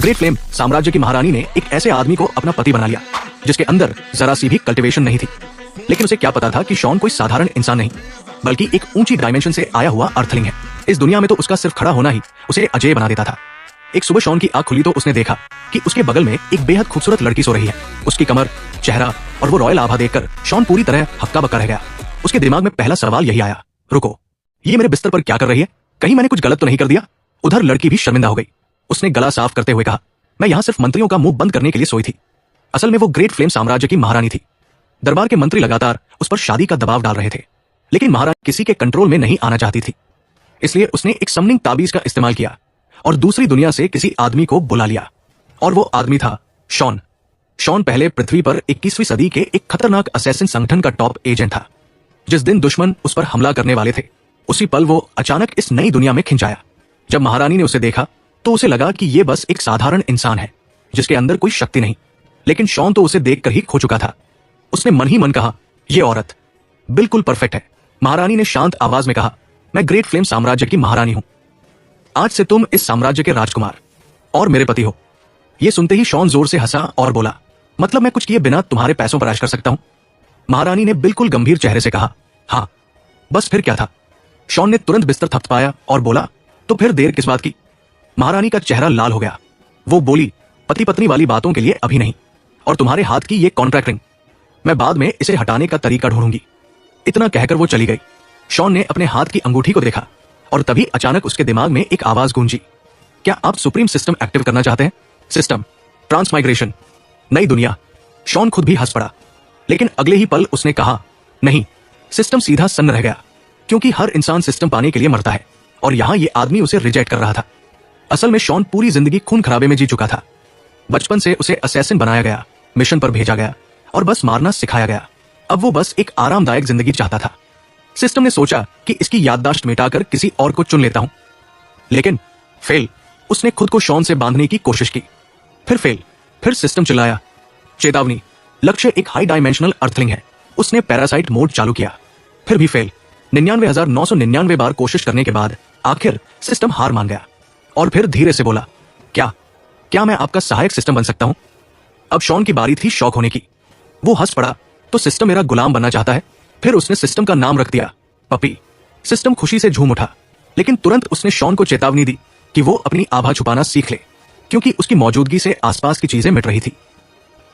Great flame साम्राज्य की महारानी ने एक ऐसे आदमी को अपना पति बना लिया जिसके अंदर जरा सी भी कल्टीवेशन नहीं थी। लेकिन उसे क्या पता था कि शॉन कोई साधारण इंसान नहीं बल्कि एक ऊंची डायमेंशन से आया हुआ अर्थलिंग है। इस दुनिया में तो उसका सिर्फ खड़ा होना ही उसे अजय बना देता था। एक सुबह शॉन की आंख खुली तो उसने देखा कि उसके बगल में एक बेहद खूबसूरत लड़की सो रही है। उसकी कमर, चेहरा और वो रॉयल आभा देखकर शॉन पूरी तरह हक्का बक्का रह गया। उसके दिमाग में पहला सवाल यही आया, रुको, ये मेरे बिस्तर पर क्या कर रही है? कहीं मैंने कुछ गलत तो नहीं कर दिया? उधर लड़की भी शर्मिंदा हो गई। उसने गला साफ करते हुए कहा, मैं यहाँ सिर्फ मंत्रियों का मुंह बंद करने के लिए सोई थी। असल में वो ग्रेट फ्लेम साम्राज्य की महारानी थी। दरबार के मंत्री लगातार उस पर शादी का दबाव डाल रहे थे, लेकिन महारानी किसी के कंट्रोल में नहीं आना चाहती थी। इसलिए उसने एक समनिंग ताबीज का इस्तेमाल किया और दूसरी दुनिया से किसी आदमी को बुला लिया। और वो आदमी था शॉन। शॉन पहले पृथ्वी पर 21वीं सदी के एक खतरनाक असैसिन संगठन का टॉप एजेंट था। जिस दिन दुश्मन उस पर हमला करने वाले थे, उसी पल वो अचानक इस नई दुनिया में खिंचाया। जब महारानी ने उसे देखा तो उसे लगा कि ये बस एक साधारण इंसान है जिसके अंदर कोई शक्ति नहीं। लेकिन शॉन तो उसे देखकर ही खो चुका था। उसने मन ही मन कहा, यह औरत बिल्कुल परफेक्ट है। महारानी ने शांत आवाज में कहा, मैं ग्रेट फ्लेम साम्राज्य की महारानी हूं। आज से तुम इस साम्राज्य के राजकुमार और मेरे पति हो। यह सुनते ही शॉन जोर से हंसा और बोला, मतलब मैं कुछ किए बिना तुम्हारे पैसों पर ऐश कर सकता हूं? महारानी ने बिल्कुल गंभीर चेहरे से कहा, हाँ। बस फिर क्या था? शॉन ने तुरंत बिस्तर थपथपाया और बोला, तो फिर देर किस बात की? महारानी का चेहरा लाल हो गया। वो बोली, पति पत्नी वाली बातों के लिए अभी नहीं। और तुम्हारे हाथ की ये कॉन्ट्रैक्ट रिंग, मैं बाद में इसे हटाने का तरीका ढूंढूंगी। इतना कहकर वो चली गई। शॉन ने अपने हाथ की अंगूठी को देखा और तभी अचानक उसके दिमाग में एक आवाज गूंजी, क्या आप सुप्रीम सिस्टम एक्टिव करना चाहते हैं? सिस्टम, ट्रांसमाइग्रेशन, नई दुनिया। शॉन खुद भी हंस पड़ा, लेकिन अगले ही पल उसने कहा, नहीं। सिस्टम सीधा सन्न रह गया, क्योंकि हर इंसान सिस्टम पाने के लिए मरता है और यहां ये आदमी उसे रिजेक्ट कर रहा था। असल में शॉन पूरी जिंदगी खून खराबे में जी चुका था। बचपन से उसे असैसिन बनाया गया, मिशन पर भेजा गया और बस मारना सिखाया गया। अब वो बस एक आरामदायक जिंदगी चाहता था। सिस्टम ने सोचा कि इसकी याददाश्त मिटाकर किसी और को चुन लेता हूं, लेकिन फेल। उसने खुद को शॉन से बांधने की कोशिश की, फिर फेल। फिर सिस्टम चिल्लाया, चेतावनी, लक्ष्य एक हाई डायमेंशनल अर्थलिंग है। उसने पैरासाइट मोड चालू किया, फिर भी फेल। 99,999 बार कोशिश करने के बाद आखिर सिस्टम हार मान गया और फिर धीरे से बोला, क्या मैं आपका सहायक सिस्टम बन सकता हूं? अब शॉन की बारी थी शॉक होने की। वो हंस पड़ा, तो सिस्टम मेरा गुलाम बनना चाहता है? फिर उसने सिस्टम का नाम रख दिया पपी। सिस्टम खुशी से झूम उठा, लेकिन तुरंत उसने शॉन को चेतावनी दी कि वो अपनी आभा छुपाना सीख ले, क्योंकि उसकी मौजूदगी से आसपास की चीजें मिट रही थी।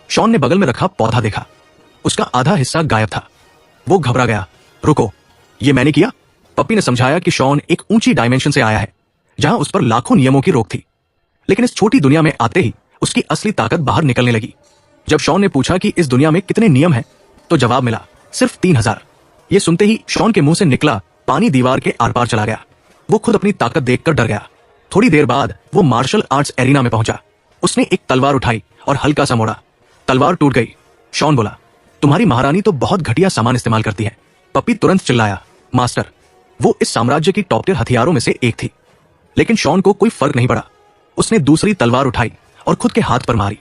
शॉन ने बगल में रखा पौधा देखा, उसका आधा हिस्सा गायब था। वो घबरा गया, रुको, ये मैंने किया? पपी ने समझाया कि शॉन एक ऊंची डायमेंशन से आया है जहां उस पर लाखों नियमों की रोक थी। लेकिन इस छोटी दुनिया में आते ही उसकी असली ताकत बाहर निकलने लगी। जब शॉन ने पूछा कि इस दुनिया में कितने नियम हैं, तो जवाब मिला, सिर्फ 3000। ये सुनते ही शॉन के मुंह से निकला पानी दीवार के आर पार चला गया। वो खुद अपनी ताकत देखकर डर गया। थोड़ी देर बाद वो मार्शल आर्ट्स एरिना में पहुंचा। उसने एक तलवार उठाई और हल्का सा मोड़ा, तलवार टूट गई। शॉन बोला, तुम्हारी महारानी तो बहुत घटिया सामान इस्तेमाल करती है। पपी तुरंत चिल्लाया, मास्टर, वो इस साम्राज्य की टॉप टियर हथियारों में से एक थी। लेकिन शॉन को कोई फर्क नहीं पड़ा। उसने दूसरी तलवार उठाई और खुद के हाथ पर मारी।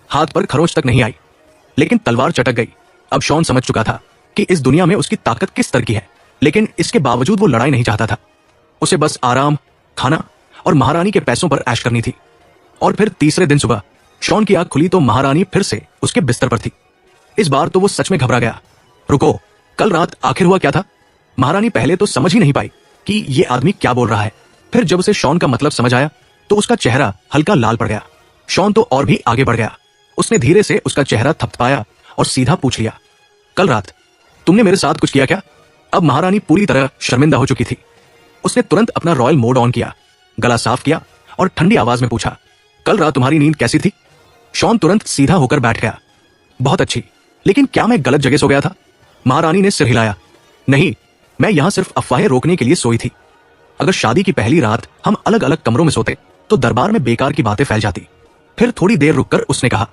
हाथ पर खरोंच तक नहीं आई, लेकिन तलवार चटक गई। अब शॉन समझ चुका था कि इस दुनिया में उसकी ताकत किस तरह की है, लेकिन इसके बावजूद वो लड़ाई नहीं चाहता था। उसे बस आराम, खाना और महारानी के पैसों पर ऐश करनी थी। और फिर तीसरे दिन सुबह शॉन की आंख खुली तो महारानी फिर से उसके बिस्तर पर थी। इस बार तो वो सच में घबरा गया। रुको, कल रात आखिर हुआ क्या था? महारानी पहले तो समझ ही नहीं पाई कि ये आदमी क्या बोल रहा है। फिर जब उसे शॉन का मतलब समझ आया तो उसका चेहरा हल्का लाल पड़ गया। शॉन तो और भी आगे बढ़ गया। उसने धीरे से उसका चेहरा थपथपाया और सीधा पूछ लिया, कल रात तुमने मेरे साथ कुछ किया क्या? अब महारानी पूरी तरह शर्मिंदा हो चुकी थी। उसने तुरंत अपना रॉयल मोड ऑन किया, गला साफ किया और ठंडी आवाज में पूछा, कल रात तुम्हारी नींद कैसी थी? शॉन तुरंत सीधा होकर बैठ गया, बहुत अच्छी। लेकिन क्या मैं गलत जगह सो गया था? महारानी ने सिर हिलाया, नहीं, मैं यहां सिर्फ अफवाहें रोकने के लिए सोई थी। अगर शादी की पहली रात हम अलग अलग कमरों में सोते तो दरबार में बेकार की बातें फैल जाती। फिर थोड़ी देर रुककर उसने कहा,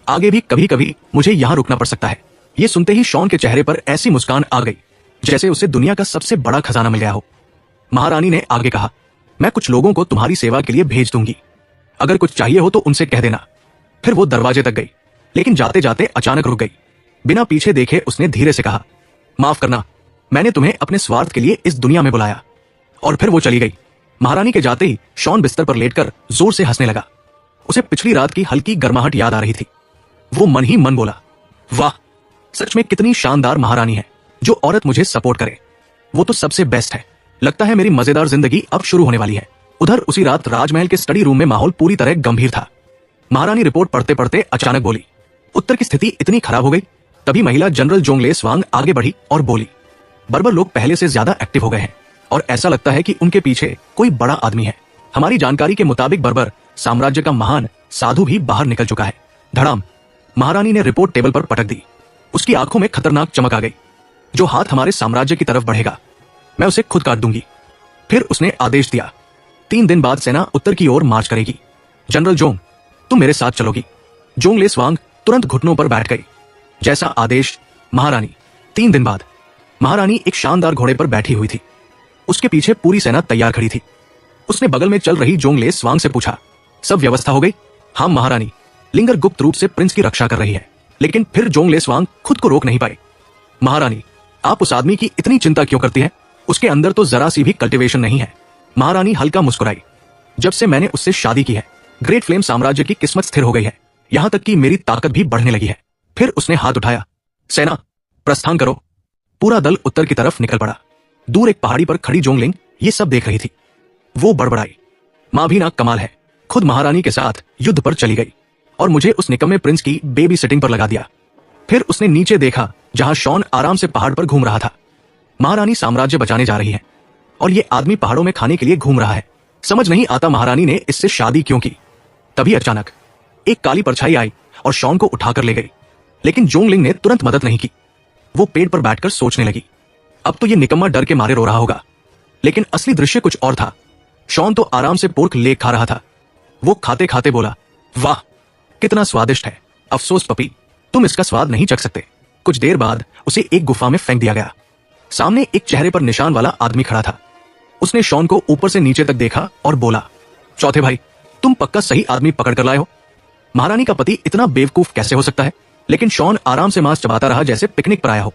आगे भी कभी कभी मुझे यहां रुकना पड़ सकता है। यह सुनते ही शॉन के चेहरे पर ऐसी मुस्कान आ गई जैसे उसे दुनिया का सबसे बड़ा खजाना मिल गया हो। महारानी ने आगे कहा, मैं कुछ लोगों को तुम्हारी सेवा के लिए भेज दूंगी, अगर कुछ चाहिए हो तो उनसे कह देना। फिर वो दरवाजे तक गई, लेकिन जाते जाते अचानक रुक गई। बिना पीछे देखे उसने धीरे से कहा, माफ करना, मैंने तुम्हें अपने स्वार्थ के लिए इस दुनिया में बुलाया। और फिर वो चली गई। महारानी के जाते ही शॉन बिस्तर पर लेटकर जोर से हंसने लगा। उसे पिछली रात की हल्की गर्माहट याद आ रही थी। वो मन ही मन बोला, वाह, सच में कितनी शानदार महारानी है। जो औरत मुझे सपोर्ट करे वो तो सबसे बेस्ट है। लगता है मेरी मजेदार जिंदगी अब शुरू होने वाली है। उधर उसी रात राजमहल के स्टडी रूम में माहौल पूरी तरह गंभीर था। महारानी रिपोर्ट पढ़ते पढ़ते अचानक बोली, उत्तर की स्थिति इतनी खराब हो गई। तभी महिला जनरल जोंगले स्वांग आगे बढ़ी और बोली, बर्बर लोग पहले से ज्यादा एक्टिव हो गए हैं और ऐसा लगता है कि उनके पीछे कोई बड़ा आदमी है। हमारी जानकारी के मुताबिक बर्बर साम्राज्य का महान साधु भी बाहर निकल चुका है। धड़ाम, महारानी ने रिपोर्ट टेबल पर पटक दी। उसकी आंखों में खतरनाक चमक आ गई। जो हाथ हमारे साम्राज्य की तरफ बढ़ेगा मैं उसे खुद काट दूंगी। फिर उसने आदेश दिया, 3 दिन बाद सेना उत्तर की ओर मार्च करेगी। जनरल जोंग, तुम मेरे साथ चलोगी। जोंगले स्वांग तुरंत घुटनों पर बैठ गई। जैसा आदेश महारानी। 3 दिन बाद महारानी एक शानदार घोड़े पर बैठी हुई थी। उसके पीछे पूरी सेना तैयार खड़ी थी। उसने बगल में चल रही जोंगले स्वांग से पूछा, सब व्यवस्था हो गई? हाँ महारानी, लिंगर गुप्त रूप से प्रिंस की रक्षा कर रही है। लेकिन फिर जोंगले स्वांग खुद को रोक नहीं पाई। महारानी, आप उस आदमी की इतनी चिंता क्यों करती हैं? उसके अंदर तो जरा सी भी कल्टीवेशन नहीं है। महारानी हल्का मुस्कुराई। जब से मैंने उससे शादी की है ग्रेट फ्लेम साम्राज्य की किस्मत स्थिर हो गई है। यहां तक कि मेरी ताकत भी बढ़ने लगी है। फिर उसने हाथ उठाया, सेना प्रस्थान करो। पूरा दल उत्तर की तरफ निकल पड़ा। दूर एक पहाड़ी पर खड़ी जोंगलिंग ये सब देख रही थी। वो बड़बड़ाई, मां भी ना कमाल है, खुद महारानी के साथ युद्ध पर चली गई और मुझे उस निकम्मे प्रिंस की बेबी सिटिंग पर लगा दिया। फिर उसने नीचे देखा जहां शॉन आराम से पहाड़ पर घूम रहा था। महारानी साम्राज्य बचाने जा रही है और ये आदमी पहाड़ों में खाने के लिए घूम रहा है। समझ नहीं आता महारानी ने इससे शादी क्यों की। तभी अचानक एक काली परछाई आई और शॉन को उठाकर ले गई। लेकिन जोंगलिंग ने तुरंत मदद नहीं की। वो पेड़ पर बैठकर सोचने लगी, अब तो ये निकम्मा डर के मारे रो रहा होगा। लेकिन असली दृश्य कुछ और था। शॉन तो आराम से पोर्क लेक खा रहा था। वो खाते खाते बोला, वाह कितना स्वादिष्ट है। अफसोस पपी, तुम इसका स्वाद नहीं चख सकते। कुछ देर बाद उसे एक गुफा में फेंक दिया गया। सामने एक चेहरे पर निशान वाला आदमी खड़ा था। उसने शॉन को ऊपर से नीचे तक देखा और बोला, चौथे भाई, तुम पक्का सही आदमी पकड़ कर लाए हो। महारानी का पति इतना बेवकूफ कैसे हो सकता है? लेकिन शॉन आराम से मांस चबाता रहा जैसे पिकनिक पर आया हो।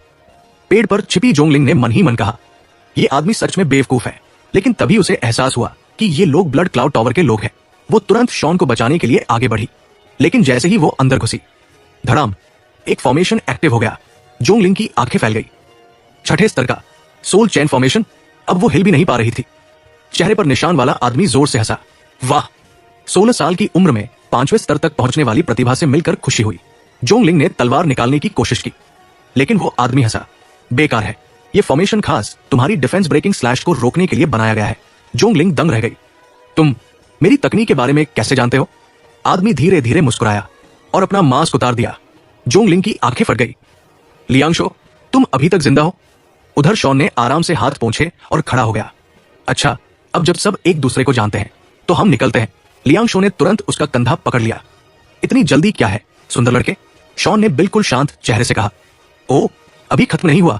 पेड़ पर छिपी जोंगलिंग ने मन ही मन कहा, यह आदमी सच में बेवकूफ है। लेकिन तभी उसे एहसास हुआ कि ये लोग ब्लड क्लाउड टावर के लोग हैं। वो तुरंत शॉन को बचाने के लिए आगे बढ़ी। लेकिन जैसे ही वो अंदर घुसी, धड़ाम, एक फॉर्मेशन एक्टिव हो गया। जोंगलिंग की आंखें फैल गई। 6ठे स्तर का सोल चैन फॉर्मेशन। अब वो हिल भी नहीं पा रही थी। चेहरे पर निशान वाला आदमी जोर से हंसा, वाह। 16 साल की उम्र में 5वें स्तर तक पहुंचने वाली प्रतिभा से मिलकर खुशी हुई। जोंगलिंग ने तलवार निकालने की कोशिश की, लेकिन वो आदमी हंसा, बेकार है। ये फॉर्मेशन खास तुम्हारी डिफेंस ब्रेकिंग स्लैश को रोकने के लिए बनाया गया है। जोंगलिंग दंग रह गई। तुम मेरी तकनीक के बारे में कैसे जानते हो? आदमी धीरे धीरे मुस्कुराया और अपना मास्क उतार दिया। जोंगलिंग की आंखें फट गई। लियांगशो, तुम अभी तक जिंदा हो? उधर शॉन ने आराम से हाथ पोंछे और खड़ा हो गया। अच्छा, अब जब सब एक दूसरे को जानते हैं तो हम निकलते हैं। लियांगशो ने तुरंत उसका कंधा पकड़ लिया। इतनी जल्दी क्या है सुंदर लड़के? शॉन ने बिल्कुल शांत चेहरे से कहा। ओ, अभी खत्म नहीं हुआ।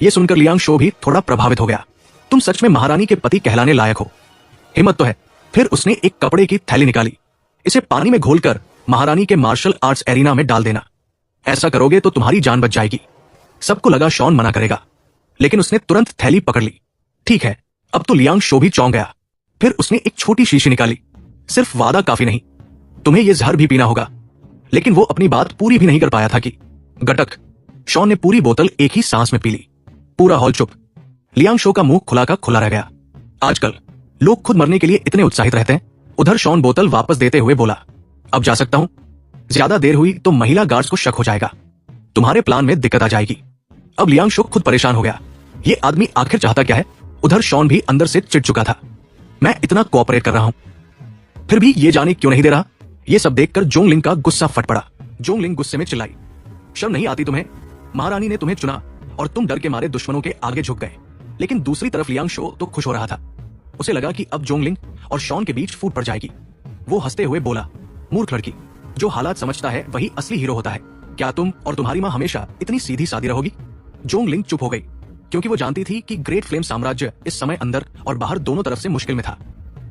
यह सुनकर लियांगशो भी थोड़ा प्रभावित हो गया। तुम सच में महारानी के पति कहलाने लायक हो। हिम्मत तो है। फिर उसने एक कपड़े की थैली निकाली। इसे पानी में घोलकर महारानी के मार्शल आर्ट्स एरिना में डाल देना। ऐसा करोगे तो तुम्हारी जान बच जाएगी। सबको लगा शॉन मना करेगा, लेकिन उसने तुरंत थैली पकड़ ली। ठीक है, अब तो लियांगशो भी चौंक गया। फिर उसने एक छोटी शीशी निकाली। सिर्फ वादा काफी नहीं, तुम्हें यह जहर भी पीना होगा। लेकिन वो अपनी बात पूरी भी नहीं कर पाया था कि गटक, शॉन ने पूरी बोतल एक ही सांस में पी ली। पूरा हॉल चुप। लियांगशो का मुंह खुला का खुला रह गया। आजकल लोग खुद मरने के लिए इतने उत्साहित रहते हैं। उधर शॉन बोतल वापस देते हुए बोला, अब जा सकता हूं? ज्यादा देर हुई तो महिला गार्ड्स को शक हो जाएगा। तुम्हारे प्लान में दिक्कत आ जाएगी। अब लियांगशो खुद परेशान हो गया। ये आदमी आखिर चाहता क्या है? उधर शॉन भी अंदर से चिढ़ चुका था। मैं इतना कोऑपरेट कर रहा हूं, फिर भी ये जाने क्यों नहीं दे रहा? ये सब देखकर जोंगलिंग का गुस्सा फट पड़ा। जोंगलिंग गुस्से में चिल्लाई, शर्म नहीं आती तुम्हें? महारानी ने तुम्हें चुना और तुम डर के मारे दुश्मनों के आगे झुक गए। लेकिन दूसरी तरफ लियांगशो तो खुश हो रहा था। उसे लगा कि अब जोंगलिंग और शॉन के बीच फूट पड़ जाएगी। वो हंसते हुए बोला, मूर्ख लड़की, जो हालात समझता है वही असली हीरो होता है। क्या तुम और तुम्हारी मां हमेशा इतनी सीधी सादी रहोगी? जोंगलिंग चुप हो गई, क्योंकि वो जानती थी कि ग्रेट फ्लेम साम्राज्य इस समय अंदर और बाहर दोनों तरफ से मुश्किल में था।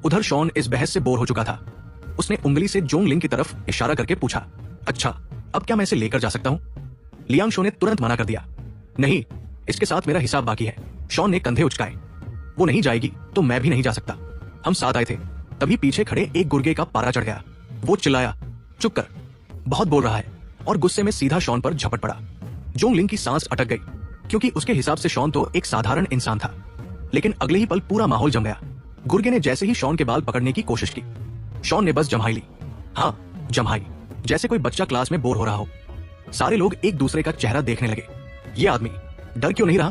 उधर शॉन इस बहस से बोर हो चुका था। उसने उंगली से जोंगलिंग की तरफ इशारा करके पूछा, अच्छा, अब क्या मैं इसे लेकर जा सकता हूं? लियांगशो ने तुरंत मना कर दिया, नहीं, इसके साथ मेरा हिसाब बाकी है। शॉन ने कंधे उचकाए, वो नहीं जाएगी तो मैं भी नहीं जा सकता। हम साथ आए थे। तभी पीछे खड़े एक गुर्गे का पारा चढ़ गया। वो चिल्लाया, चुप कर, बहुत बोल रहा है, और गुस्से में सीधा शॉन पर झपट पड़ा। जोंगलिंग की सांस अटक गई, क्योंकि उसके हिसाब से शॉन तो एक साधारण इंसान था। लेकिन अगले ही पल पूरा माहौल जम गया। गुर्गे ने जैसे ही शॉन के बाल पकड़ने की कोशिश की, शॉन ने बस जम्हाई ली। हाँ, जम्हाई, जैसे कोई बच्चा क्लास में बोर हो रहा हो। सारे लोग एक दूसरे का चेहरा देखने लगे। ये आदमी डर क्यों नहीं रहा?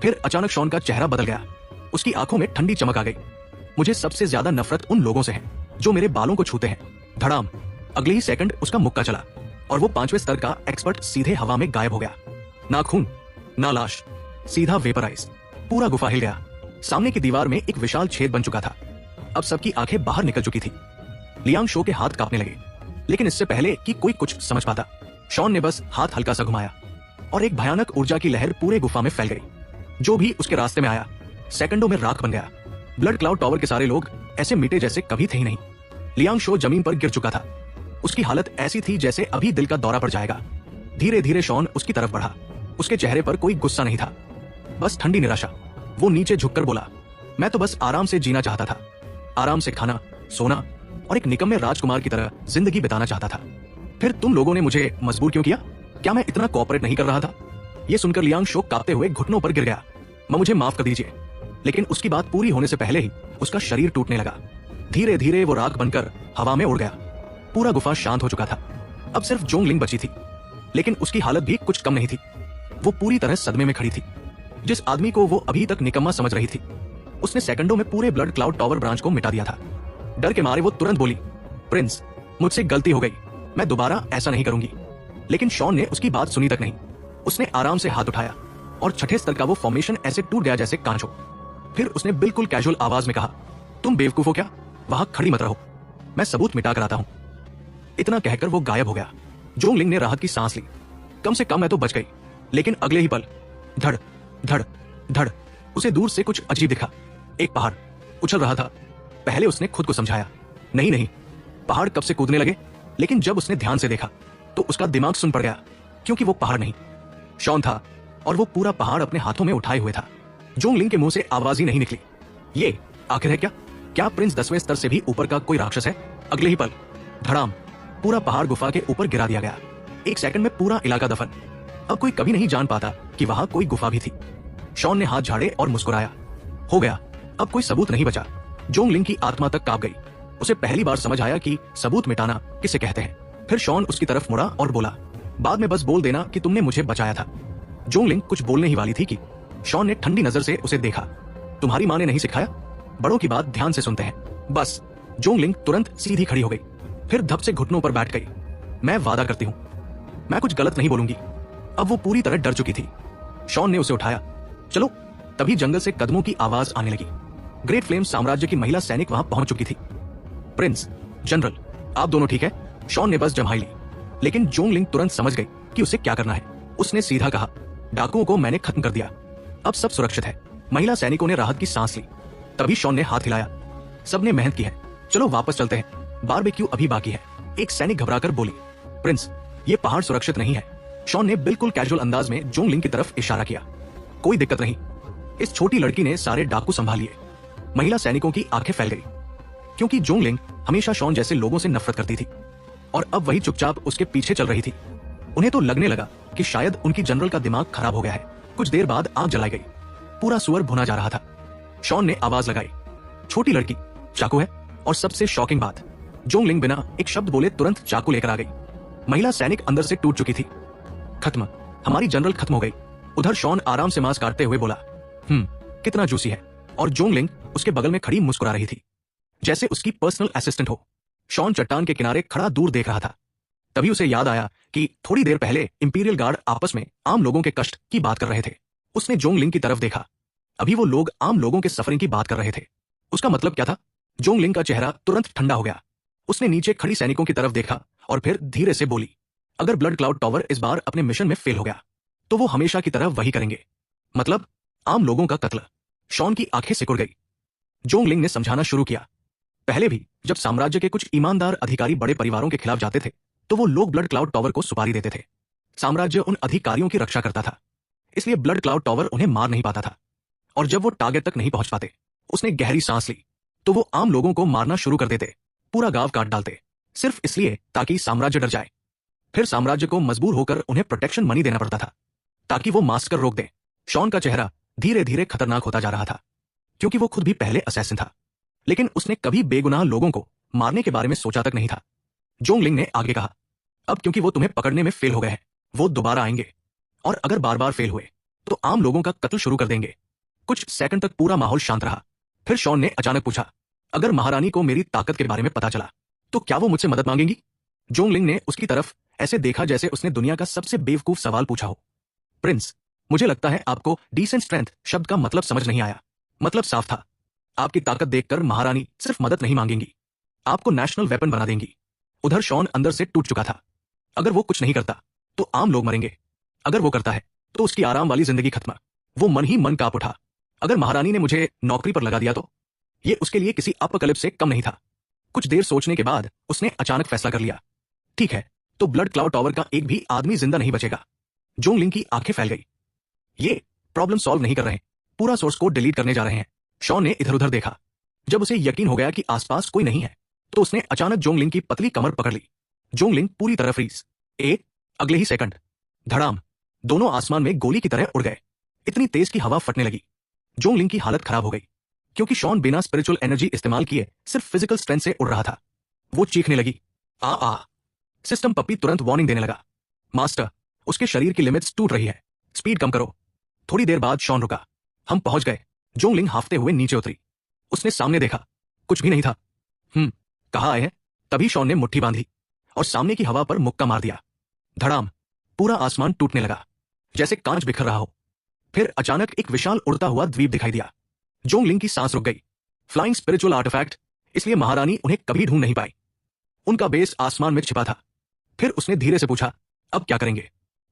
फिर अचानक शॉन का चेहरा बदल गया। उसकी आंखों में ठंडी चमक आ गई। मुझे सबसे ज्यादा नफरत उन लोगों से है जो मेरे बालों को छूते हैं। धड़ाम, अगले ही सेकंड उसका मुक्का चला और वो 5वें स्तर का एक्सपर्ट सीधे हवा में गायब हो गया। ना खून, ना लाश, सीधा वेपराइज। पूरा गुफा हिल गया। सामने की दीवार में एक विशाल छेद बन चुका था। अब सबकी आंखें बाहर निकल चुकी थी। लियांग शो के हाथ कांपने लगे, लेकिन इससे पहले कि कोई कुछ समझ पाता, शॉन ने बस हाथ हल्का सा घुमाया और एक भयानक ऊर्जा की लहर पूरे गुफा में फैल गई। जो भी उसके रास्ते में आया सेकंडों में राख बन गया। ब्लड क्लाउड टावर के सारे लोग ऐसे मिटे जैसे कभी थे ही नहीं। लियांग शो जमीन पर गिर चुका था। उसकी हालत ऐसी थी जैसे अभी दिल का दौरा पड़ जाएगा। धीरे धीरे शॉन उसकी तरफ बढ़ा। उसके चेहरे पर कोई गुस्सा नहीं था, बस ठंडी निराशा। वो नीचे झुककर बोला, मैं तो बस आराम से जीना चाहता था, आराम से खाना, सोना और एक निकम्मे राजकुमार की तरह जिंदगी बिताना चाहता था। फिर तुम लोगों ने मुझे मजबूर क्यों किया? क्या मैं इतना कोऑपरेट नहीं कर रहा था? ये सुनकर लियांग शो कांपते हुए घुटनों पर गिर गया। मुझे माफ कर दीजिए। लेकिन उसकी बात पूरी होने से पहले ही उसका शरीर टूटने लगा। धीरे धीरे वो राख बनकर हवा में उड़ गया। पूरा गुफा शांत हो चुका था। अब सिर्फ जोंगलिंग बची थी, लेकिन उसकी हालत भी कुछ कम नहीं थी। वो पूरी तरह सदमे में खड़ी थी। जिस आदमी को वो अभी तक निकम्मा समझ रही थी, उसने सेकंडों में पूरे ब्लड क्लाउड टावर ब्रांच को मिटा दिया था। डर के मारे वो तुरंत बोली, प्रिंस, मुझसे गलती हो गई, मैं दोबारा ऐसा नहीं करूंगी। लेकिन शॉन ने उसकी बात सुनी तक नहीं। उसने आराम से हाथ उठाया और 6ठे स्तर का वो फॉर्मेशन ऐसे टूट गया जैसे कांच हो। फिर उसने बिल्कुल कैजुअल आवाज में कहा, तुम बेवकूफ हो क्या? वहां खड़ी मत रहो, मैं सबूत मिटा कर आता हूं। इतना कहकर वो गायब हो गया। जोंगलिंग ने राहत की सांस ली। कम से कम मैं तो बच गई। लेकिन अगले ही पल धड़ धड़ धड़, उसे दूर से कुछ अजीब दिखा। एक पहाड़ उछल रहा था। पहले उसने खुद को समझाया, नहीं नहीं, पहाड़ कब से कूदने लगे। लेकिन जब उसने ध्यान से देखा तो उसका दिमाग सुन पड़ गया, क्योंकि वो पहाड़ नहीं, शॉन था। और वो पूरा पहाड़ अपने हाथों में उठाए हुए था। जोंगलिंग के मुंह से आवाज ही नहीं निकली। ये आखिर है क्या? क्या प्रिंस 10वें स्तर से भी ऊपर का कोई राक्षस है? अगले ही पल धड़ाम, पूरा पहाड़ गुफा के ऊपर गिरा दिया गया। एक सेकंड में पूरा इलाका दफन। अब कोई कभी नहीं जान पाता कि वहां कोई गुफा भी थी। शॉन ने हाथ झाड़े और मुस्कुराया, हो गया, अब कोई सबूत नहीं बचा। जोंगलिंग की आत्मा तक कांप गई। उसे पहली बार समझ आया कि सबूत मिटाना किसे कहते हैं। फिर शॉन उसकी तरफ मुड़ा और बोला, बाद में बस बोल देना कि तुमने मुझे बचाया था। जोंगलिंग कुछ बोलने ही वाली थी कि शॉन ने ठंडी नजर से उसे देखा। तुम्हारी माँ ने नहीं सिखाया? बड़ों की बात ध्यान से सुनते हैं। बस। जोंगलिंग तुरंत सीधी खड़ी हो गई, फिर धप से घुटनों पर बैठ गई। मैं वादा करती हूँ, मैं कुछ गलत नहीं बोलूंगी। अब वो पूरी तरह डर चुकी थी। शॉन ने उसे उठाया, चलो। तभी जंगल से कदमों की आवाज आने लगी। ग्रेट फ्लेम साम्राज्य की महिला सैनिक वहां पहुंच चुकी थी। प्रिंस, जनरल, आप दोनों ठीक है? शॉन ने बस जम्हाई ली। लेकिन जोंगलिंग तुरंत समझ गई कि उसे क्या करना है। उसने सीधा कहा, डाकुओं को मैंने खत्म कर दिया, अब सब सुरक्षित है। महिला सैनिकों ने राहत की सांस ली। तभी शॉन ने हाथ हिलाया, सबने मेहनत की है, चलो वापस चलते हैं, बारबेक्यू अभी बाकी है। एक सैनिक घबराकर बोली, प्रिंस, ये पहाड़ सुरक्षित नहीं है। शॉन ने बिल्कुल कैजुअल अंदाज में जोंगलिंग की तरफ इशारा किया, कोई दिक्कत नहीं। इस छोटी लड़की ने सारे डाकू संभाल लिए। महिला सैनिकों की आंखें फैल गई, क्योंकि जोंगलिंग हमेशा शॉन जैसे लोगों से नफरत करती थी और अब वही चुपचाप उसके पीछे चल रही थी। उन्हें तो लगने लगा कि शायद उनकी जनरल का दिमाग खराब हो गया है। कुछ देर बाद आग जलाई गई। पूरा सुअर भुना जा रहा था। शॉन ने आवाज लगाई, छोटी लड़की, चाकू है? और सबसे शॉकिंग बात, जोंगलिंग बिना एक शब्द बोले तुरंत चाकू लेकर आ गई। महिला सैनिक अंदर से टूट चुकी थी। खत्म, हमारी जनरल खत्म हो गई। उधर शॉन आराम से मांस काटते हुए बोला, कितना जूसी है। और जोंगलिंग उसके बगल में खड़ी मुस्कुरा रही थी, जैसे उसकी पर्सनल असिस्टेंट हो। शॉन चट्टान के किनारे खड़ा दूर देख रहा था। तभी उसे याद आया कि थोड़ी देर पहले इंपीरियल गार्ड आपस में आम लोगों के कष्ट की बात कर रहे थे। उसने जोंगलिंग की तरफ देखा। अभी वो लोग आम लोगों के सफरिंग की बात कर रहे थे। उसका मतलब क्या था? जोंगलिंग का चेहरा तुरंत ठंडा हो गया। उसने नीचे खड़ी सैनिकों की तरफ देखा और फिर धीरे से बोली, अगर ब्लड क्लाउड टावर इस बार अपने मिशन में फेल हो गया तो वो हमेशा की तरह वही करेंगे, मतलब आम लोगों का कत्ल। शॉन की आंखें सिकुड़ गई। जोंगलिंग ने समझाना शुरू किया, पहले भी जब साम्राज्य के कुछ ईमानदार अधिकारी बड़े परिवारों के खिलाफ जाते थे तो वो लोग ब्लड क्लाउड टावर को सुपारी देते थे। साम्राज्य उन अधिकारियों की रक्षा करता था, इसलिए ब्लड क्लाउड टावर उन्हें मार नहीं पाता था। और जब वो टारगेट तक नहीं पहुंच पाते, उसने गहरी सांस ली तो वो आम लोगों को मारना शुरू कर देते, पूरा गांव काट डालते। सिर्फ इसलिए ताकि साम्राज्य डर जाए। फिर साम्राज्य को मजबूर होकर उन्हें प्रोटेक्शन मनी देना पड़ता था ताकि वो मास्कर रोक दे। शॉन का चेहरा धीरे धीरे खतरनाक होता जा रहा था क्योंकि वो खुद भी पहले असैसिन था, लेकिन उसने कभी बेगुनाह लोगों को मारने के बारे में सोचा तक नहीं था। जोंगलिंग ने आगे कहा, अब क्योंकि वो तुम्हें पकड़ने में फेल हो गए हैं, वो दोबारा आएंगे और अगर बार बार फेल हुए तो आम लोगों का कत्ल शुरू कर देंगे। कुछ सेकंड तक पूरा माहौल शांत रहा। फिर शॉन ने अचानक पूछा, अगर महारानी को मेरी ताकत के बारे में पता चला तो क्या वो मुझसे मदद मांगेंगी? जोंगलिंग ने उसकी तरफ ऐसे देखा जैसे उसने दुनिया का सबसे बेवकूफ सवाल पूछा हो। प्रिंस, मुझे लगता है आपको डिसेंट स्ट्रेंथ शब्द का मतलब समझ नहीं आया। मतलब साफ था, आपकी ताकत देखकर महारानी सिर्फ मदद नहीं मांगेंगी, आपको नेशनल वेपन बना देंगी। उधर शॉन अंदर से टूट चुका था। अगर वो कुछ नहीं करता तो आम लोग मरेंगे, अगर वो करता है तो उसकी आराम वाली जिंदगी खत्म। वो मन ही मन कांप उठा। अगर महारानी ने मुझे नौकरी पर लगा दिया तो ये उसके लिए किसी अपकलिप्स से कम नहीं था। कुछ देर सोचने के बाद उसने अचानक फैसला कर लिया, ठीक है, तो ब्लड क्लाउड टावर का एक भी आदमी जिंदा नहीं बचेगा। जोंगलिंग की आंखें फैल गई। ये प्रॉब्लम सॉल्व नहीं कर रहे हैं, पूरा सोर्स कोड डिलीट करने जा रहे हैं। शॉन ने इधर उधर देखा। जब उसे यकीन हो गया कि आसपास कोई नहीं है तो उसने अचानक जोंगलिंग की पतली कमर पकड़ ली। जोंगलिंग पूरी तरह फ्रीज। अगले ही सेकंड धड़ाम, दोनों आसमान में गोली की तरह उड़ गए। इतनी तेज की हवा फटने लगी। जोंगलिंग की हालत खराब हो गई क्योंकि शॉन बिना स्पिरिचुअल एनर्जी इस्तेमाल किए सिर्फ फिजिकल स्ट्रेंथ से उड़ रहा था। वो चीखने लगी, आ। सिस्टम पप्पी तुरंत वार्निंग देने लगा, मास्टर, उसके शरीर की लिमिट्स टूट रही है, स्पीड कम करो। थोड़ी देर बाद शॉन रुका। हम पहुंच गए। जोंगलिंग हाफते हुए नीचे उतरी। उसने सामने देखा, कुछ भी नहीं था। कहाँ आए हैं? तभी शॉन ने मुट्ठी बांधी और सामने की हवा पर मुक्का मार दिया। धड़ाम, पूरा आसमान टूटने लगा जैसे कांच बिखर रहा हो। फिर अचानक एक विशाल उड़ता हुआ द्वीप दिखाई दिया। जोंगलिंग की सांस रुक गई। फ्लाइंग स्पिरिचुअल आर्टिफैक्ट, इसलिए महारानी उन्हें कभी ढूंढ नहीं पाई। उनका बेस आसमान में छिपा था। फिर उसने धीरे से पूछा, अब क्या करेंगे?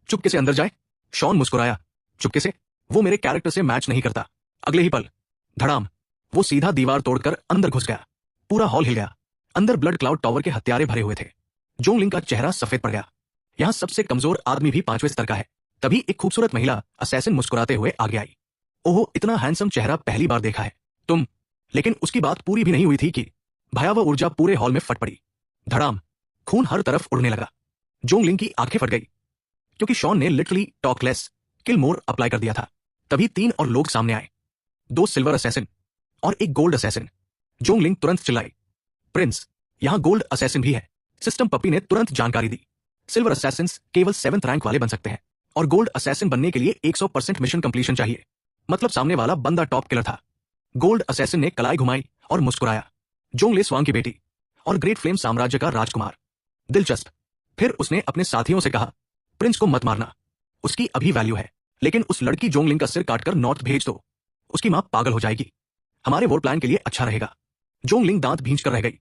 चुपके से अंदर जाए? शॉन मुस्कुराया, चुपके से? वो मेरे कैरेक्टर से मैच नहीं करता। अगले ही पल धड़ाम, वो सीधा दीवार तोड़कर अंदर घुस गया। पूरा हॉल हिल गया। अंदर ब्लड क्लाउड टावर के हत्यारे भरे हुए थे। जोंगलिंग का चेहरा सफेद पड़ गया। यहां सबसे कमजोर आदमी भी 5वें स्तर का है। तभी एक खूबसूरत महिला असैसिन मुस्कुराते हुए आगे आई। ओहो, इतना हैंडसम चेहरा पहली बार देखा है। तुम। लेकिन उसकी बात पूरी भी नहीं हुई थी कि भयावह ऊर्जा पूरे हॉल में फट पड़ी। धड़ाम, खून हर तरफ उड़ने लगा। जोंगलिंग की आंखें फट गई क्योंकि शॉन ने लिटरली टॉक लेस किल मोर अप्लाई कर दिया था। तभी 3 और लोग सामने आए, 2 सिल्वर असैसिन और एक गोल्ड असैसिन। जोंगलिंग तुरंत चिल्लाई, प्रिंस, यहां गोल्ड असैसिन भी है। सिस्टम पप्पी ने तुरंत जानकारी दी, सिल्वर असैसिन्स केवल 7th रैंक वाले बन सकते हैं और गोल्ड असैसिन बनने के लिए 100% मिशन कंप्लीशन चाहिए। मतलब सामने वाला बंदा टॉप किलर था। गोल्ड असैसिन ने कलाई घुमाई और मुस्कुराया, जोंगले स्वांग की बेटी और ग्रेट फ्लेम साम्राज्य का राजकुमार। दिलचस्प। फिर उसने अपने साथियों से कहा, प्रिंस को मत मारना, उसकी अभी वैल्यू है, लेकिन उस लड़की जोंगलिंग का सिर काटकर नॉर्थ भेज दो, उसकी मां पागल हो जाएगी। हमारे वोट प्लान के लिए अच्छा रहेगा। जोंगलिंग दांत भींच कर रह गई।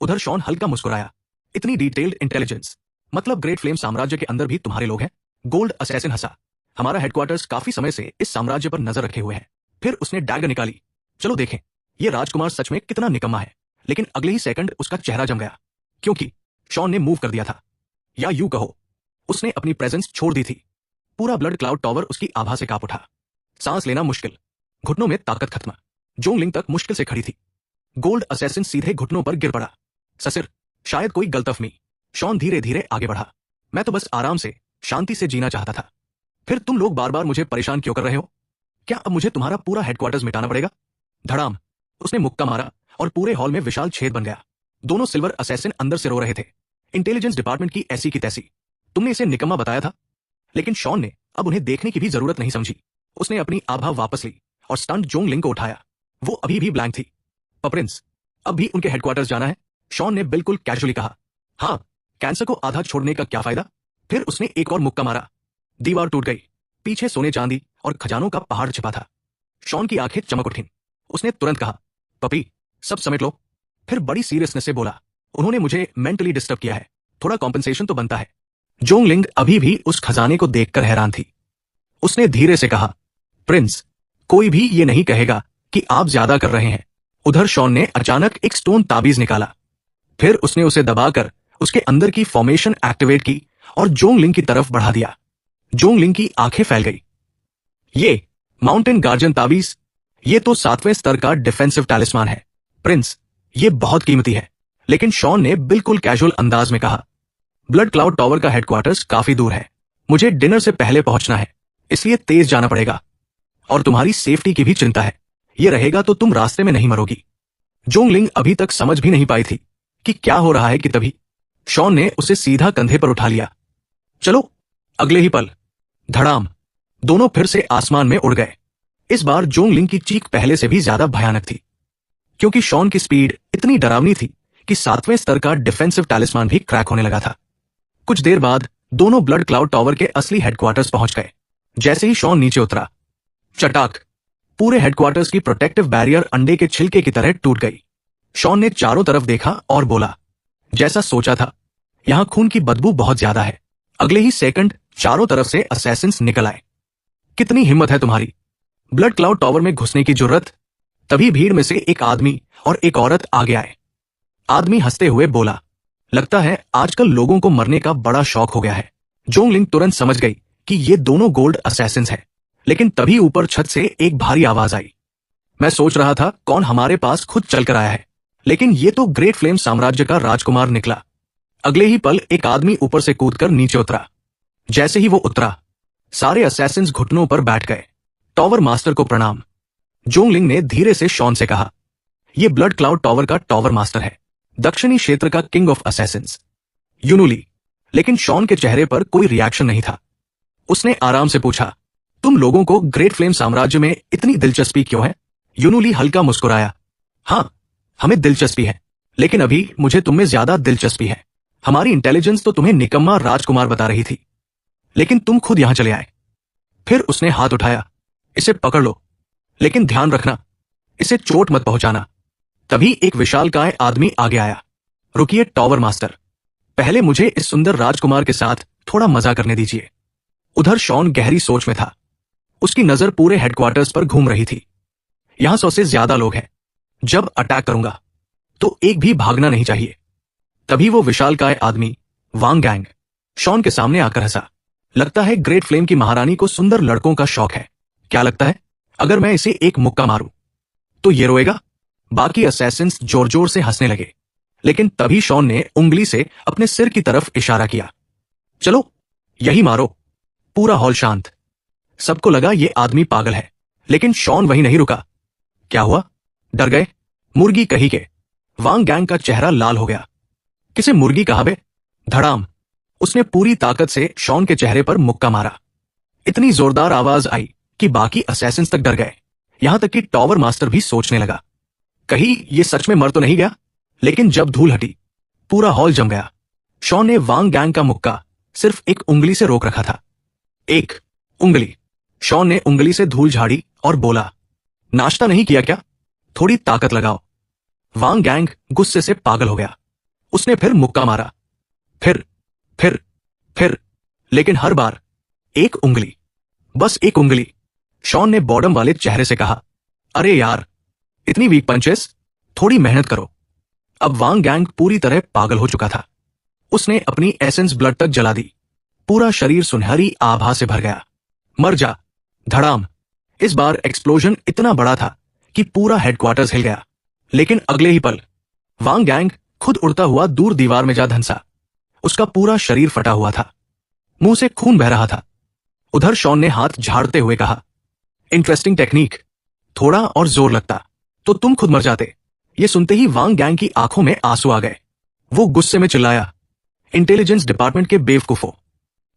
उधर शॉन हल्का मुस्कुराया, इतनी डिटेल्ड इंटेलिजेंस, मतलब ग्रेट फ्लेम साम्राज्य के अंदर भी तुम्हारे लोग हैं? गोल्ड असैसिन हंसा, हमारा हेडक्वार्टर्स काफी समय से इस साम्राज्य पर नजर रखे हुए हैं। फिर उसने डैगर निकाली, चलो देखें ये राजकुमार सच में कितना निकम्मा है। लेकिन अगले ही सेकंड उसका चेहरा जम गया क्योंकि शॉन ने मूव कर दिया था, या यूं कहो उसने अपनी प्रेजेंस छोड़ दी थी। पूरा ब्लड क्लाउड टावर उसकी आभा से कांप उठा। सांस लेना मुश्किल, घुटनों में ताकत खत्म। जोंगलिंग तक मुश्किल से खड़ी थी। गोल्ड असैसिन सीधे घुटनों पर गिर पड़ा। ससुर, शायद कोई गलतफहमी। शॉन धीरे धीरे आगे बढ़ा, मैं तो बस आराम से शांति से जीना चाहता था। फिर तुम लोग बार बार मुझे परेशान क्यों कर रहे हो? क्या अब मुझे तुम्हारा पूरा हेडक्वार्टर्स मिटाना पड़ेगा? धड़ाम, उसने मुक्का मारा और पूरे हॉल में विशाल छेद बन गया। दोनों सिल्वर असैसिन अंदर से रो रहे थे। इंटेलिजेंस डिपार्टमेंट की ऐसी की तैसी, तुमने इसे निकम्मा बताया था। लेकिन शॉन ने अब उन्हें देखने की भी जरूरत नहीं समझी। उसने अपनी आभा वापस ली और स्टंट जोंगलिंग को उठाया। वो अभी भी ब्लैंक थी। प्रिंस, अब भी उनके हेडक्वार्टर्स जाना है? शॉन ने बिल्कुल कैजुअली कहा। हाँ, कैंसर को आधा छोड़ने का क्या फायदा? फिर उसने एक और मुक्का मारा। दीवार टूट गई। पीछे सोने चांदी और खजानों का पहाड़ छिपा था। शॉन की आंखें चमक उठी। उसने तुरंत कहा, पपी, सब समेट लो। फिर बड़ी सीरियसनेस से बोला, उन्होंने मुझे मेंटली डिस्टर्ब किया है, थोड़ा कॉम्पेंसेशन तो बनता है। जोंगलिंग अभी भी उस खजाने को देखकर हैरान थी। उसने धीरे से कहा, प्रिंस, कोई भी ये नहीं कहेगा कि आप ज्यादा कर रहे हैं। उधर शॉन ने अचानक एक स्टोन ताबीज निकाला। फिर उसने उसे दबाकर उसके अंदर की फॉर्मेशन एक्टिवेट की और जोंगलिंग की तरफ बढ़ा दिया। जोंगलिंग की आंखें फैल गई। ये माउंटेन गार्जियन ताबीज, ये तो 7वें स्तर का डिफेंसिव टैलिस्मान है। प्रिंस, ये बहुत कीमती है। लेकिन शॉन ने बिल्कुल कैजुअल अंदाज में कहा, ब्लड क्लाउड टावर का हेडक्वार्टर्स काफी दूर है, मुझे डिनर से पहले पहुंचना है, इसलिए तेज जाना पड़ेगा। और तुम्हारी सेफ्टी की भी चिंता है, ये रहेगा तो तुम रास्ते में नहीं मरोगी। जोंगलिंग अभी तक समझ भी नहीं पाई थी कि क्या हो रहा है कि तभी शॉन ने उसे सीधा कंधे पर उठा लिया। चलो। अगले ही पल धड़ाम, दोनों फिर से आसमान में उड़ गए। इस बार जोंगलिंग की चीख पहले से भी ज्यादा भयानक थी, क्योंकि शॉन की स्पीड इतनी डरावनी थी कि 7वें स्तर का डिफेंसिव टैलिस्मान भी क्रैक होने लगा था। कुछ देर बाद दोनों ब्लड क्लाउड टावर के असली हेडक्वार्टर्स पहुंच गए। जैसे ही शॉन नीचे उतरा, चटाक, पूरे हेडक्वार्टर्स की प्रोटेक्टिव बैरियर अंडे के छिलके की तरह टूट गई। शॉन ने चारों तरफ देखा और बोला, जैसा सोचा था, यहां खून की बदबू बहुत ज्यादा है। अगले ही सेकंड चारों तरफ से असैसिन्स निकल आए। कितनी हिम्मत है तुम्हारी, ब्लड क्लाउड टावर में घुसने की जुर्रत। तभी भीड़ में से एक आदमी और एक औरत आगे आए। आदमी हंसते हुए बोला, लगता है आजकल लोगों को मरने का बड़ा शौक हो गया है। जोंगलिंग तुरंत समझ गई कि ये दोनों गोल्ड असैसिन्स हैं। लेकिन तभी ऊपर छत से एक भारी आवाज आई। मैं सोच रहा था कौन हमारे पास खुद चलकर आया है, लेकिन ये तो ग्रेट फ्लेम साम्राज्य का राजकुमार निकला। अगले ही पल एक आदमी ऊपर से कूदकर नीचे उतरा। जैसे ही वो उतरा, सारे असैसिन्स घुटनों पर बैठ गए। टावर मास्टर को प्रणाम, जोंगलिंग ने धीरे से शॉन से कहा। यह ब्लड क्लाउड टावर का टावर मास्टर है, दक्षिणी क्षेत्र का किंग ऑफ असैसिन्स, यूनुली। लेकिन शॉन के चेहरे पर कोई रिएक्शन नहीं था। उसने आराम से पूछा, तुम लोगों को ग्रेट फ्लेम साम्राज्य में इतनी दिलचस्पी क्यों है? यूनुली हल्का मुस्कुराया, हाँ, हमें दिलचस्पी है, लेकिन अभी मुझे तुममें ज्यादा दिलचस्पी है। हमारी इंटेलिजेंस तो तुम्हें निकम्मा राजकुमार बता रही थी, लेकिन तुम खुद यहां चले आए। फिर उसने हाथ उठाया, इसे पकड़ लो, लेकिन ध्यान रखना, इसे चोट मत पहुंचाना। तभी एक विशालकाय आदमी आगे आया। रुकिए टावर मास्टर, पहले मुझे इस सुंदर राजकुमार के साथ थोड़ा मजा करने दीजिए। उधर शॉन गहरी सोच में था। उसकी नजर पूरे हेडक्वार्टर्स पर घूम रही थी। यहां 100 से ज्यादा लोग हैं। जब अटैक करूंगा तो एक भी भागना नहीं चाहिए। तभी वो विशालकाय आदमी वांग गैंग शॉन के सामने आकर हंसा। लगता है ग्रेट फ्लेम की महारानी को सुंदर लड़कों का शौक है। क्या लगता है अगर मैं इसे एक मुक्का मारूं तो ये रोएगा? बाकी असैसिन्स जोर जोर से हंसने लगे, लेकिन तभी शॉन ने उंगली से अपने सिर की तरफ इशारा किया। चलो, यही मारो। पूरा हॉल शांत। सबको लगा ये आदमी पागल है, लेकिन शॉन वहीं नहीं रुका। क्या हुआ? डर गए? मुर्गी कही के। वांग गैंग का चेहरा लाल हो गया। किसे मुर्गी कहा बे? धड़ाम, उसने पूरी ताकत से शॉन के चेहरे पर मुक्का मारा। इतनी जोरदार आवाज आई कि बाकी असैसिन्स तक डर गए। यहां तक कि टावर मास्टर भी सोचने लगा, कहीं ये सच में मर तो नहीं गया? लेकिन जब धूल हटी, पूरा हॉल जम गया। शॉन ने वांग गैंग का मुक्का सिर्फ एक उंगली से रोक रखा था। एक उंगली। शॉन ने उंगली से धूल झाड़ी और बोला, नाश्ता नहीं किया क्या? थोड़ी ताकत लगाओ। वांग गैंग गुस्से से पागल हो गया। उसने फिर मुक्का मारा, फिर फिर फिर, लेकिन हर बार एक उंगली, बस एक उंगली। शॉन ने बॉडम वाले चेहरे से कहा, अरे यार, इतनी वीक पंचेस, थोड़ी मेहनत करो। अब वांग गैंग पूरी तरह पागल हो चुका था। उसने अपनी एसेंस ब्लड तक जला दी। पूरा शरीर सुनहरी आभा से भर गया। मर जा। धड़ाम। इस बार एक्सप्लोजन इतना बड़ा था कि पूरा हेडक्वार्टर्स हिल गया। लेकिन अगले ही पल वांग गैंग खुद उड़ता हुआ दूर दीवार में जा धंसा। उसका पूरा शरीर फटा हुआ था, मुंह से खून बह रहा था। उधर शॉन ने हाथ झाड़ते हुए कहा, इंटरेस्टिंग टेक्निक, थोड़ा और जोर लगता तो तुम खुद मर जाते। ये सुनते ही वांग गैंग की आंखों में आंसू आ गए। वो गुस्से में चिल्लाया, इंटेलिजेंस डिपार्टमेंट के बेवकूफो,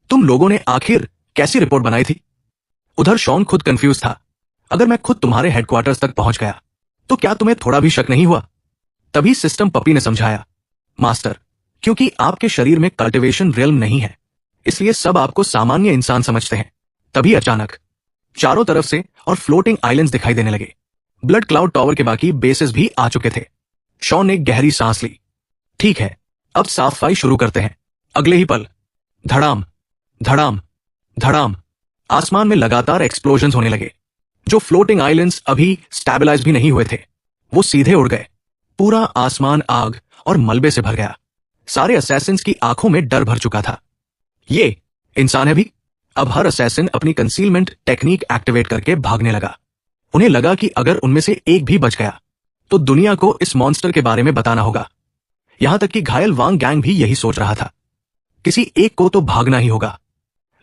तुम लोगों ने आखिर कैसी रिपोर्ट बनाई थी? उधर शॉन खुद कंफ्यूज था। अगर मैं खुद तुम्हारे हेडक्वार्टर्स तक पहुंच गया तो क्या तुम्हें थोड़ा भी शक नहीं हुआ? तभी सिस्टम पपी ने समझाया, मास्टर, क्योंकि आपके शरीर में कल्टिवेशन रियल्म नहीं है, इसलिए सब आपको सामान्य इंसान समझते हैं। तभी अचानक चारों तरफ से और फ्लोटिंग आइलैंड्स दिखाई देने लगे। ब्लड क्लाउड टावर के बाकी बेसेस भी आ चुके थे। शॉन ने गहरी सांस ली। ठीक है, अब साफ सफाई शुरू करते हैं। अगले ही पल धड़ाम धड़ाम धड़ाम, आसमान में लगातार एक्सप्लोजन्स होने लगे। जो फ्लोटिंग आइलैंड्स अभी स्टेबलाइज भी नहीं हुए थे, वो सीधे उड़ गए। पूरा आसमान आग और मलबे से भर गया। सारे असैसिन्स की आंखों में डर भर चुका था। ये इंसान है भी? अब हर असैसिन अपनी कंसीलमेंट टेक्निक एक्टिवेट करके भागने लगा। उन्हें लगा कि अगर उनमें से एक भी बच गया तो दुनिया को इस मॉन्स्टर के बारे में बताना होगा। यहां तक कि घायल वांग गैंग भी यही सोच रहा था, किसी एक को तो भागना ही होगा।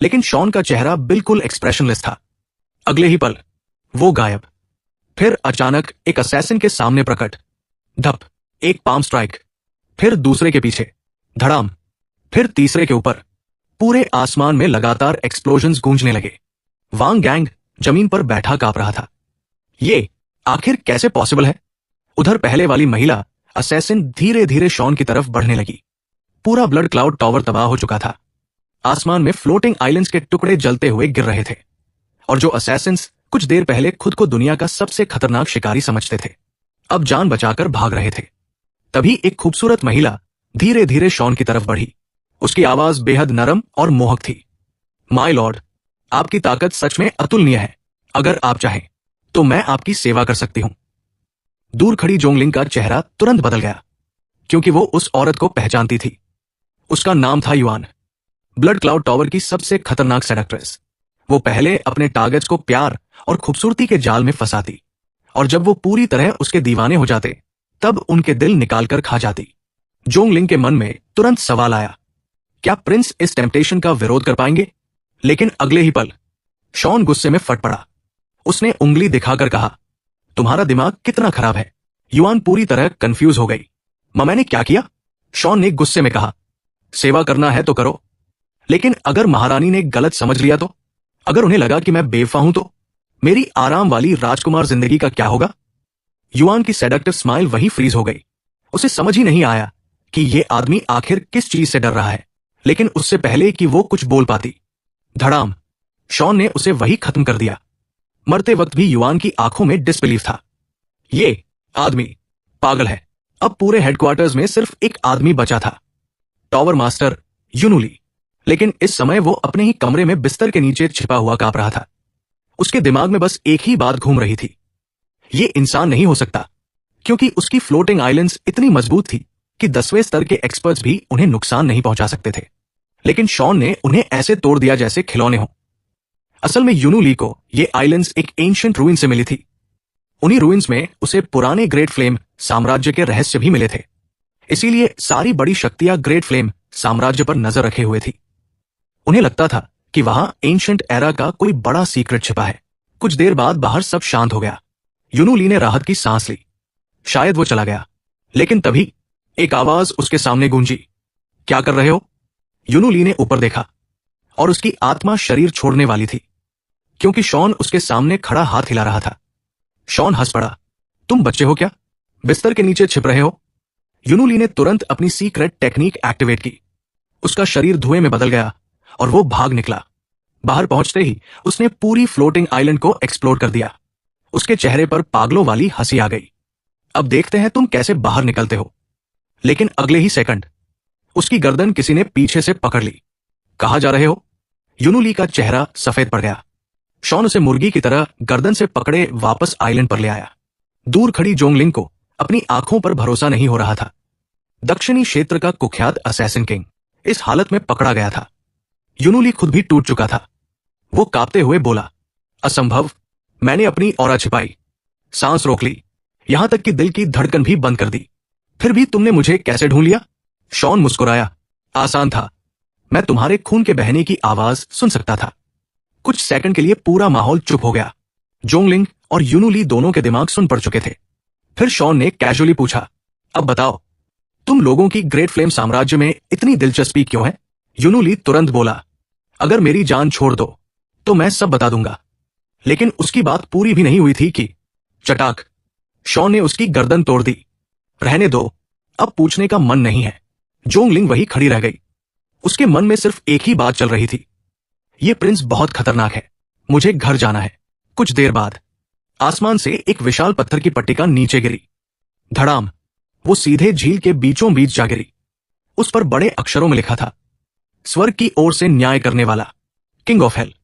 लेकिन शॉन का चेहरा बिल्कुल एक्सप्रेशनलेस था। अगले ही पल वो गायब। फिर अचानक एक असैसिन के सामने प्रकट। धप, एक पाम स्ट्राइक, फिर दूसरे के पीछे, धड़ाम, फिर तीसरे के ऊपर। पूरे आसमान में लगातार एक्सप्लोजन्स गूंजने लगे। वांग गैंग जमीन पर बैठा कांप रहा था। ये आखिर कैसे पॉसिबल है? उधर पहले वाली महिला असैसिन धीरे धीरे शॉन की तरफ बढ़ने लगी। पूरा ब्लड क्लाउड टावर तबाह हो चुका था। आसमान में फ्लोटिंग आइलैंड्स के टुकड़े जलते हुए गिर रहे थे, और जो असैसिन्स कुछ देर पहले खुद को दुनिया का सबसे खतरनाक शिकारी समझते थे, अब जान बचाकर भाग रहे थे। तभी एक खूबसूरत महिला धीरे धीरे शॉन की तरफ बढ़ी। उसकी आवाज बेहद नरम और मोहक थी। माय लॉर्ड, आपकी ताकत सच में अतुलनीय है। अगर आप चाहें तो मैं आपकी सेवा कर सकती हूं। दूर खड़ी जोंगलिंग का चेहरा तुरंत बदल गया, क्योंकि वो उस औरत को पहचानती थी। उसका नाम था युआन, ब्लड क्लाउड टावर की सबसे खतरनाक सेडक्ट्रेस। वो पहले अपने टारगेट्स को प्यार और खूबसूरती के जाल में फंसाती, और जब वो पूरी तरह उसके दीवाने हो जाते तब उनके दिल निकालकर खा जाती। जोंगलिंग के मन में तुरंत सवाल आया, क्या प्रिंस इस टेम्पटेशन का विरोध कर पाएंगे? लेकिन अगले ही पल शॉन गुस्से में फट पड़ा। उसने उंगली दिखाकर कहा, तुम्हारा दिमाग कितना खराब है? युआन पूरी तरह कंफ्यूज हो गई। मैंने क्या किया? शॉन ने गुस्से में कहा, सेवा करना है तो करो, लेकिन अगर महारानी ने गलत समझ लिया तो? अगर उन्हें लगा कि मैं बेवफा हूं तो? मेरी आराम वाली राजकुमार जिंदगी का क्या होगा? युआन की सेडक्टिव स्माइल वहीं फ्रीज हो गई। उसे समझ ही नहीं आया कि यह आदमी आखिर किस चीज से डर रहा है। लेकिन उससे पहले कि वो कुछ बोल पाती, धड़ाम, शॉन ने उसे वही खत्म कर दिया। मरते वक्त भी युआन की आंखों में डिसबिलीफ था। ये आदमी पागल है। अब पूरे हेडक्वार्टर्स में सिर्फ एक आदमी बचा था, टावर मास्टर यूनुली। लेकिन इस समय वो अपने ही कमरे में बिस्तर के नीचे छिपा हुआ कांप रहा था। उसके दिमाग में बस एक ही बात घूम रही थी, ये इंसान नहीं हो सकता, क्योंकि उसकी फ्लोटिंग आइलैंड्स इतनी मजबूत थी कि 10वें स्तर के एक्सपर्ट्स भी उन्हें नुकसान नहीं पहुंचा सकते थे। लेकिन शॉन ने उन्हें ऐसे तोड़ दिया जैसे खिलौने हों। असल में यूनुली को ये आइलैंड्स एक एंशिएंट रूइन से मिली थी। उन्हीं रूइंस में उसे पुराने ग्रेट फ्लेम साम्राज्य के रहस्य भी मिले थे। इसीलिए सारी बड़ी शक्तियां ग्रेट फ्लेम साम्राज्य पर नजर रखे हुए थी। उन्हें लगता था कि वहां एंशिएंट एरा का कोई बड़ा सीक्रेट छिपा है। कुछ देर बाद बाहर सब शांत हो गया। यूनुली ने राहत की सांस ली। शायद वो चला गया। लेकिन तभी एक आवाज उसके सामने गूंजी, क्या कर रहे हो? यूनुली ने ऊपर देखा, और उसकी आत्मा शरीर छोड़ने वाली थी, क्योंकि शॉन उसके सामने खड़ा हाथ हिला रहा था। शॉन हंस पड़ा, तुम बच्चे हो क्या? बिस्तर के नीचे छिप रहे हो? यूनुली ने तुरंत अपनी सीक्रेट टेक्निक एक्टिवेट की। उसका शरीर धुएं में बदल गया और वो भाग निकला। बाहर पहुंचते ही उसने पूरी फ्लोटिंग आइलैंड को एक्सप्लोर कर दिया। उसके चेहरे पर पागलों वाली हंसी आ गई। अब देखते हैं तुम कैसे बाहर निकलते हो। लेकिन अगले ही सेकंड उसकी गर्दन किसी ने पीछे से पकड़ ली। कहां जा रहे हो? यूनुली का चेहरा सफेद पड़ गया। शॉन उसे मुर्गी की तरह गर्दन से पकड़े वापस आइलैंड पर ले आया। दूर खड़ी जोंगलिंग को अपनी आंखों पर भरोसा नहीं हो रहा था। दक्षिणी क्षेत्र का कुख्यात असैसिन किंग इस हालत में पकड़ा गया था। यूनुली खुद भी टूट चुका था। वो कांपते हुए बोला, असंभव। मैंने अपनी ऑरा छिपाई, सांस रोक ली, यहां तक कि दिल की धड़कन भी बंद कर दी, फिर भी तुमने मुझे कैसे ढूंढ लिया? शॉन मुस्कुराया, आसान था। मैं तुम्हारे खून के बहने की आवाज सुन सकता था। कुछ सेकंड के लिए पूरा माहौल चुप हो गया। जोंगलिंग और यूनुली दोनों के दिमाग सुन पड़ चुके थे। फिर शॉन ने कैजुअली पूछा, अब बताओ, तुम लोगों की ग्रेट फ्लेम साम्राज्य में इतनी दिलचस्पी क्यों है? यूनुली तुरंत बोला, अगर मेरी जान छोड़ दो तो मैं सब बता दूंगा। लेकिन उसकी बात पूरी भी नहीं हुई थी कि चटाक, शॉन ने उसकी गर्दन तोड़ दी। रहने दो, अब पूछने का मन नहीं है। जोंगलिंग वही खड़ी रह गई। उसके मन में सिर्फ एक ही बात चल रही थी, यह प्रिंस बहुत खतरनाक है, मुझे घर जाना है। कुछ देर बाद आसमान से एक विशाल पत्थर की पट्टिका नीचे गिरी। धड़ाम, वो सीधे झील के बीचों बीच जा गिरी। उस पर बड़े अक्षरों में लिखा था, स्वर्ग की ओर से न्याय करने वाला, किंग ऑफ हेल।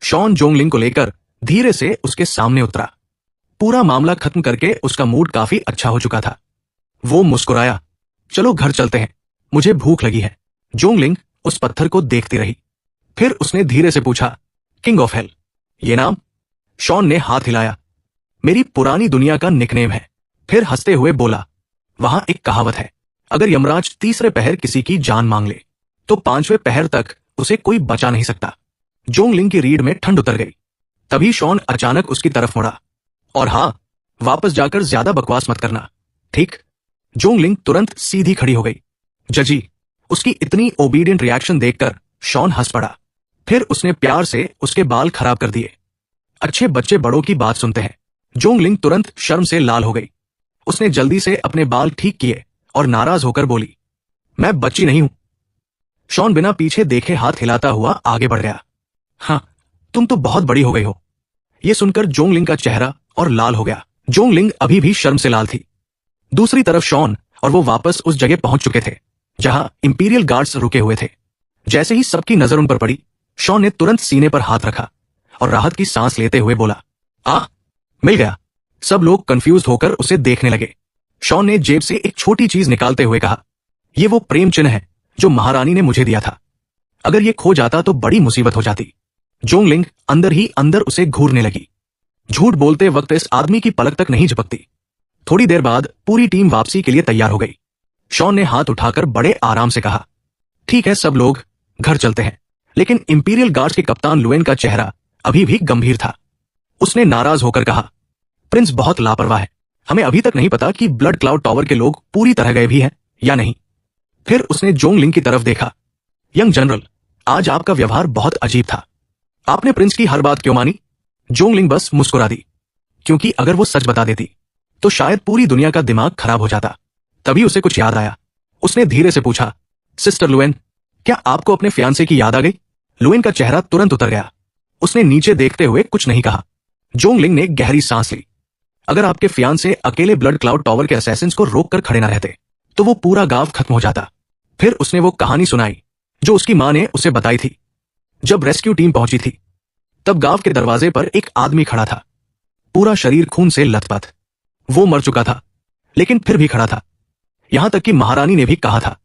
शॉन जोंगलिंग को लेकर धीरे से उसके सामने उतरा। पूरा मामला खत्म करके उसका मूड काफी अच्छा हो चुका था। वो मुस्कुराया, चलो घर चलते हैं, मुझे भूख लगी है। जोंगलिंग उस पत्थर को देखती रही। फिर उसने धीरे से पूछा, किंग ऑफ हेल, ये नाम? शॉन ने हाथ हिलाया, मेरी पुरानी दुनिया का निकनेम है। फिर हंसते हुए बोला, वहां एक कहावत है, अगर यमराज तीसरे पहर किसी की जान मांग ले तो पांचवें पहर तक उसे कोई बचा नहीं सकता। जोंगलिंग की रीढ़ में ठंड उतर गई। तभी शॉन अचानक उसकी तरफ मुड़ा। और हाँ, वापस जाकर ज्यादा बकवास मत करना, ठीक? जोंगलिंग तुरंत सीधी खड़ी हो गई। जजी, उसकी इतनी ओबीडियंट रिएक्शन देखकर शॉन हंस पड़ा। फिर उसने प्यार से उसके बाल खराब कर दिए। अच्छे बच्चे बड़ों की बात सुनते हैं। जोंगलिंग तुरंत शर्म से लाल हो गई। उसने जल्दी से अपने बाल ठीक किए और नाराज होकर बोली, मैं बच्ची नहीं हूं। शॉन बिना पीछे देखे हाथ हिलाता हुआ आगे बढ़ गया। हाँ, तुम तो बहुत बड़ी हो गई हो। यह सुनकर जोंगलिंग का चेहरा और लाल हो गया। जोंगलिंग अभी भी शर्म से लाल थी। दूसरी तरफ शॉन और वो वापस उस जगह पहुंच चुके थे जहां इंपीरियल गार्ड्स रुके हुए थे। जैसे ही सबकी नजर उन पर पड़ी, शॉन ने तुरंत सीने पर हाथ रखा और राहत की सांस लेते हुए बोला, मिल गया। सब लोग कंफ्यूज होकर उसे देखने लगे। शॉन ने जेब से एक छोटी चीज निकालते हुए कहा, यह वो प्रेम चिन्ह है जो महारानी ने मुझे दिया था। अगर यह खो जाता तो बड़ी मुसीबत हो जाती। जोंगलिंग अंदर ही अंदर उसे घूरने लगी। झूठ बोलते वक्त इस आदमी की पलक तक नहीं झपकती। थोड़ी देर बाद पूरी टीम वापसी के लिए तैयार हो गई। शॉन ने हाथ उठाकर बड़े आराम से कहा, ठीक है सब लोग, घर चलते हैं। लेकिन इंपीरियल गार्ड्स के कप्तान लुएन का चेहरा अभी भी गंभीर था। उसने नाराज होकर कहा, प्रिंस बहुत लापरवाह है। हमें अभी तक नहीं पता कि ब्लड क्लाउड टावर के लोग पूरी तरह गए भी हैं या नहीं। फिर उसने जोंगलिंग की तरफ देखा, यंग जनरल, आज आपका व्यवहार बहुत अजीब था। आपने प्रिंस की हर बात क्यों मानी? जोंगलिंग बस मुस्कुरा दी, क्योंकि अगर वो सच बता देती तो शायद पूरी दुनिया का दिमाग खराब हो जाता। तभी उसे कुछ याद आया। उसने धीरे से पूछा, सिस्टर लुएन, क्या आपको अपने फियांसे की याद आ गई? लुएन का चेहरा तुरंत उतर गया। उसने नीचे देखते हुए कुछ नहीं कहा। जोंगलिंग ने गहरी सांस ली। अगर आपके फियांसे अकेले ब्लड क्लाउड टावर के असैसिन्स को रोककर खड़े न रहते तो वो पूरा गांव खत्म हो जाता। फिर उसने वो कहानी सुनाई जो उसकी मां ने उसे बताई थी। जब रेस्क्यू टीम पहुंची थी तब गांव के दरवाजे पर एक आदमी खड़ा था, पूरा शरीर खून से लथपथ। वो मर चुका था लेकिन फिर भी खड़ा था। यहां तक कि महारानी ने भी कहा था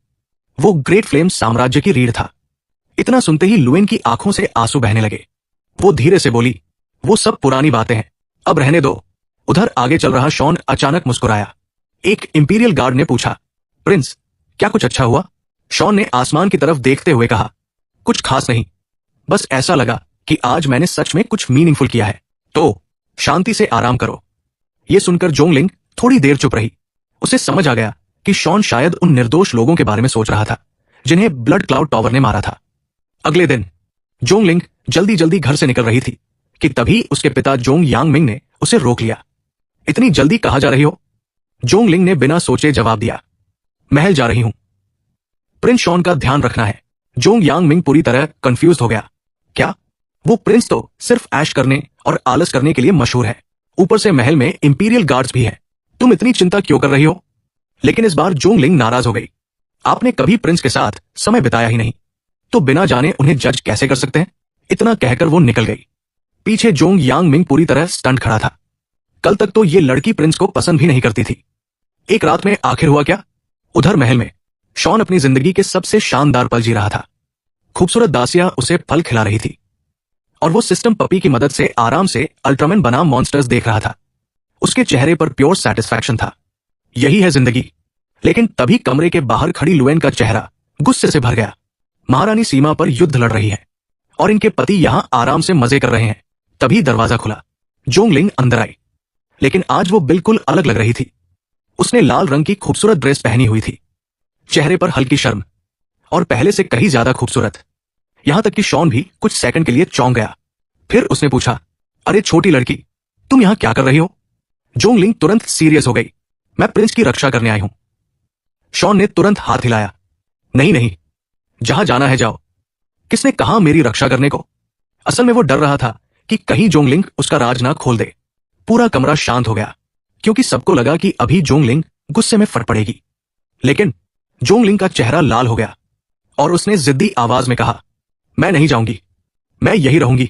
वो ग्रेट फ्लेम साम्राज्य की रीढ़ था। इतना सुनते ही लुएन की आंखों से आंसू बहने लगे। वो धीरे से बोली, वो सब पुरानी बातें हैं, अब रहने दो। उधर आगे चल रहा शॉन अचानक मुस्कुराया। एक इंपीरियल गार्ड ने पूछा, प्रिंस, क्या कुछ अच्छा हुआ? शॉन ने आसमान की तरफ देखते हुए कहा, कुछ खास नहीं, बस ऐसा लगा कि आज मैंने सच में कुछ मीनिंगफुल किया है। तो शांति से आराम करो। यह सुनकर जोंगलिंग थोड़ी देर चुप रही। उसे समझ आ गया कि शॉन शायद उन निर्दोष लोगों के बारे में सोच रहा था जिन्हें ब्लड क्लाउड टावर ने मारा था। अगले दिन जोंगलिंग जल्दी जल्दी घर से निकल रही थी कि तभी उसके पिता जोंग यांगमिंग ने उसे रोक लिया। इतनी जल्दी कहां जा रही हो? जोंगलिंग ने बिना सोचे जवाब दिया, महल जा रही हूं। प्रिंस शॉन का ध्यान रखना है। जोंग यांगमिंग पूरी तरह कंफ्यूज हो गया। क्या? वो प्रिंस तो सिर्फ ऐश करने और आलस करने के लिए मशहूर है, ऊपर से महल में इंपीरियल गार्ड्स भी हैं। तुम इतनी चिंता क्यों कर रही हो? लेकिन इस बार जोंगलिंग नाराज हो गई। आपने कभी प्रिंस के साथ समय बिताया ही नहीं, तो बिना जाने उन्हें जज कैसे कर सकते हैं? इतना कहकर वो निकल गई। पीछे जोंग यांगमिंग पूरी तरह स्टंट खड़ा था। कल तक तो ये लड़की प्रिंस को पसंद भी नहीं करती थी। एक रात में आखिर हुआ क्या? उधर महल में शॉन अपनी जिंदगी के सबसे शानदार पल जी रहा था। खूबसूरत दासियां उसे फल खिला रही थी और वो सिस्टम पपी की मदद से आराम से अल्ट्रामैन बनाम मॉन्स्टर्स देख रहा था। उसके चेहरे पर प्योर सेटिस्फैक्शन था। यही है जिंदगी। लेकिन तभी कमरे के बाहर खड़ी लुएन का चेहरा गुस्से से भर गया। महारानी सीमा पर युद्ध लड़ रही है और इनके पति यहां आराम से मजे कर रहे हैं। तभी दरवाजा खुला। जोंगलिंग अंदर आई, लेकिन आज वो बिल्कुल अलग लग रही थी। उसने लाल रंग की खूबसूरत ड्रेस पहनी हुई थी, चेहरे पर हल्की शर्म, और पहले से कहीं ज्यादा खूबसूरत। यहां तक कि शॉन भी कुछ सेकंड के लिए चौंक गया। फिर उसने पूछा, अरे छोटी लड़की, तुम यहां क्या कर रही हो? जोंगलिंग तुरंत सीरियस हो गई। मैं प्रिंस की रक्षा करने आई हूं। शॉन ने तुरंत हाथ हिलाया, नहीं नहीं, जहां जाना है जाओ। किसने कहा मेरी रक्षा करने को? असल में वो डर रहा था कि कहीं जोंगलिंग उसका राज ना खोल दे। पूरा कमरा शांत हो गया क्योंकि सबको लगा कि अभी जोंगलिंग गुस्से में फट पड़ेगी। लेकिन जोंगलिंग का चेहरा लाल हो गया और उसने जिद्दी आवाज में कहा, मैं नहीं जाऊंगी, मैं यही रहूंगी।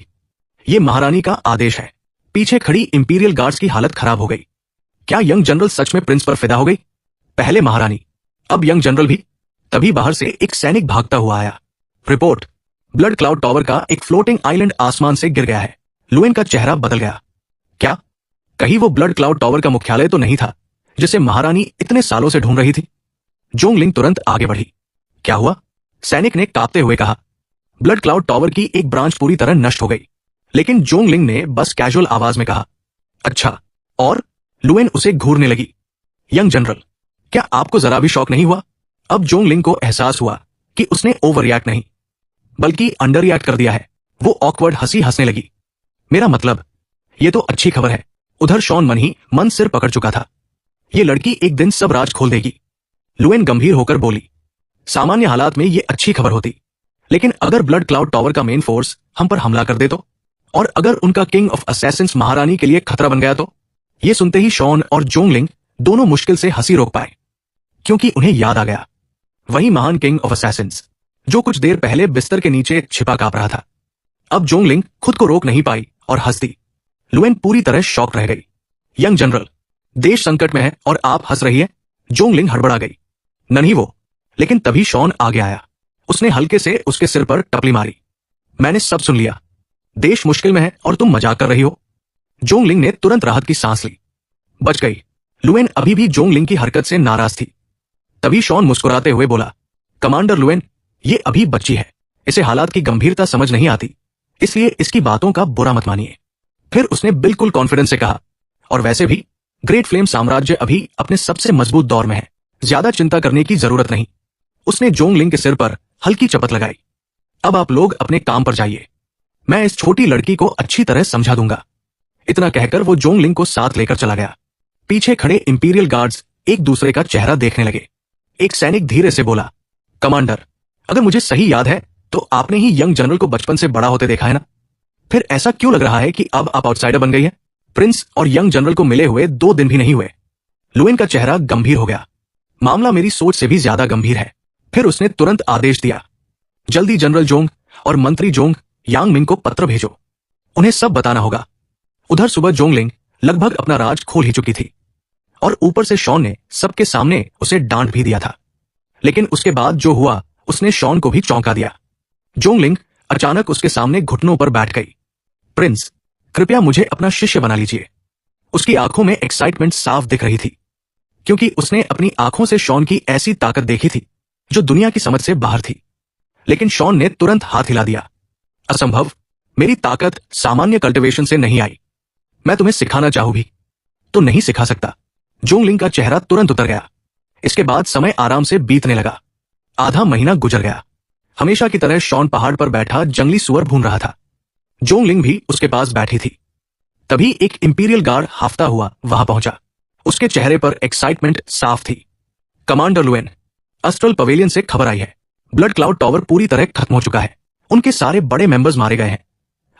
यह महारानी का आदेश है। पीछे खड़ी इंपीरियल गार्ड्स की हालत खराब हो गई। क्या यंग जनरल सच में प्रिंस पर फिदा हो गई? पहले महारानी, अब यंग जनरल भी। तभी बाहर से एक सैनिक भागता हुआ आया। रिपोर्ट, ब्लड क्लाउड टावर का एक फ्लोटिंग आइलैंड आसमान से गिर गया है। लुएन का चेहरा बदल गया। क्या? कहीं वो ब्लड क्लाउड टावर का मुख्यालय तो नहीं था जिसे महारानी इतने सालों से ढूंढ रही थी? जोंगलिंग तुरंत आगे बढ़ी। क्या हुआ? सैनिक ने कांपते हुए कहा। ब्लड क्लाउड टावर की एक ब्रांच पूरी तरह नष्ट हो गई। लेकिन जोंगलिंग ने बस कैजुअल आवाज में कहा, अच्छा, और? लुएन उसे घूरने लगी। यंग जनरल, क्या आपको जरा भी शॉक नहीं हुआ? अब जोंगलिंग को एहसास हुआ कि उसने ओवर रिएक्ट नहीं बल्कि अंडर रिएक्ट कर दिया है। वो ऑकवर्ड हंसी हंसने लगी। मेरा मतलब, ये तो अच्छी खबर है। उधर शॉन मन ही मन सिर पकड़ चुका था। ये लड़की एक दिन सब राज खोल देगी। लुएन गंभीर होकर बोली, सामान्य हालात में ये अच्छी खबर होती, लेकिन अगर ब्लड क्लाउड टावर का मेन फोर्स हम पर हमला कर दे तो, और अगर उनका किंग ऑफ असैसिन्स महारानी के लिए खतरा बन गया तो? ये सुनते ही शॉन और जोंगलिंग दोनों मुश्किल से हंसी रोक पाए, क्योंकि उन्हें याद आ गया वही महान किंग ऑफ असैसिन्स जो कुछ देर पहले बिस्तर के नीचे छिपा कांप रहा था। अब जोंगलिंग खुद को रोक नहीं पाई और हंस दी। लुएन पूरी तरह शॉक रह गई। यंग जनरल, देश संकट में है और आप हंस रही है? जोंगलिंग हड़बड़ा गई। नहीं वो, लेकिन तभी शॉन आगे आया। उसने हल्के से उसके सिर पर टपली मारी। मैंने सब सुन लिया। देश मुश्किल में है और तुम मजाक कर रही हो। जोंगलिंग ने तुरंत राहत की सांस ली। बच गई। लुएन अभी भी जोंगलिंग की हरकत से नाराज थी। तभी शॉन मुस्कुराते हुए बोला, कमांडर लुएन, ये अभी बच्ची है, इसे हालात की गंभीरता समझ नहीं आती, इसलिए इसकी बातों का बुरा मत मानिए। फिर उसने बिल्कुल कॉन्फिडेंस से कहा, और वैसे भी ग्रेट फ्लेम साम्राज्य अभी अपने सबसे मजबूत दौर में है, ज्यादा चिंता करने की जरूरत नहीं। उसने जोंगलिंग के सिर पर हल्की चपत लगाई। अब आप लोग अपने काम पर जाइए, मैं इस छोटी लड़की को अच्छी तरह समझा दूंगा। इतना कहकर वो जोंगलिंग को साथ लेकर चला गया। पीछे खड़े इंपीरियल गार्ड्स एक दूसरे का चेहरा देखने लगे। एक सैनिक धीरे से बोला, कमांडर, अगर मुझे सही याद है तो आपने ही यंग जनरल को बचपन से बड़ा होते देखा है ना? फिर ऐसा क्यों लग रहा है कि अब आप आउटसाइडर बन गई है? प्रिंस और यंग जनरल को मिले हुए 2 दिन भी नहीं हुए। लुएन का चेहरा गंभीर हो गया। मामला मेरी सोच से भी ज्यादा गंभीर है। फिर उसने तुरंत आदेश दिया, जल्दी जनरल जोंग और मंत्री जोंग यांग मिंग को पत्र भेजो, उन्हें सब बताना होगा। उधर सुबह जोंगलिंग लगभग अपना राज खोल ही चुकी थी, और ऊपर से शॉन ने सबके सामने उसे डांट भी दिया था। लेकिन उसके बाद जो हुआ उसने शॉन को भी चौंका दिया। जोंगलिंग अचानक उसके सामने घुटनों पर बैठ गई। प्रिंस, कृपया मुझे अपना शिष्य बना लीजिए। उसकी आंखों में एक्साइटमेंट साफ दिख रही थी, क्योंकि उसने अपनी आंखों से शॉन की ऐसी ताकत देखी थी जो दुनिया की समझ से बाहर थी। लेकिन शॉन ने तुरंत हाथ हिला दिया। असंभव, मेरी ताकत सामान्य कल्टिवेशन से नहीं आई। मैं तुम्हें सिखाना चाहूं भी तो नहीं सिखा सकता। जोंगलिंग का चेहरा तुरंत उतर गया। इसके बाद समय आराम से बीतने लगा। आधा महीना गुजर गया। हमेशा की तरह शॉन पहाड़ पर बैठा जंगली सुअर भून रहा था। जोंगलिंग भी उसके पास बैठी थी। तभी एक इंपीरियल गार्ड हाफता हुआ वहां पहुंचा। उसके चेहरे पर एक्साइटमेंट साफ थी। कमांडर लुएन, अस्ट्रल पवेलियन से खबर आई है। ब्लड क्लाउड टावर पूरी तरह खत्म हो चुका है। उनके सारे बड़े मेंबर्स मारे गए हैं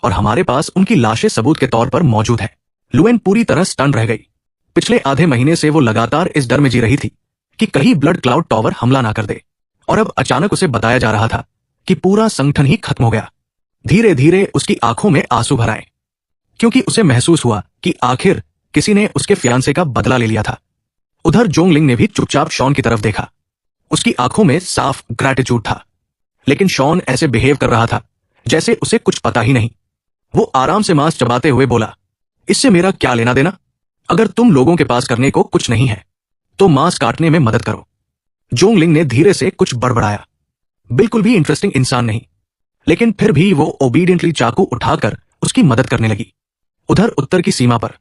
और हमारे पास उनकी लाशें सबूत के तौर पर मौजूद है। लुएन पूरी तरह स्टन रह गई। पिछले आधे महीने से वो लगातार इस डर में जी रही थी कि कहीं ब्लड क्लाउड टावर हमला ना कर दे, और अब अचानक उसे बताया जा रहा था कि पूरा संगठन ही खत्म हो गया। धीरे धीरे उसकी आंखों में आंसू भर आए, क्योंकि उसे महसूस हुआ कि आखिर किसी ने उसके फियांसे का बदला ले लिया था। उधर जोंगलिंग ने भी चुपचाप शॉन की तरफ देखा। उसकी आंखों में साफ ग्रैटिट्यूड था, लेकिन शॉन ऐसे बिहेव कर रहा था जैसे उसे कुछ पता ही नहीं। वो आराम से मांस चबाते हुए बोला, इससे मेरा क्या लेना देना? अगर तुम लोगों के पास करने को कुछ नहीं है तो मांस काटने में मदद करो। जोंगलिंग ने धीरे से कुछ बड़बड़ाया। बिल्कुल भी इंटरेस्टिंग इंसान नहीं, लेकिन फिर भी वो ओबीडियंटली चाकू उठाकर उसकी मदद करने लगी। उधर उत्तर की सीमा पर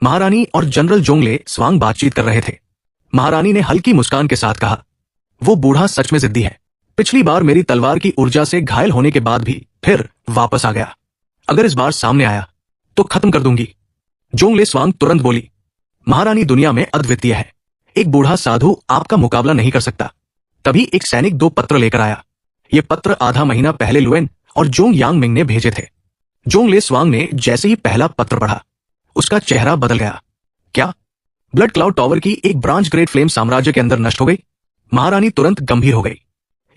महारानी और जनरल जोंगले स्वांग बातचीत कर रहे थे। महारानी ने हल्की मुस्कान के साथ कहा, वो बूढ़ा सच में जिद्दी है। पिछली बार मेरी तलवार की ऊर्जा से घायल होने के बाद भी फिर वापस आ गया। अगर इस बार सामने आया तो खत्म कर दूंगी। जोंगले स्वांग तुरंत बोली, महारानी दुनिया में अद्वितीय है। एक बूढ़ा साधु आपका मुकाबला नहीं कर सकता। तभी एक सैनिक 2 पत्र लेकर आया। ये पत्र आधा महीना पहले लुएन और जोंग यांग मिंग ने भेजे थे। जोंगले स्वांग ने जैसे ही पहला पत्र पढ़ा, उसका चेहरा बदल गया। क्या? ब्लड क्लाउड टावर की एक ब्रांच ग्रेट फ्लेम साम्राज्य के अंदर नष्ट हो गई? महारानी तुरंत गंभीर हो गई।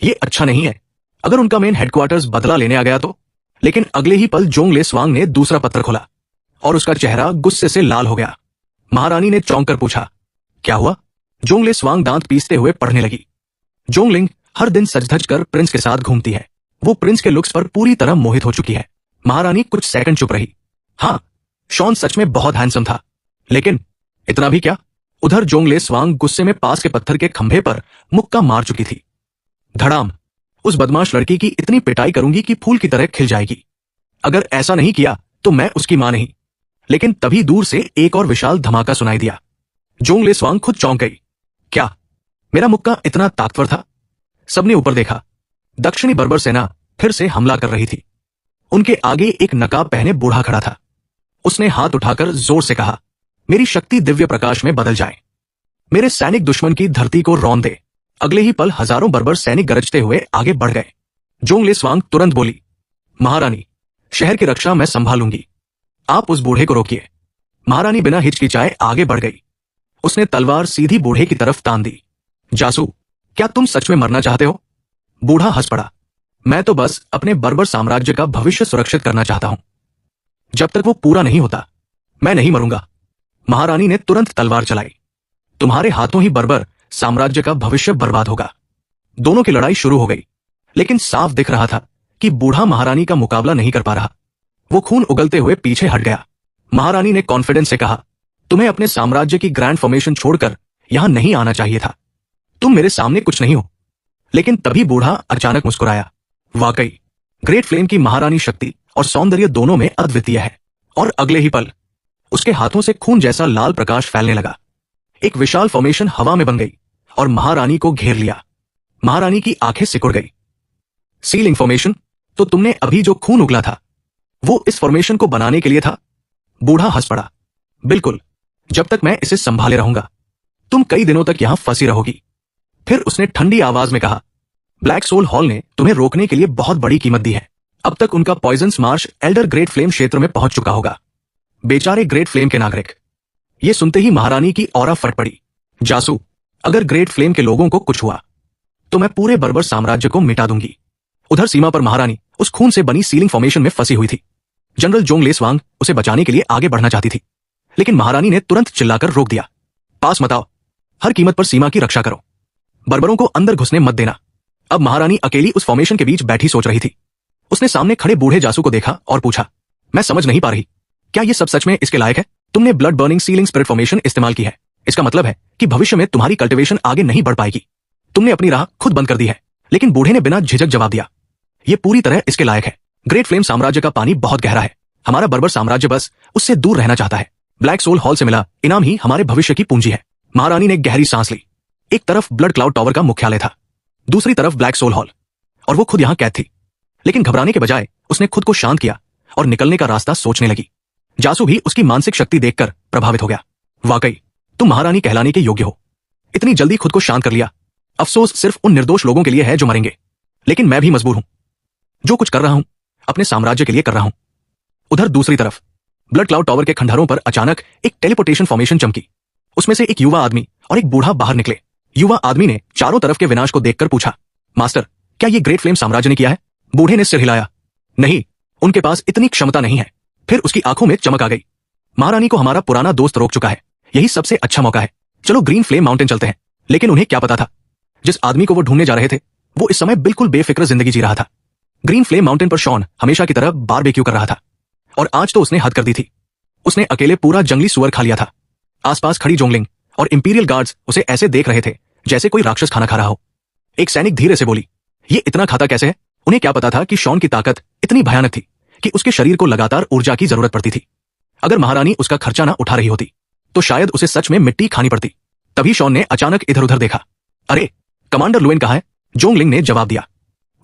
ये अच्छा नहीं है। अगर उनका मेन हेडक्वार्टर्स बदला लेने आ गया तो? लेकिन अगले ही पल जोंगले स्वांग ने दूसरा पत्र खोला और उसका चेहरा गुस्से से लाल हो गया। महारानी ने चौंक कर पूछा, क्या हुआ? जोंगले स्वांग दांत पीसते हुए पढ़ने लगी। जोंगलिंग हर दिन सज धज कर प्रिंस के साथ घूमती है। वो प्रिंस के लुक्स पर पूरी तरह मोहित हो चुकी है। महारानी कुछ सेकंड चुप रही। हाँ, शॉन सच में बहुत हैंडसम था, लेकिन इतना भी क्या? उधर जोंगले स्वांग गुस्से में पास के पत्थर के खंभे पर मुक्का मार चुकी थी। धड़ाम। उस बदमाश लड़की की इतनी पिटाई करूंगी कि फूल की तरह खिल जाएगी। अगर ऐसा नहीं किया तो मैं उसकी मां नहीं। लेकिन तभी दूर से एक और विशाल धमाका सुनाई दिया। जोंगले स्वांग खुद चौंक गई। क्या मेरा मुक्का इतना ताकतवर था? सबने ऊपर देखा। दक्षिणी बर्बर सेना फिर से हमला कर रही थी। उनके आगे एक नकाब पहने बूढ़ा खड़ा था। उसने हाथ उठाकर जोर से कहा, मेरी शक्ति दिव्य प्रकाश में बदल जाए, मेरे सैनिक दुश्मन की धरती को रौंद दे। अगले ही पल हजारों बर्बर सैनिक गरजते हुए आगे बढ़ गए। जोंगले स्वांग तुरंत बोली, महारानी, शहर की रक्षा मैं संभालूंगी, आप उस बूढ़े को रोकिए। महारानी बिना हिचकिचाए आगे बढ़ गई। उसने तलवार सीधी बूढ़े की तरफ तान दी। जासू, क्या तुम सच में मरना चाहते हो? बूढ़ा हंस पड़ा। मैं तो बस अपने बर्बर साम्राज्य का भविष्य सुरक्षित करना चाहता हूं। जब तक वो पूरा नहीं होता मैं नहीं मरूंगा। महारानी ने तुरंत तलवार चलाई। तुम्हारे हाथों ही बर्बर साम्राज्य का भविष्य बर्बाद होगा। दोनों की लड़ाई शुरू हो गई, लेकिन साफ दिख रहा था कि बूढ़ा महारानी का मुकाबला नहीं कर पा रहा। वो खून उगलते हुए पीछे हट गया। महारानी ने कॉन्फिडेंस से कहा, तुम्हें अपने साम्राज्य की ग्रैंड फॉर्मेशन छोड़कर यहां नहीं आना चाहिए था। तुम मेरे सामने कुछ नहीं हो। लेकिन तभी बूढ़ा अचानक मुस्कुराया। वाकई ग्रेट फ्लेम की महारानी शक्ति और सौंदर्य दोनों में अद्वितीय है। और अगले ही पल उसके हाथों से खून जैसा लाल प्रकाश फैलने लगा। एक विशाल फॉर्मेशन हवा में बन गई और महारानी को घेर लिया। महारानी की आंखें सिकुड़ गई। Ceiling formation? तो तुमने अभी जो खून उगला था वो इस फॉर्मेशन को बनाने के लिए था? बूढ़ा हंस पड़ा। बिल्कुल, जब तक मैं इसे संभाले रहूंगा तुम कई दिनों तक यहां फंसी रहोगी। फिर उसने ठंडी आवाज में कहा, ब्लैक सोल हॉल ने तुम्हें रोकने के लिए बहुत बड़ी कीमत दी है। अब तक उनका poisons marsh elder great flame क्षेत्र में पहुंच चुका होगा। बेचारे ग्रेट फ्लेम के नागरिक। यह सुनते ही महारानी की ऑरा फट पड़ी। जासू, अगर ग्रेट फ्लेम के लोगों को कुछ हुआ तो मैं पूरे बर्बर साम्राज्य को मिटा दूंगी। उधर सीमा पर महारानी उस खून से बनी सीलिंग फॉर्मेशन में फंसी हुई थी। जनरल जोंगले स्वांग उसे बचाने के लिए आगे बढ़ना चाहती थी, लेकिन महारानी ने तुरंत चिल्लाकर रोक दिया। पास मत आओ, हर कीमत पर सीमा की रक्षा करो, बर्बरों को अंदर घुसने मत देना। अब महारानी अकेली उस फॉर्मेशन के बीच बैठी सोच रही थी। उसने सामने खड़े बूढ़े जासू को देखा और पूछा, मैं समझ नहीं पा रही, क्या ये सब सच में इसके लायक है? तुमने blood burning ceiling spirit formation इस्तेमाल की है। इसका मतलब है कि भविष्य में तुम्हारी कल्टिवेशन आगे नहीं बढ़ पाएगी। तुमने अपनी राह खुद बंद कर दी है। लेकिन बूढ़े ने बिना झिझक जवाब दिया, ये पूरी तरह इसके लायक है। ग्रेट फ्लेम साम्राज्य का पानी बहुत गहरा है। हमारा बर्बर साम्राज्य बस उससे दूर रहना चाहता है। ब्लैक सोल हॉल से मिला इनाम ही हमारे भविष्य की पूंजी है। महारानी ने गहरी सांस ली। एक तरफ ब्लड क्लाउड टावर का मुख्यालय था, दूसरी तरफ ब्लैक सोल हॉल, और वो खुद यहां कैद थी। लेकिन घबराने के बजाय उसने खुद को शांत किया और निकलने का रास्ता सोचने लगी। जासू भी उसकी मानसिक शक्ति देखकर प्रभावित हो गया। वाकई तुम महारानी कहलाने के योग्य हो। इतनी जल्दी खुद को शांत कर लिया। अफसोस सिर्फ उन निर्दोष लोगों के लिए है जो मरेंगे। लेकिन मैं भी मजबूर हूं। जो कुछ कर रहा हूं अपने साम्राज्य के लिए कर रहा हूं। उधर दूसरी तरफ ब्लड क्लाउड टावर के खंडहरों पर अचानक एक टेलीपोर्टेशन फॉर्मेशन चमकी। उसमें से एक युवा आदमी और एक बूढ़ा बाहर निकले। युवा आदमी ने चारों तरफ के विनाश को देखकर पूछा, मास्टर, क्या ये ग्रेट फ्लेम साम्राज्य ने किया है? बूढ़े ने सिर हिलाया, नहीं, उनके पास इतनी क्षमता नहीं है। फिर उसकी आंखों में चमक आ गई। महारानी को हमारा पुराना दोस्त रोक चुका है। यही सबसे अच्छा मौका है। चलो ग्रीन फ्लेम माउंटेन चलते हैं। लेकिन उन्हें क्या पता था, जिस आदमी को वो ढूंढने जा रहे थे वो इस समय बिल्कुल बेफिक्र जिंदगी जी रहा था। ग्रीन फ्लेम माउंटेन पर शॉन हमेशा की तरह बारबेक्यू कर रहा था, और आज तो उसने हद कर दी थी। उसने अकेले पूरा जंगली सुअर खा लिया था। आसपास खड़ी जोंगलिंग और इंपीरियल गार्ड्स उसे ऐसे देख रहे थे जैसे कोई राक्षस खाना खा रहा हो। एक सैनिक धीरे से बोली, ये इतना खाता कैसे है? उन्हें क्या पता था कि शॉन की ताकत इतनी भयानक थी कि उसके शरीर को लगातार ऊर्जा की जरूरत पड़ती थी। अगर महारानी उसका खर्चा ना उठा रही होती तो शायद उसे सच में मिट्टी खानी पड़ती। तभी शॉन ने अचानक इधर उधर देखा। अरे, कमांडर लुएन कहाँ है? जोंगलिंग ने जवाब दिया,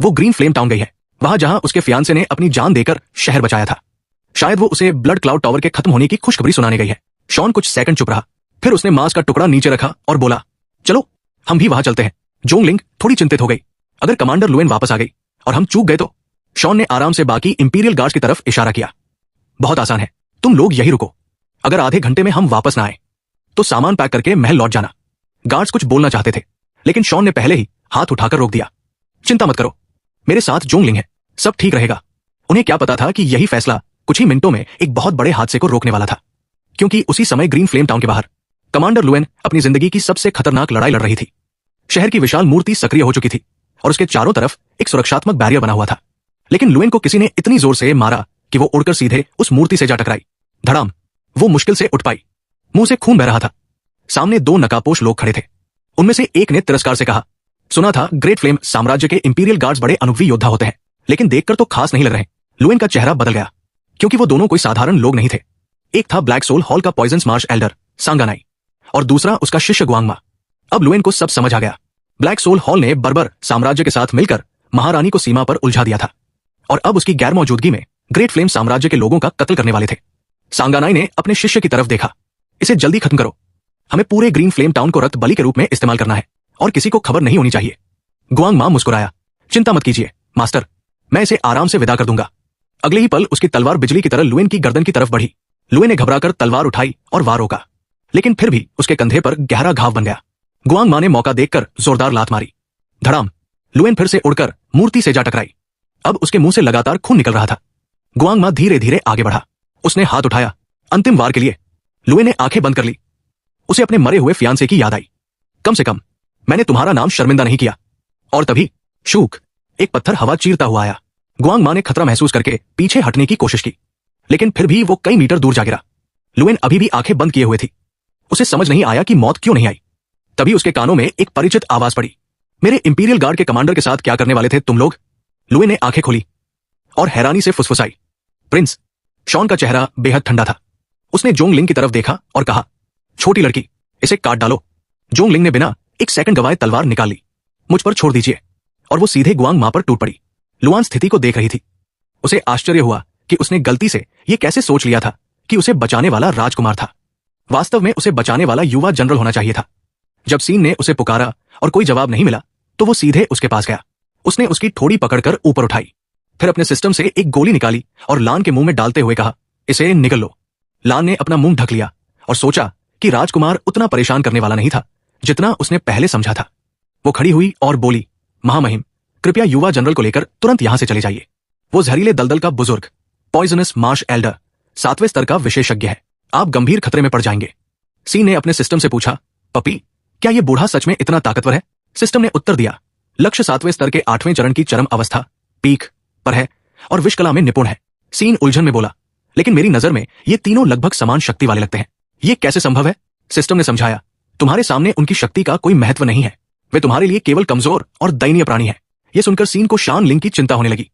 वो ग्रीन फ्लेम टाउन गई है, वहां जहां उसके फियांसे ने अपनी जान देकर शहर बचाया था। शायद वो उसे ब्लड क्लाउड टावर के खत्म होने की खुशखबरी सुनाने गई है। शॉन कुछ सेकंड चुप रहा, फिर उसने मांस का टुकड़ा नीचे रखा और बोला, चलो हम भी वहां चलते हैं। जोंगलिंग थोड़ी चिंतित हो गई। अगर कमांडर लुएन वापस आ गई और हम चूक गए तो? शॉन ने आराम से बाकी इंपीरियल गार्ड्स की तरफ इशारा किया। बहुत आसान है, तुम लोग यही रुको। अगर आधे घंटे में हम वापस ना आए तो सामान पैक करके महल लौट जाना। गार्ड्स कुछ बोलना चाहते थे, लेकिन शॉन ने पहले ही हाथ उठाकर रोक दिया। चिंता मत करो, मेरे साथ जोंगलिंग है, सब ठीक रहेगा। उन्हें क्या पता था कि यही फैसला कुछ ही मिनटों में एक बहुत बड़े हादसे को रोकने वाला था, क्योंकि उसी समय ग्रीन फ्लेम टाउन के बाहर कमांडर लुएन अपनी जिंदगी की सबसे खतरनाक लड़ाई लड़ रही थी। शहर की विशाल मूर्ति सक्रिय हो चुकी थी और उसके चारों तरफ एक सुरक्षात्मक बैरियर बना हुआ था। लेकिन लुएन को किसी ने इतनी जोर से मारा कि वो उड़कर सीधे उस मूर्ति से जा टकराई। धड़ाम, वो मुश्किल से उठ पाई। मुंह से खून बह रहा था। सामने दो नकाबपोश लोग खड़े थे। उनमें से एक ने तिरस्कार से कहा, सुना था ग्रेट फ्लेम साम्राज्य के इंपीरियल गार्ड्स बड़े अनुभवी योद्धा होते हैं, लेकिन देखकर तो खास नहीं लग रहे। लुएन का चेहरा बदल गया, क्योंकि वो दोनों कोई साधारण लोग नहीं थे। एक था ब्लैक सोल हॉल का पॉइजन्स मार्श एल्डर सांगानाई, और दूसरा उसका शिष्य गुआंगमा। अब लुएन को सब समझ आ गया। ब्लैक सोल हॉल ने बर्बर साम्राज्य के साथ मिलकर महारानी को सीमा पर उलझा दिया था, और अब उसकी गैर मौजूदगी में ग्रेट फ्लेम साम्राज्य के लोगों का कत्ल करने वाले थे। सांगानाई ने अपने शिष्य की तरफ देखा, इसे जल्दी खत्म करो, हमें पूरे ग्रीन फ्लेम टाउन को रक्त बलि के रूप में इस्तेमाल करना है, और किसी को खबर नहीं होनी चाहिए। गुआंगमा मुस्कुराया, चिंता मत कीजिए मास्टर, मैं इसे आराम से विदा कर दूंगा। अगले ही पल उसकी तलवार बिजली की तरह लुएन की गर्दन की तरफ बढ़ी। लुएन ने घबराकर तलवार उठाई और वार रोका, लेकिन फिर भी उसके कंधे पर गहरा घाव बन गया। गुआंगमा ने मौका देखकर जोरदार लात मारी। धड़ाम, लुएन फिर से उड़कर मूर्ति से जा टकराई। अब उसके मुंह से लगातार खून निकल रहा था। गुआंगमा धीरे धीरे आगे बढ़ा, उसने हाथ उठाया अंतिम वार के लिए। लुएन ने आंखें बंद कर ली। उसे अपने मरे हुए फियांसे की याद आई। कम से कम मैंने तुम्हारा नाम शर्मिंदा नहीं किया। और तभी शूक, एक पत्थर हवा चीरता हुआ आया। गुआंगमा ने खतरा महसूस करके पीछे हटने की कोशिश की, लेकिन फिर भी वो कई मीटर दूर जा गिरा। लुएन अभी भी आंखें बंद किए हुए थी। उसे समझ नहीं आया कि मौत क्यों नहीं आई। तभी उसके कानों में एक परिचित आवाज पड़ी, मेरे इंपीरियल गार्ड के कमांडर के साथ क्या करने वाले थे तुम लोग? लुएन ने आंखें खोली और हैरानी से फुसफुसाई, प्रिंस। शॉन का चेहरा बेहद ठंडा था। उसने जोंगलिंग की तरफ देखा और कहा, छोटी लड़की, इसे काट डालो। जोंगलिंग ने बिना एक सेकंड गवाए तलवार निकाल ली। मुझ पर छोड़ दीजिए। और वो सीधे गुआंगमा पर टूट पड़ी। लुआन स्थिति को देख रही थी। उसे आश्चर्य हुआ कि उसने गलती से ये कैसे सोच लिया था कि उसे बचाने वाला राजकुमार था। वास्तव में उसे बचाने वाला युवा जनरल होना चाहिए था। जब सीन ने उसे पुकारा और कोई जवाब नहीं मिला, तो वो सीधे उसके पास गया। उसने उसकी ठोड़ी पकड़कर ऊपर उठाई, फिर अपने सिस्टम से एक गोली निकाली और लान के मुंह में डालते हुए कहा, इसे निगल लो। लान ने अपना मुंह ढक लिया और सोचा कि राजकुमार उतना परेशान करने वाला नहीं था जितना उसने पहले समझा था। वो खड़ी हुई और बोली, महामहिम, कृपया युवा जनरल को लेकर तुरंत यहां से चले जाइए। वो जहरीले दलदल का बुजुर्ग, पॉइजनस मार्श एल्डर, 7वें स्तर का विशेषज्ञ है। आप गंभीर खतरे में पड़ जाएंगे। सी ने अपने सिस्टम से पूछा, पपी, क्या ये बूढ़ा सच में इतना ताकतवर है? सिस्टम ने उत्तर दिया, लक्ष्य 7वें स्तर के 8वें चरण की चरम अवस्था पीक पर है और विषकला में निपुण है। सीन उलझन में बोला, लेकिन मेरी नजर में ये तीनों लगभग समान शक्ति वाले लगते हैं। ये कैसे संभव है? सिस्टम ने समझाया, तुम्हारे सामने उनकी शक्ति का कोई महत्व नहीं है। वे तुम्हारे लिए केवल कमजोर और दयनीय प्राणी है। यह सुनकर सीन को शान लिंग की चिंता होने लगी।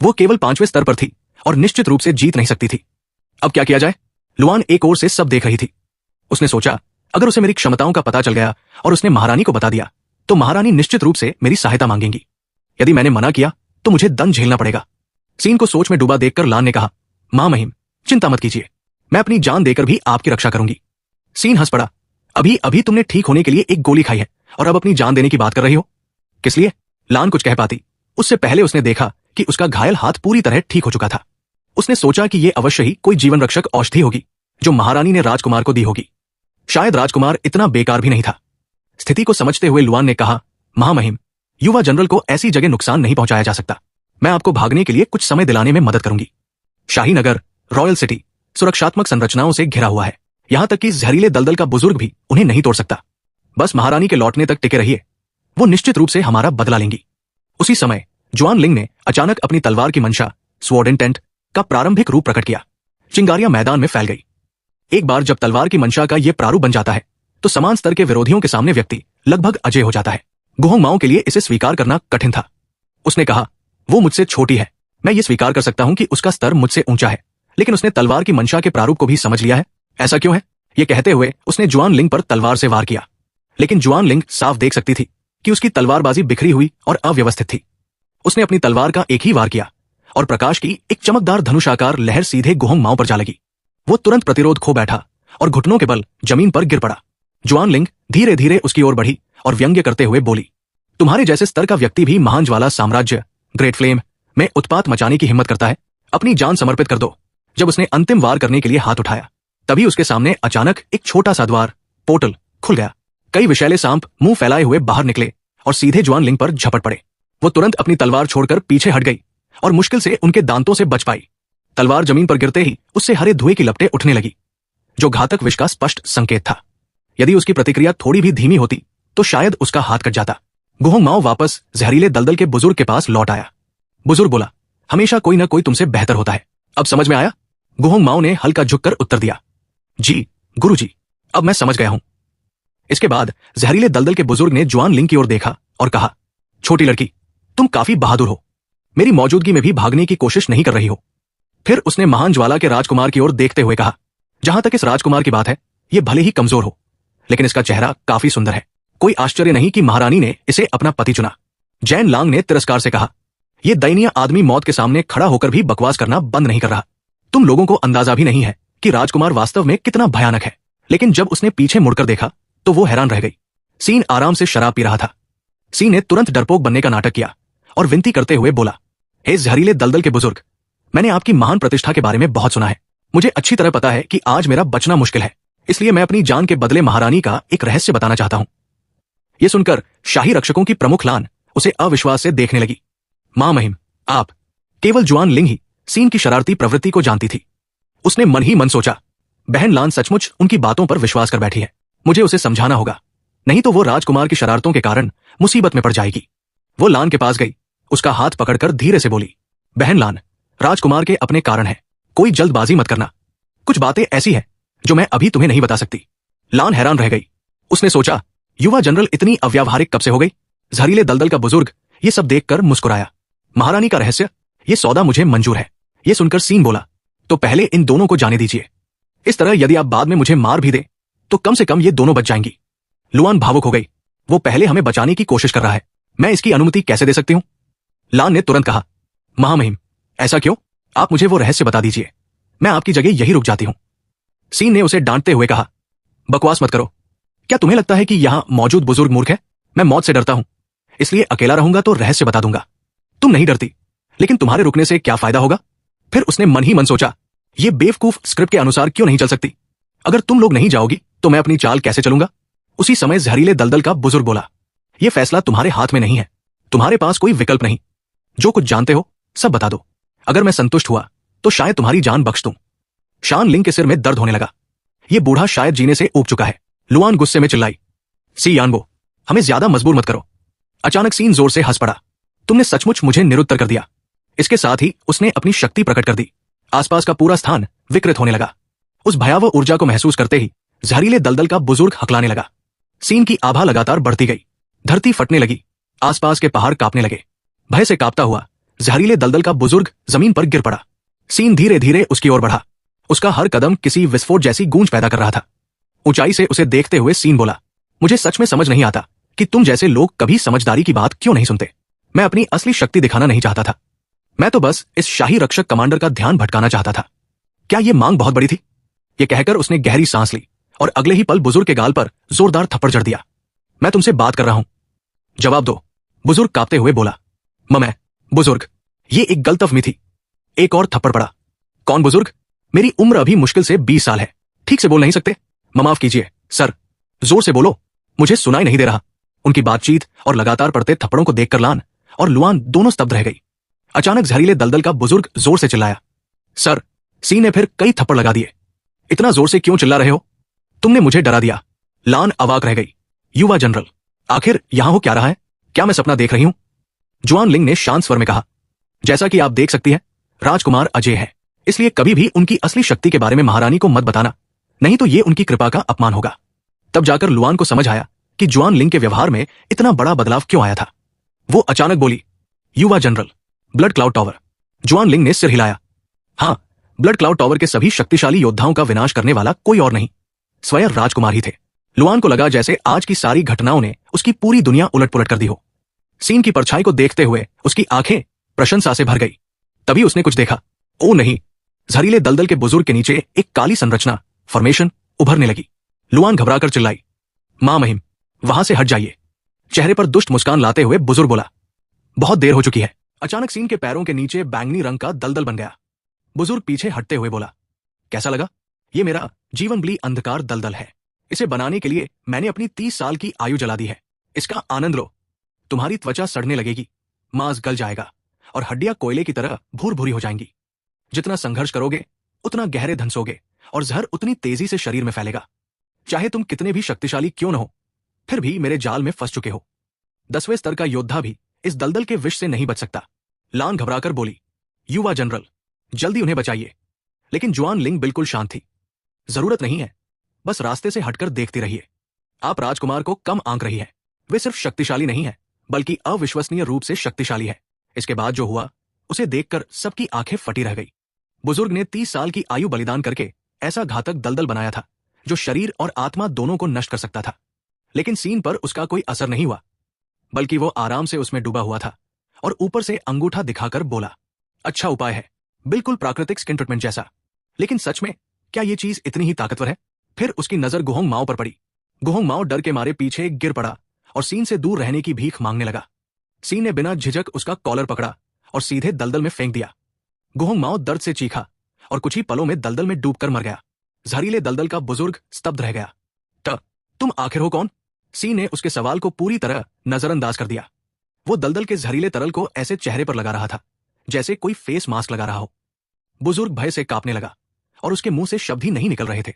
वो केवल 5वें स्तर पर थी और निश्चित रूप से जीत नहीं सकती थी। अब क्या किया जाए? लुआन एक ओर से सब देख रही थी। उसने सोचा, अगर उसे मेरी क्षमताओं का पता चल गया और उसने महारानी को बता दिया, तो महारानी निश्चित रूप से मेरी सहायता मांगेंगी। यदि मैंने मना किया तो मुझे दंड झेलना पड़ेगा। सीन को सोच में डूबा देखकर लान ने कहा, महामहिम, चिंता मत कीजिए, मैं अपनी जान देकर भी आपकी रक्षा करूंगी। सीन हंस पड़ा, अभी अभी तुमने ठीक होने के लिए एक गोली खाई है और अब अपनी जान देने की बात कर रही हो? किस लिए? लान कुछ कह पाती, उससे पहले उसने देखा कि उसका घायल हाथ पूरी तरह ठीक हो चुका था। उसने सोचा कि यह अवश्य ही कोई जीवन रक्षक औषधि होगी जो महारानी ने राजकुमार को दी होगी। शायद राजकुमार इतना बेकार भी नहीं था। स्थिति को समझते हुए लुआन ने कहा, महामहिम, युवा जनरल को ऐसी जगह नुकसान नहीं पहुंचाया जा सकता। मैं आपको भागने के लिए कुछ समय दिलाने में मदद करूंगी। शाही नगर, रॉयल सिटी, सुरक्षात्मक संरचनाओं से घिरा हुआ है। यहां तक कि जहरीले दलदल का बुजुर्ग भी उन्हें नहीं तोड़ सकता। बस महारानी के लौटने तक टिके रहिए, वो निश्चित रूप से हमारा बदला लेंगी। उसी समय जुआन लिंग ने अचानक अपनी तलवार की मंशा स्वॉर्ड इंटेंट का प्रारंभिक रूप प्रकट किया। चिंगारियां मैदान में फैल गई। एक बार जब तलवार की मंशा का यह प्रारूप बन जाता है, तो समान स्तर के विरोधियों के सामने व्यक्ति लगभग अजय हो जाता है। गुहोंगमाओं के लिए इसे स्वीकार करना कठिन था। उसने कहा, वो मुझसे छोटी है, मैं ये स्वीकार कर सकता हूं कि उसका स्तर मुझसे ऊंचा है, लेकिन उसने तलवार की मंशा के प्रारूप को भी समझ लिया है। ऐसा क्यों है? ये कहते हुए उसने जुआन लिंग पर तलवार से वार किया, लेकिन जुआन लिंग साफ देख सकती थी कि उसकी तलवारबाजी बिखरी हुई और अव्यवस्थित थी। उसने अपनी तलवार का एक ही वार किया और प्रकाश की एक चमकदार धनुषाकार लहर सीधे गुहोंगमाओं पर जा लगी। वो तुरंत प्रतिरोध खो बैठा और घुटनों के बल जमीन पर गिर पड़ा। जुआन लिंग धीरे धीरे उसकी ओर बढ़ी और व्यंग्य करते हुए बोली, तुम्हारे जैसे स्तर का व्यक्ति भी महान ज्वाला साम्राज्य ग्रेट फ्लेम में उत्पात मचाने की हिम्मत करता है? अपनी जान समर्पित कर दो। जब उसने अंतिम वार करने के लिए हाथ उठाया, तभी उसके सामने अचानक एक छोटा सा द्वार पोर्टल खुल गया। कई विषैले सांप मुंह फैलाए हुए बाहर निकले और सीधे जुआन लिंग पर झपट पड़े। वो तुरंत अपनी तलवार छोड़कर पीछे हट गई और मुश्किल से उनके दांतों से बच पाई। तलवार जमीन पर गिरते ही उससे हरे धुएं की लपटें उठने लगी, जो घातक विष का स्पष्ट संकेत था। यदि उसकी प्रतिक्रिया थोड़ी भी धीमी होती तो शायद उसका हाथ कट जाता। गुहोंगमाओ वापस जहरीले दलदल के बुजुर्ग के पास लौट आया। बुजुर्ग बोला, हमेशा कोई ना कोई तुमसे बेहतर होता है। अब समझ में आया? गुहोंगमाओ ने हल्का झुककर उत्तर दिया, जी गुरुजी, अब मैं समझ गया हूं। इसके बाद जहरीले दलदल के बुजुर्ग ने जुआन लिंग की ओर देखा और कहा, छोटी लड़की, तुम काफी बहादुर हो, मेरी मौजूदगी में भी भागने की कोशिश नहीं कर रही हो। फिर उसने महान ज्वाला के राजकुमार की ओर देखते हुए कहा, जहां तक इस राजकुमार की बात है, यह भले ही कमजोर हो, लेकिन इसका चेहरा काफी सुंदर है। कोई आश्चर्य नहीं कि महारानी ने इसे अपना पति चुना। जैन लांग ने तिरस्कार से कहा, यह दयनीय आदमी मौत के सामने खड़ा होकर भी बकवास करना बंद नहीं कर रहा। तुम लोगों को अंदाजा भी नहीं है कि राजकुमार वास्तव में कितना भयानक है। लेकिन जब उसने पीछे मुड़कर देखा तो वो हैरान रह गई। सीन आराम से शराब पी रहा था। सीन ने तुरंत डरपोक बनने का नाटक किया और विनती करते हुए बोला, हे जहरीले दलदल के बुजुर्ग, मैंने आपकी महान प्रतिष्ठा के बारे में बहुत सुना है। मुझे अच्छी तरह पता है कि आज मेरा बचना मुश्किल है, इसलिए मैं अपनी जान के बदले महारानी का एक रहस्य बताना चाहता हूं। यह सुनकर शाही रक्षकों की प्रमुख लान उसे अविश्वास से देखने लगी। मां महिम, आप। केवल जुआन लिंग ही सीन की शरारती प्रवृत्ति को जानती थी। उसने मन ही मन सोचा, बहन लान सचमुच उनकी बातों पर विश्वास कर बैठी है। मुझे उसे समझाना होगा, नहीं तो वो राजकुमार की शरारतों के कारण मुसीबत में पड़ जाएगी। वो लान के पास गई, उसका हाथ पकड़कर धीरे से बोली, बहन लान, राजकुमार के अपने कारण है, कोई जल्दबाजी मत करना। कुछ बातें ऐसी हैं जो मैं अभी तुम्हें नहीं बता सकती। लान हैरान रह गई। उसने सोचा, युवा जनरल इतनी अव्यावहारिक कब से हो गई। जहरीले दलदल का बुजुर्ग ये सब देखकर मुस्कुराया। महारानी का रहस्य, ये सौदा मुझे मंजूर है। ये सुनकर सीन बोला, तो पहले इन दोनों को जाने दीजिए। इस तरह यदि आप बाद में मुझे मार भी दें तो कम से कम ये दोनों बच जाएंगी। लुआन भावुक हो गई। वो पहले हमें बचाने की कोशिश कर रहा है, मैं इसकी अनुमति कैसे दे सकती हूं। लान ने तुरंत कहा, महामहिम, ऐसा क्यों? आप मुझे वो रहस्य बता दीजिए, मैं आपकी जगह यही रुक जाती हूं। सीन ने उसे डांटते हुए कहा, बकवास मत करो। क्या तुम्हें लगता है कि यहां मौजूद बुजुर्ग मूर्ख है? मैं मौत से डरता हूं, इसलिए अकेला रहूंगा तो रहस्य बता दूंगा। तुम नहीं डरती, लेकिन तुम्हारे रुकने से क्या फायदा होगा? फिर उसने मन ही मन सोचा, ये बेवकूफ स्क्रिप्ट के अनुसार क्यों नहीं चल सकती? अगर तुम लोग नहीं जाओगी तो मैं अपनी चाल कैसे चलूंगा? उसी समय जहरीले दलदल का बुजुर्ग बोला, यह फैसला तुम्हारे हाथ में नहीं है, तुम्हारे पास कोई विकल्प नहीं। जो कुछ जानते हो सब बता दो। अगर मैं संतुष्ट हुआ तो शायद तुम्हारी जान बख्श दूं। शान लिंग के सिर में दर्द होने लगा। यह बूढ़ा शायद जीने से ऊब चुका है। लुआन गुस्से में चिल्लाई, सी यानबो, हमें ज्यादा मजबूर मत करो। अचानक सीन जोर से हंस पड़ा, तुमने सचमुच मुझे निरुत्तर कर दिया। इसके साथ ही उसने अपनी शक्ति प्रकट कर दी। आसपास का पूरा स्थान विकृत होने लगा। उस भयावह ऊर्जा को महसूस करते ही जहरीले दलदल का बुजुर्ग हकलाने लगा। सीन की आभा लगातार बढ़ती गई। धरती फटने लगी, आसपास के पहाड़ कांपने लगे। भय से कांपता हुआ जहरीले दलदल का बुजुर्ग जमीन पर गिर पड़ा। सीन धीरे धीरे उसकी ओर बढ़ा। उसका हर कदम किसी विस्फोट जैसी गूंज पैदा कर रहा था। ऊंचाई से उसे देखते हुए सीन बोला, मुझे सच में समझ नहीं आता कि तुम जैसे लोग कभी समझदारी की बात क्यों नहीं सुनते। मैं अपनी असली शक्ति दिखाना नहीं चाहता था, मैं तो बस इस शाही रक्षक कमांडर का ध्यान भटकाना चाहता था। क्या यह मांग बहुत बड़ी थी? यह कहकर उसने गहरी सांस ली और अगले ही पल बुजुर्ग के गाल पर जोरदार थप्पड़ जड़ दिया। मैं तुमसे बात कर रहा हूं, जवाब दो। बुजुर्ग कांपते हुए बोला, मैं बुजुर्ग, ये एक गलतफहमी थी। एक और थप्पड़ पड़ा। कौन बुजुर्ग? मेरी उम्र अभी मुश्किल से 20 साल है, ठीक से बोल नहीं सकते? माफ कीजिए सर, जोर से बोलो, मुझे सुनाई नहीं दे रहा। उनकी बातचीत और लगातार पड़ते थप्पड़ों को देखकर लान और लुआन दोनों स्तब्ध रह गई। अचानक जहरीले दलदल का बुजुर्ग जोर से चिल्लाया, सर। सी ने फिर कई थप्पड़ लगा दिए। इतना जोर से क्यों चिल्ला रहे हो? तुमने मुझे डरा दिया। लान अवाक रह गई। युवा जनरल, आखिर यहां हो क्या रहा है? क्या मैं सपना देख रही हूं? जुआन लिंग ने शांत स्वर में कहा, जैसा कि आप देख सकती हैं, राजकुमार अजय है, इसलिए कभी भी उनकी असली शक्ति के बारे में महारानी को मत बताना, नहीं तो ये उनकी कृपा का अपमान होगा। तब जाकर लुआन को समझ आया कि जुआन लिंग के व्यवहार में इतना बड़ा बदलाव क्यों आया था। वो अचानक बोली, युवा जनरल, ब्लड क्लाउड टावर। जुआन लिंग ने सिर हिलाया। हां, ब्लड क्लाउड टावर के सभी शक्तिशाली योद्धाओं का विनाश करने वाला कोई और नहीं, स्वयं राजकुमार ही थे। लुआन को लगा जैसे आज की सारी घटनाओं ने उसकी पूरी दुनिया उलट पुलट कर दी हो। सीन की परछाई को देखते हुए उसकी आंखें प्रशंसा से भर गई। तभी उसने कुछ देखा। ओ नहीं, जहरीले दलदल के बुजुर्ग के नीचे एक काली संरचना, फॉर्मेशन उभरने लगी। लुआन घबराकर चिल्लाई, मां महिम, वहां से हट जाइए। चेहरे पर दुष्ट मुस्कान लाते हुए बुजुर्ग बोला, बहुत देर हो चुकी है। अचानक सीन के पैरों के नीचे बैंगनी रंग का दलदल बन गया। बुजुर्ग पीछे हटते हुए बोला, कैसा लगा? ये मेरा जीवन बली अंधकार दलदल है। इसे बनाने के लिए मैंने अपनी 30 साल की आयु जला दी है। इसका आनंद लो। तुम्हारी त्वचा सड़ने लगेगी, मांस गल जाएगा और हड्डियां कोयले की तरह भूर भूरी हो जाएंगी। जितना संघर्ष करोगे उतना गहरे धंसोगे और जहर उतनी तेजी से शरीर में फैलेगा। चाहे तुम कितने भी शक्तिशाली क्यों न हो, फिर भी मेरे जाल में फंस चुके हो। 10वें स्तर का योद्धा भी इस दलदल के विष से नहीं बच सकता। लान घबराकर बोली, युवा जनरल, जल्दी उन्हें बचाइए। लेकिन जुआन लिंग बिल्कुल शांत थी। जरूरत नहीं है, बस रास्ते से हटकर देखती रहिए। आप राजकुमार को कम आंक रही है। वे सिर्फ शक्तिशाली नहीं है, बल्कि अविश्वसनीय रूप से शक्तिशाली है। इसके बाद जो हुआ, उसे देखकर सबकी आंखें फटी रह गई। बुजुर्ग ने 30 साल की आयु बलिदान करके ऐसा घातक दलदल बनाया था जो शरीर और आत्मा दोनों को नष्ट कर सकता था। लेकिन सीन पर उसका कोई असर नहीं हुआ, बल्कि वो आराम से उसमें डूबा हुआ था और ऊपर से अंगूठा दिखाकर बोला, अच्छा उपाय है, बिल्कुल प्राकृतिक स्किन ट्रीटमेंट जैसा। लेकिन सच में क्या ये चीज इतनी ही ताकतवर है? फिर उसकी नजर गुहोंग माओ पर पड़ी। गुहोंग माओ डर के मारे पीछे गिर पड़ा और सीन से दूर रहने की भीख मांगने लगा। सीन ने बिना झिझक उसका कॉलर पकड़ा और सीधे दलदल में फेंक दिया। गुहोंग माओ दर्द से चीखा और कुछ ही पलों में दलदल में डूबकर मर गया। जहरीले दलदल का बुजुर्ग स्तब्ध रह गया। तुम आखिर हो कौन? सीन ने उसके सवाल को पूरी तरह नजरअंदाज कर दिया। वो दलदल के जहरीले तरल को ऐसे चेहरे पर लगा रहा था जैसे कोई फेस मास्क लगा रहा हो। बुजुर्ग भय से कांपने लगा और उसके मुंह से शब्द ही नहीं निकल रहे थे।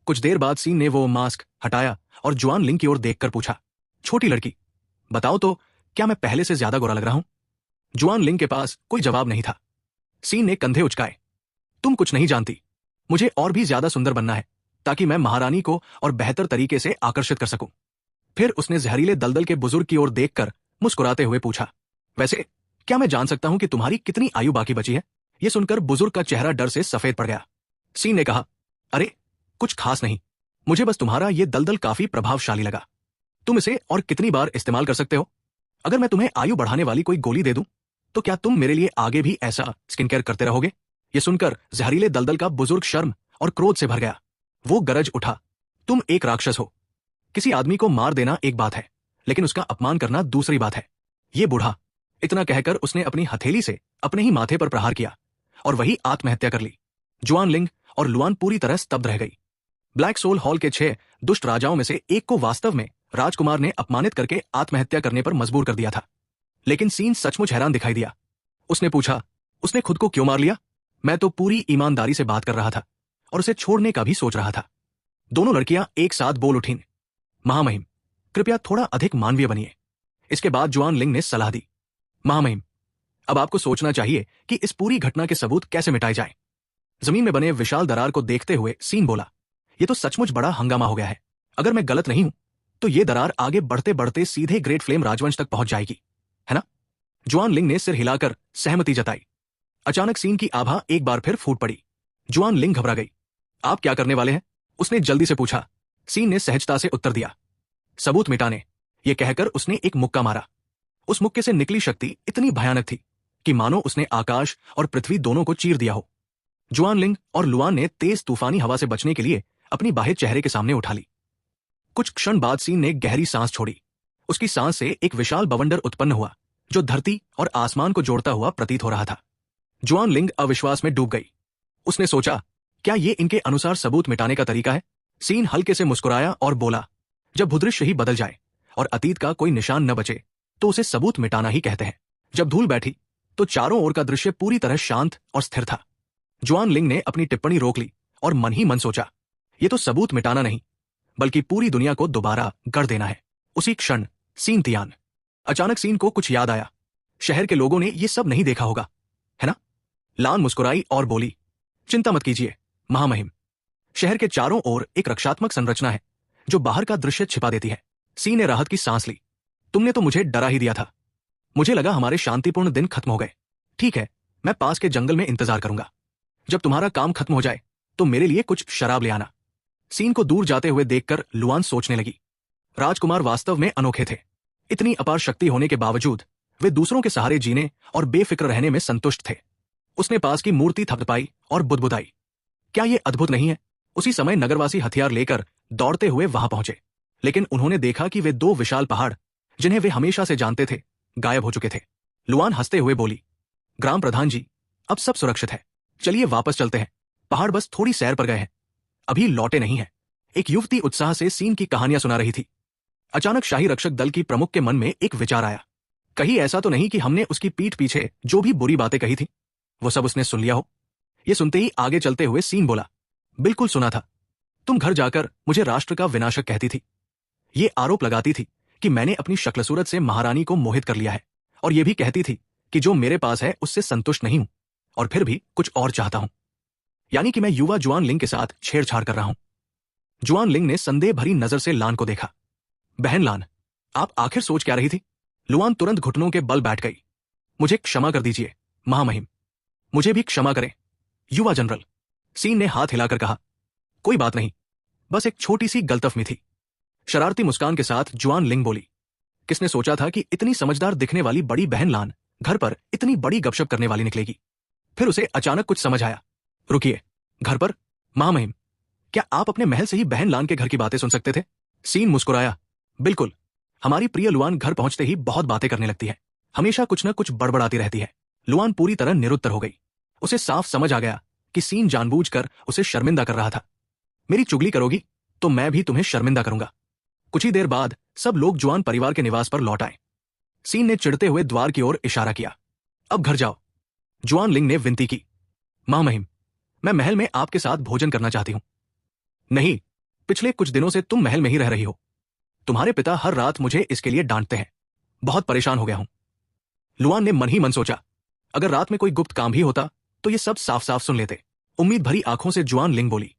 कुछ देर बाद सीन ने वो मास्क हटाया और जुआन लिंग की ओर देखकर पूछा, छोटी लड़की, बताओ तो क्या मैं पहले से ज्यादा गोरा लग रहा हूं? जुआन लिंग के पास कोई जवाब नहीं था। सीन ने कंधे उचकाए, तुम कुछ नहीं जानती। मुझे और भी ज्यादा सुंदर बनना है ताकि मैं महारानी को और बेहतर तरीके से आकर्षित कर सकूं। फिर उसने जहरीले दलदल के बुजुर्ग की ओर देखकर मुस्कुराते हुए पूछा, वैसे क्या मैं जान सकता हूं कि तुम्हारी कितनी आयु बाकी बची है? यह सुनकर बुजुर्ग का चेहरा डर से सफेद पड़ गया। सीन ने कहा, अरे कुछ खास नहीं, मुझे बस तुम्हारा यह दलदल काफी प्रभावशाली लगा। तुम इसे और कितनी बार इस्तेमाल कर सकते हो? अगर मैं तुम्हें आयु बढ़ाने वाली कोई गोली दे दूं तो क्या तुम मेरे लिए आगे भी ऐसा स्किन केयर करते रहोगे? यह सुनकर जहरीले दलदल का बुजुर्ग शर्म और क्रोध से भर गया। वो गरज उठा, तुम एक राक्षस हो। किसी आदमी को मार देना एक बात है, लेकिन उसका अपमान करना दूसरी बात है। ये बूढ़ा। इतना कहकर उसने अपनी हथेली से अपने ही माथे पर प्रहार किया और वही आत्महत्या कर ली। जुआन लिंग और लुआन पूरी तरह स्तब्ध रह गई। ब्लैक सोल हॉल के 6 दुष्ट राजाओं में से एक को वास्तव में राजकुमार ने अपमानित करके आत्महत्या करने पर मजबूर कर दिया था। लेकिन सीन सचमुच हैरान दिखाई दिया। उसने पूछा, उसने खुद को क्यों मार लिया? मैं तो पूरी ईमानदारी से बात कर रहा था और उसे छोड़ने का भी सोच रहा था। दोनों लड़कियां एक साथ बोल उठीं, महामहिम, कृपया थोड़ा अधिक मानवीय बनिए। इसके बाद जुआन लिंग ने सलाह दी, महामहिम, अब आपको सोचना चाहिए कि इस पूरी घटना के सबूत कैसे मिटाए जाएं। जमीन में बने विशाल दरार को देखते हुए सीन बोला, यह तो सचमुच बड़ा हंगामा हो गया है। अगर मैं गलत नहीं हूं तो यह दरार आगे बढ़ते बढ़ते सीधे ग्रेट फ्लेम राजवंश तक पहुंच जाएगी, है ना? जुआन लिंग ने सिर हिलाकर सहमति जताई। अचानक सीन की आभा एक बार फिर फूट पड़ी। जुआन लिंग घबरा गई। आप क्या करने वाले हैं? उसने जल्दी से पूछा। सीन ने सहजता से उत्तर दिया, सबूत मिटाने। यह कहकर उसने एक मुक्का मारा। उस मुक्के से निकली शक्ति इतनी भयानक थी कि मानो उसने आकाश और पृथ्वी दोनों को चीर दिया हो। जुआन लिंग और लुआन ने तेज तूफानी हवा से बचने के लिए अपनी बाहें चेहरे के सामने उठा ली। कुछ क्षण बाद सीन ने गहरी सांस छोड़ी। उसकी सांस से एक विशाल बवंडर उत्पन्न हुआ जो धरती और आसमान को जोड़ता हुआ प्रतीत हो रहा था। जुआन लिंग अविश्वास में डूब गई। उसने सोचा, क्या ये इनके अनुसार सबूत मिटाने का तरीका है? सीन हल्के से मुस्कुराया और बोला, जब भूदृश्य ही बदल जाए और अतीत का कोई निशान न बचे तो उसे सबूत मिटाना ही कहते हैं। जब धूल बैठी तो चारों ओर का दृश्य पूरी तरह शांत और स्थिर था। जुआन लिंग ने अपनी टिप्पणी रोक ली और मन ही मन सोचा, यह तो सबूत मिटाना नहीं बल्कि पूरी दुनिया को दोबारा गढ़ देना है। उसी क्षण सीन तियान। अचानक सीन को कुछ याद आया। शहर के लोगों ने यह सब नहीं देखा होगा, है ना? लान मुस्कुराई और बोली, चिंता मत कीजिए महामहिम, शहर के चारों ओर एक रक्षात्मक संरचना है जो बाहर का दृश्य छिपा देती है। सीन ने राहत की सांस ली। तुमने तो मुझे डरा ही दिया था। मुझे लगा हमारे शांतिपूर्ण दिन खत्म हो गए। ठीक है, मैं पास के जंगल में इंतजार करूंगा। जब तुम्हारा काम खत्म हो जाए तो मेरे लिए कुछ शराब ले आना। सीन को दूर जाते हुए देखकर लुआन सोचने लगी, राजकुमार वास्तव में अनोखे थे। इतनी अपार शक्ति होने के बावजूद वे दूसरों के सहारे जीने और बेफिक्र रहने में संतुष्ट थे। उसने पास की मूर्ति थपथपाई और बुदबुदाई, क्या यह अद्भुत नहीं है? उसी समय नगरवासी हथियार लेकर दौड़ते हुए वहां पहुंचे, लेकिन उन्होंने देखा कि वे 2 विशाल पहाड़ जिन्हें वे हमेशा से जानते थे गायब हो चुके थे। लुआन हंसते हुए बोली, ग्राम प्रधान जी, अब सब सुरक्षित है, चलिए वापस चलते हैं। पहाड़ बस थोड़ी सैर पर गए हैं, अभी लौटे नहीं है। एक युवती उत्साह से सीन की कहानियां सुना रही थी। अचानक शाही रक्षक दल की प्रमुख के मन में एक विचार आया, कहीं ऐसा तो नहीं कि हमने उसकी पीठ पीछे जो भी बुरी बातें कही थी वो सब उसने सुन लिया हो? ये सुनते ही आगे चलते हुए सीन बोला, बिल्कुल सुना था। तुम घर जाकर मुझे राष्ट्र का विनाशक कहती थी। ये आरोप लगाती थी कि मैंने अपनी शक्ल सूरत से महारानी को मोहित कर लिया है, और यह भी कहती थी कि जो मेरे पास है उससे संतुष्ट नहीं हूं और फिर भी कुछ और चाहता हूं, यानी कि मैं युवा जुआन लिंग के साथ छेड़छाड़ कर रहा हूं। जुआन लिंग ने संदेह भरी नजर से लान को देखा। बहन लान, आप आखिर सोच क्या रही थी? लुआन तुरंत घुटनों के बल बैठ गई। मुझे क्षमा कर दीजिए महामहिम, मुझे भी क्षमा करें युवा जनरल। सीन ने हाथ हिलाकर कहा, कोई बात नहीं, बस एक छोटी सी गलतफहमी थी। शरारती मुस्कान के साथ जुआन लिंग बोली। किसने सोचा था कि इतनी समझदार दिखने वाली बड़ी बहन लान घर पर इतनी बड़ी गपशप करने वाली निकलेगी। फिर उसे अचानक कुछ समझ आया। रुकिए, घर पर? महामहिम, क्या आप अपने महल से ही बहन लान के घर की बातें सुन सकते थे? सीन मुस्कुराया। बिल्कुल, हमारी प्रिय लुआन घर पहुंचते ही बहुत बातें करने लगती है, हमेशा कुछ न कुछ बड़बड़ाती रहती है। लुआन पूरी तरह निरुत्तर हो गई। उसे साफ समझ आ गया कि सीन जानबूझकर उसे शर्मिंदा कर रहा था। मेरी चुगली करोगी तो मैं भी तुम्हें शर्मिंदा करूंगा। कुछ ही देर बाद सब लोग जुआन परिवार के निवास पर लौट आए। सीन ने चिढ़ते हुए द्वार की ओर इशारा किया। अब घर जाओ। जुआन लिंग ने विनती की। महामहिम, मैं महल में आपके साथ भोजन करना चाहती हूं। नहीं, पिछले कुछ दिनों से तुम महल में ही रह रही हो। तुम्हारे पिता हर रात मुझे इसके लिए डांटते हैं। बहुत परेशान हो गया हूं। लुआन ने मन ही मन सोचा, अगर रात में कोई गुप्त काम भी होता तो ये सब साफ साफ सुन लेते। उम्मीद भरी आंखों से जुआन लिंग बोली,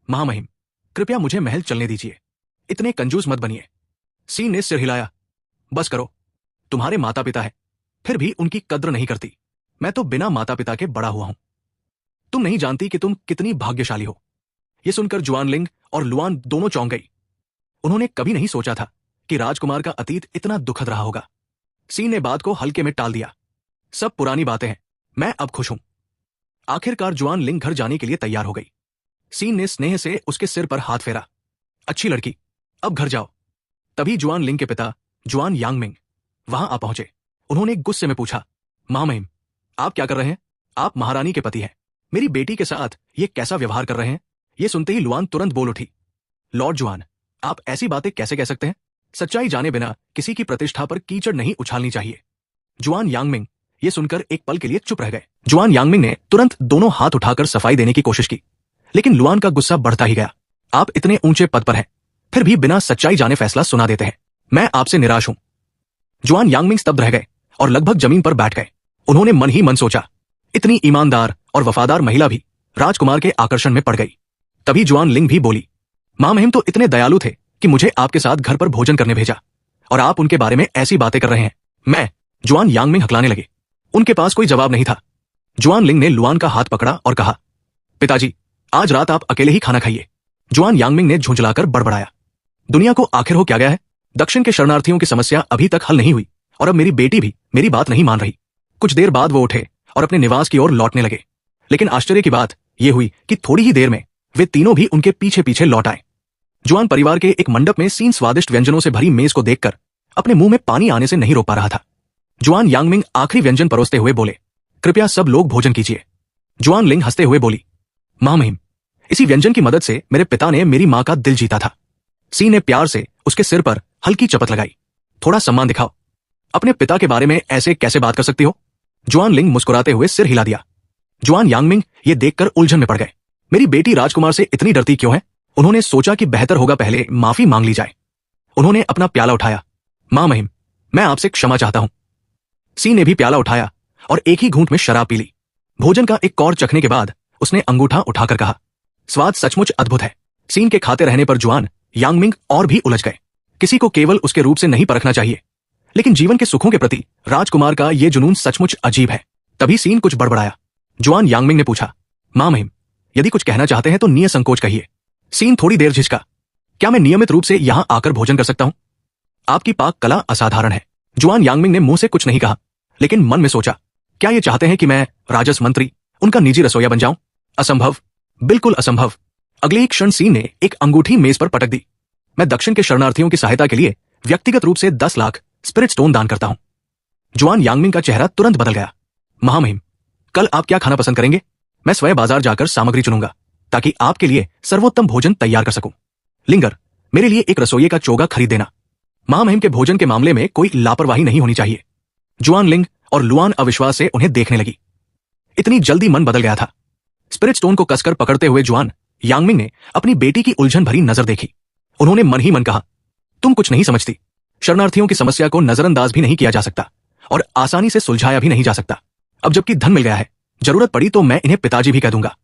महामहिम, कृपया मुझे महल चलने दीजिए, इतने कंजूस मत बनिए। सीन ने सिर हिलाया। बस करो, तुम्हारे माता पिता है, फिर भी उनकी कद्र नहीं करती। मैं तो बिना माता पिता के बड़ा हुआ हूं। तुम नहीं जानती कि तुम कितनी भाग्यशाली हो। यह सुनकर जुआन लिंग और लुआन दोनों चौंक गई। उन्होंने कभी नहीं सोचा था कि राजकुमार का अतीत इतना दुखद रहा होगा। सीन ने बात को हल्के में टाल दिया। सब पुरानी बातें हैं, मैं अब खुश हूं। आखिरकार जुआन लिंग घर जाने के लिए तैयार हो गई। सीन ने स्नेह से उसके सिर पर हाथ फेरा। अच्छी लड़की, अब घर जाओ। तभी जुआन लिंग के पिता जुआन यांगमिंग वहां आ पहुंचे। उन्होंने गुस्से में पूछा, महामहिम, आप क्या कर रहे हैं? आप महारानी के पति हैं, मेरी बेटी के साथ ये कैसा व्यवहार कर रहे हैं? ये सुनते ही लुआन तुरंत बोल उठी, लॉर्ड जुआन, आप ऐसी बातें कैसे कह सकते हैं? सच्चाई जाने बिना किसी की प्रतिष्ठा पर कीचड़ नहीं उछालनी चाहिए। जुआन यांगमिंग ये सुनकर एक पल के लिए चुप रह गए। जुआन यांगमिंग ने तुरंत दोनों हाथ उठाकर सफाई देने की कोशिश की, लेकिन लुआन का गुस्सा बढ़ता ही गया। आप इतने ऊंचे पद पर हैं, फिर भी बिना सच्चाई जाने फैसला सुना देते हैं। मैं आपसे निराश हूं। जुआन यांगमिंग स्तब्ध रह गए और लगभग जमीन पर बैठ गए। उन्होंने मन ही मन सोचा, इतनी ईमानदार और वफादार महिला भी राजकुमार के आकर्षण में पड़ गई। तभी जुआन लिंग भी बोली, महामहिम तो इतने दयालु थे कि मुझे आपके साथ घर पर भोजन करने भेजा, और आप उनके बारे में ऐसी बातें कर रहे हैं। मैं जुआन यांगमिंग हकलाने लगे। उनके पास कोई जवाब नहीं था। जुआन लिंग ने लुआन का हाथ पकड़ा और कहा, पिताजी, आज रात आप अकेले ही खाना खाइए। जुआन यांगमिंग ने झुंझलाकर बड़बड़ाया, दुनिया को आखिर हो क्या गया है? दक्षिण के शरणार्थियों की समस्या अभी तक हल नहीं हुई और अब मेरी बेटी भी मेरी बात नहीं मान रही। कुछ देर बाद वो उठे और अपने निवास की ओर लौटने लगे, लेकिन आश्चर्य की बात यह हुई कि थोड़ी ही देर में वे तीनों भी उनके पीछे पीछे लौट आए। जुआन परिवार के एक मंडप में सीन स्वादिष्ट व्यंजनों से भरी मेज को देखकर अपने मुंह में पानी आने से नहीं रोक पा रहा था। जुआन यांगमिंग आखिरी व्यंजन परोसते हुए बोले, कृपया सब लोग भोजन कीजिए। जुआन लिंग हंसते हुए बोली, महामहिम, इसी व्यंजन की मदद से मेरे पिता ने मेरी मां का दिल जीता था। सी ने प्यार से उसके सिर पर हल्की चपत लगाई। थोड़ा सम्मान दिखाओ, अपने पिता के बारे में ऐसे कैसे बात कर सकती हो? जुआन लिंग मुस्कुराते हुए सिर हिला दिया। जुआन यांगमिंग ये देखकर उलझन में पड़ गए। मेरी बेटी राजकुमार से इतनी डरती क्यों है? उन्होंने सोचा कि बेहतर होगा पहले माफी मांग ली जाए। उन्होंने अपना प्याला उठाया। महामहिम, मैं आपसे क्षमा चाहता हूं। सी ने भी प्याला उठाया और एक ही घूंट में शराब पी ली। भोजन का एक कौर चखने के बाद उसने अंगूठा उठाकर कहा, स्वाद सचमुच अद्भुत है। सीन के खाते रहने पर जुआन यांगमिंग और भी उलझ गए। किसी को केवल उसके रूप से नहीं परखना चाहिए, लेकिन जीवन के सुखों के प्रति राजकुमार का यह जुनून सचमुच अजीब है। तभी सीन कुछ बड़बड़ाया। जुआन यांगमिंग ने पूछा, महामहिम, यदि कुछ कहना चाहते हैं तो निसंकोच कहिए। सीन थोड़ी देर झिझका, क्या मैं नियमित रूप से यहां आकर भोजन कर सकता हूं? आपकी पाक कला असाधारण है। जुआन यांगमिंग ने मुंह से कुछ नहीं कहा, लेकिन मन में सोचा, क्या ये चाहते हैं कि मैं राजस मंत्री, उनका निजी रसोइया बन जाऊं? असंभव, बिल्कुल असंभव। अगले ही क्षण सीन ने एक अंगूठी मेज पर पटक दी। मैं दक्षिण के शरणार्थियों की सहायता के लिए व्यक्तिगत रूप से 10 लाख स्पिरिट स्टोन दान करता हूं। जुआन यांगमिंग का चेहरा तुरंत बदल गया। महामहिम, कल आप क्या खाना पसंद करेंगे? मैं स्वयं बाजार जाकर सामग्री चुनूंगा ताकि आपके लिए सर्वोत्तम भोजन तैयार कर सकूं। लिंगर, मेरे लिए एक रसोइये का चोगा खरीद देना। महामहिम के भोजन के मामले में कोई लापरवाही नहीं होनी चाहिए। जुआन लिंग और लुआन अविश्वास से उन्हें देखने लगी। इतनी जल्दी मन बदल गया था। स्पिरिट स्टोन को कसकर पकड़ते हुए जुआन यांगमिंग ने अपनी बेटी की उलझन भरी नजर देखी। उन्होंने मन ही मन कहा, तुम कुछ नहीं समझती। शरणार्थियों की समस्या को नजरअंदाज भी नहीं किया जा सकता और आसानी से सुलझाया भी नहीं जा सकता। अब जबकि धन मिल गया है, जरूरत पड़ी तो मैं इन्हें पिताजी भी कह दूंगा।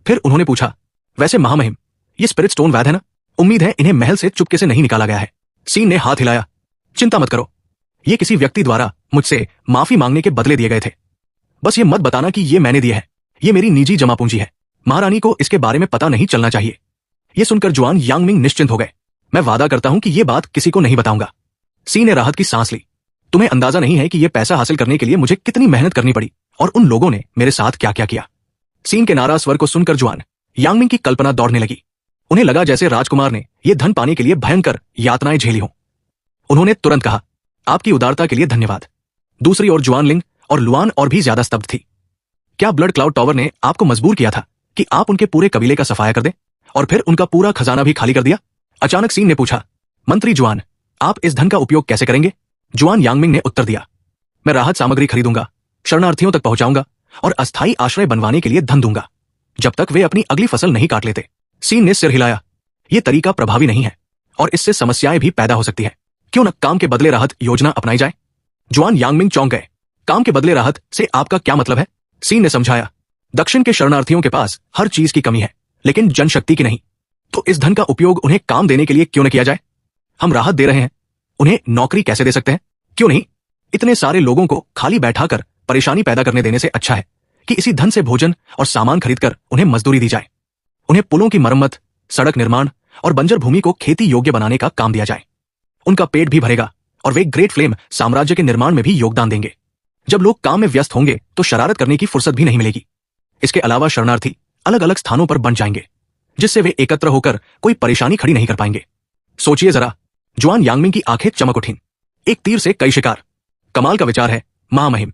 फिर उन्होंने पूछा, वैसे महामहिम, ये स्पिरिट स्टोन वैध है ना? उम्मीद है इन्हें महल से चुपके से नहीं निकाला गया है। सीन ने हाथ हिलाया। चिंता मत करो, ये किसी व्यक्ति द्वारा मुझसे माफी मांगने के बदले दिए गए थे। बस ये मत बताना कि ये मैंने दिए हैं। ये मेरी निजी जमा पूंजी है। महारानी को इसके बारे में पता नहीं चलना चाहिए। ये सुनकर जुआन यांगमिंग निश्चिंत हो गए। मैं वादा करता हूं कि ये बात किसी को नहीं बताऊंगा। सी ने राहत की सांस ली। तुम्हें अंदाजा नहीं है कि यह पैसा हासिल करने के लिए मुझे कितनी मेहनत करनी पड़ी और उन लोगों ने मेरे साथ क्या क्या किया। सीन के नाराज स्वर को सुनकर जुआन यांगमिंग की कल्पना दौड़ने लगी। उन्हें लगा जैसे राजकुमार ने यह धन पाने के लिए भयंकर यातनाएं झेली हों। उन्होंने तुरंत कहा, आपकी उदारता के लिए धन्यवाद। दूसरी ओर जुआन लिंग और लुआन और भी ज्यादा स्तब्ध थी। क्या ब्लड क्लाउड टावर ने आपको मजबूर किया था कि आप उनके पूरे कबीले का सफाया कर दें और फिर उनका पूरा खजाना भी खाली कर दिया? अचानक सीन ने पूछा। मंत्री जुआन, आप इस धन का उपयोग कैसे करेंगे? जुआन यांगमिंग ने उत्तर दिया, मैं राहत सामग्री खरीदूंगा, शरणार्थियों तक पहुंचाऊंगा और अस्थायी आश्रय बनवाने के लिए धन दूंगा जब तक वे अपनी अगली फसल नहीं काट लेते। सीन ने सिर हिलाया। यह तरीका प्रभावी नहीं है और इससे समस्याएं भी पैदा हो सकती है। क्यों न काम के बदले राहत योजना अपनाई जाए? जुआन यांगमिंग चौंक गए। काम के बदले राहत से आपका क्या मतलब है? सीन ने समझाया, दक्षिण के शरणार्थियों के पास हर चीज की कमी है लेकिन जनशक्ति की नहीं। तो इस धन का उपयोग उन्हें काम देने के लिए क्यों न किया जाए? हम राहत दे रहे हैं, उन्हें नौकरी कैसे दे सकते हैं? क्यों नहीं? इतने सारे लोगों को खाली बैठाकर परेशानी पैदा करने देने से अच्छा है कि इसी धन से भोजन और सामान खरीदकर उन्हें मजदूरी दी जाए। उन्हें पुलों की मरम्मत, सड़क निर्माण और बंजर भूमि को खेती योग्य बनाने का काम दिया जाए। उनका पेट भी भरेगा और वे ग्रेट फ्लेम साम्राज्य के निर्माण में भी योगदान देंगे। जब लोग काम में व्यस्त होंगे तो शरारत करने की फुर्सत भी नहीं मिलेगी। इसके अलावा शरणार्थी अलग अलग स्थानों पर बंट जाएंगे जिससे वे एकत्र होकर कोई परेशानी खड़ी नहीं कर पाएंगे। सोचिए जरा। जुआन यांगमिंग की आंखें चमक उठीं। एक तीर से कई शिकार। कमाल का विचार है महामहिम।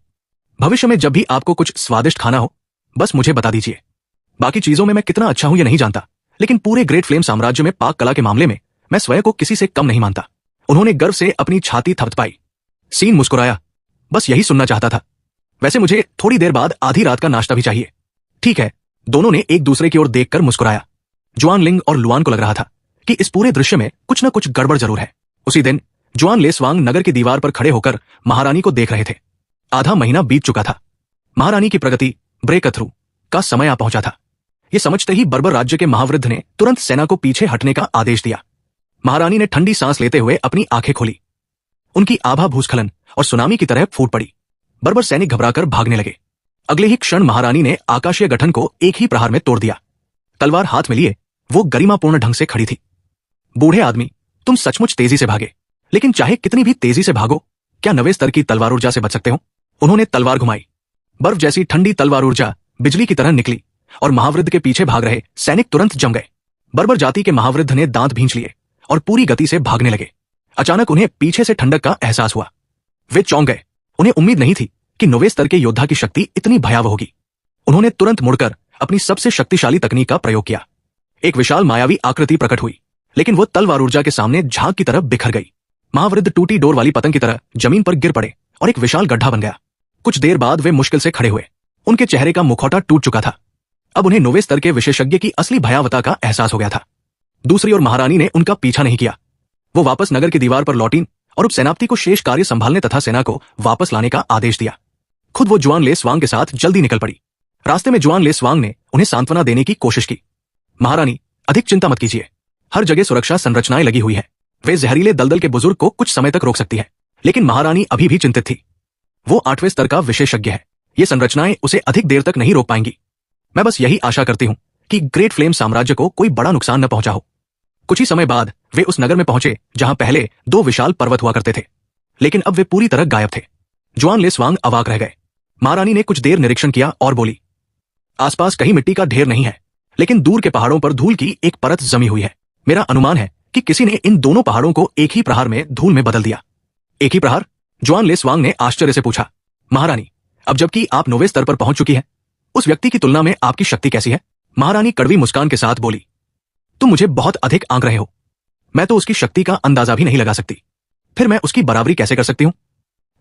भविष्य में जब भी आपको कुछ स्वादिष्ट खाना हो बस मुझे बता दीजिए। बाकी चीजों में मैं कितना अच्छा हूं ये नहीं जानता, लेकिन पूरे ग्रेट फ्लेम साम्राज्य में पाक कला के मामले में मैं स्वयं को किसी से कम नहीं मानता। उन्होंने गर्व से अपनी छाती थपथपाई। सीन मुस्कुराया। बस यही सुनना चाहता था। वैसे मुझे थोड़ी देर बाद आधी रात का नाश्ता भी चाहिए। ठीक है। दोनों ने एक दूसरे की ओर देखकर मुस्कुराया। जुआन लिंग और लुआन को लग रहा था कि इस पूरे दृश्य में कुछ न कुछ गड़बड़ जरूर है। उसी दिन जुआन लेस्वांग नगर की दीवार पर खड़े होकर महारानी को देख रहे थे। आधा महीना बीत चुका था। महारानी की प्रगति ब्रेक थ्रू का समय आ पहुंचा था। यह समझते ही बर्बर राज्य के महावृद्ध ने तुरंत सेना को पीछे हटने का आदेश दिया। महारानी ने ठंडी सांस लेते हुए अपनी आंखें खोली। उनकी आभा भूस्खलन और सुनामी की तरह फूट पड़ी। बर्बर सैनिक घबराकर भागने लगे। अगले ही क्षण महारानी ने आकाशीय गठन को एक ही प्रहार में तोड़ दिया। तलवार हाथ में लिए वो गरिमापूर्ण ढंग से खड़ी थी। बूढ़े आदमी, तुम सचमुच तेजी से भागे, लेकिन चाहे कितनी भी तेजी से भागो, क्या नवे स्तर की तलवार ऊर्जा से बच सकते हो? उन्होंने तलवार घुमाई। बर्फ जैसी ठंडी तलवार ऊर्जा बिजली की तरह निकली और महावृद्ध के पीछे भाग रहे सैनिक तुरंत जम गए। बर्बर जाति के महावृद्ध ने दांत भींच लिए और पूरी गति से भागने लगे। अचानक उन्हें पीछे से ठंडक का एहसास हुआ। वे चौंक गए। उन्हें उम्मीद नहीं थी कि नौवें स्तर के योद्धा की शक्ति इतनी भयावह होगी। उन्होंने तुरंत मुड़कर अपनी सबसे शक्तिशाली तकनीक का प्रयोग किया। एक विशाल मायावी आकृति प्रकट हुई, लेकिन वो तलवार ऊर्जा के सामने झाग की तरह बिखर गई। महावृद्ध टूटी डोर वाली पतंग की तरह जमीन पर गिर पड़े और एक विशाल गड्ढा बन गया। कुछ देर बाद वे मुश्किल से खड़े हुए। उनके चेहरे का मुखौटा टूट चुका था। अब उन्हें नौवें स्तर के विशेषज्ञ की असली भयावहता का एहसास हो गया था। दूसरी ओर महारानी ने उनका पीछा नहीं किया। वो वापस नगर की दीवार पर लौटी और उपसेनापति को शेष कार्य संभालने तथा सेना को वापस लाने का आदेश दिया। खुद वो जुआन लेस्वांग के साथ जल्दी निकल पड़ी। रास्ते में जुआन लेस्वांग ने उन्हें सांत्वना देने की कोशिश की। महारानी, अधिक चिंता मत कीजिए। हर जगह सुरक्षा संरचनाएं लगी हुई है। वे जहरीले दलदल के बुजुर्ग को कुछ समय तक रोक सकती है। लेकिन महारानी अभी भी चिंतित थी। वो 8वें स्तर का विशेषज्ञ है। ये संरचनाएं उसे अधिक देर तक नहीं रोक पाएंगी। मैं बस यही आशा करती हूं कि ग्रेट फ्लेम साम्राज्य को कोई बड़ा नुकसान न पहुंचा हो। कुछ ही समय बाद वे उस नगर में पहुंचे जहां पहले 2 विशाल पर्वत हुआ करते थे, लेकिन अब वे पूरी तरह गायब थे। जुआन लेस्वांग अवाक रह गए। महारानी ने कुछ देर निरीक्षण किया और बोली, आसपास कहीं मिट्टी का ढेर नहीं है, लेकिन दूर के पहाड़ों पर धूल की एक परत जमी हुई है। मेरा अनुमान है कि किसी ने इन दोनों पहाड़ों को एक ही प्रहार में धूल में बदल दिया। एक ही प्रहार? जुआन लेस्वांग ने आश्चर्य से पूछा। महारानी, अब जबकि आप 9वें स्तर पर पहुंच चुकी हैं, उस व्यक्ति की तुलना में आपकी शक्ति कैसी है? महारानी कड़वी मुस्कान के साथ बोली, तुम मुझे बहुत अधिक आंक रहे हो। मैं तो उसकी शक्ति का अंदाजा भी नहीं लगा सकती, फिर मैं उसकी बराबरी कैसे कर सकती हूं?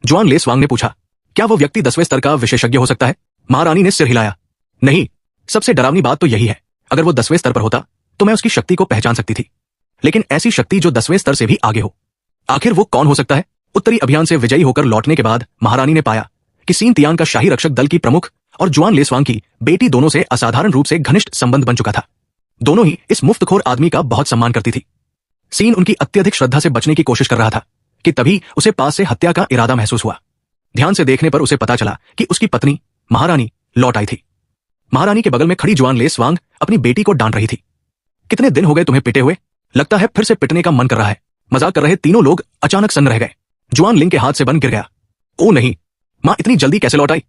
जुआन लेस्वांग ने पूछा। क्या वो व्यक्ति 10वें स्तर का विशेषज्ञ हो सकता है? महारानी ने सिर हिलाया। नहीं, सबसे डरावनी बात तो यही है, अगर वो 10वें स्तर पर होता तो मैं उसकी शक्ति को पहचान सकती थी, लेकिन ऐसी शक्ति जो 10वें स्तर से भी आगे हो। आखिर वो कौन हो सकता है? उत्तरी अभियान से विजयी होकर लौटने के बाद महारानी ने पाया कि सीन तियान का शाही रक्षक दल की प्रमुख और जुआन लेस्वांग की बेटी दोनों से असाधारण रूप से घनिष्ठ संबंध बन चुका था। दोनों ही इस मुफ्तखोर आदमी का बहुत सम्मान करती थी। सीन उनकी अत्यधिक श्रद्धा से बचने की कोशिश कर रहा था कि तभी उसे पास से हत्या का इरादा महसूस हुआ। ध्यान से देखने पर उसे पता चला कि उसकी पत्नी महारानी लौट आई थी। महारानी के बगल में खड़ी जुआन ले स्वांग अपनी बेटी को डांट रही थी। कितने दिन हो गए तुम्हें पिटे हुए? लगता है फिर से पिटने का मन कर रहा है। मजाक कर रहे तीनों लोग अचानक सन्न रह गए। जुआन लिंग के हाथ से बन गिर गया। ओ नहीं, मां इतनी जल्दी कैसे लौट आई?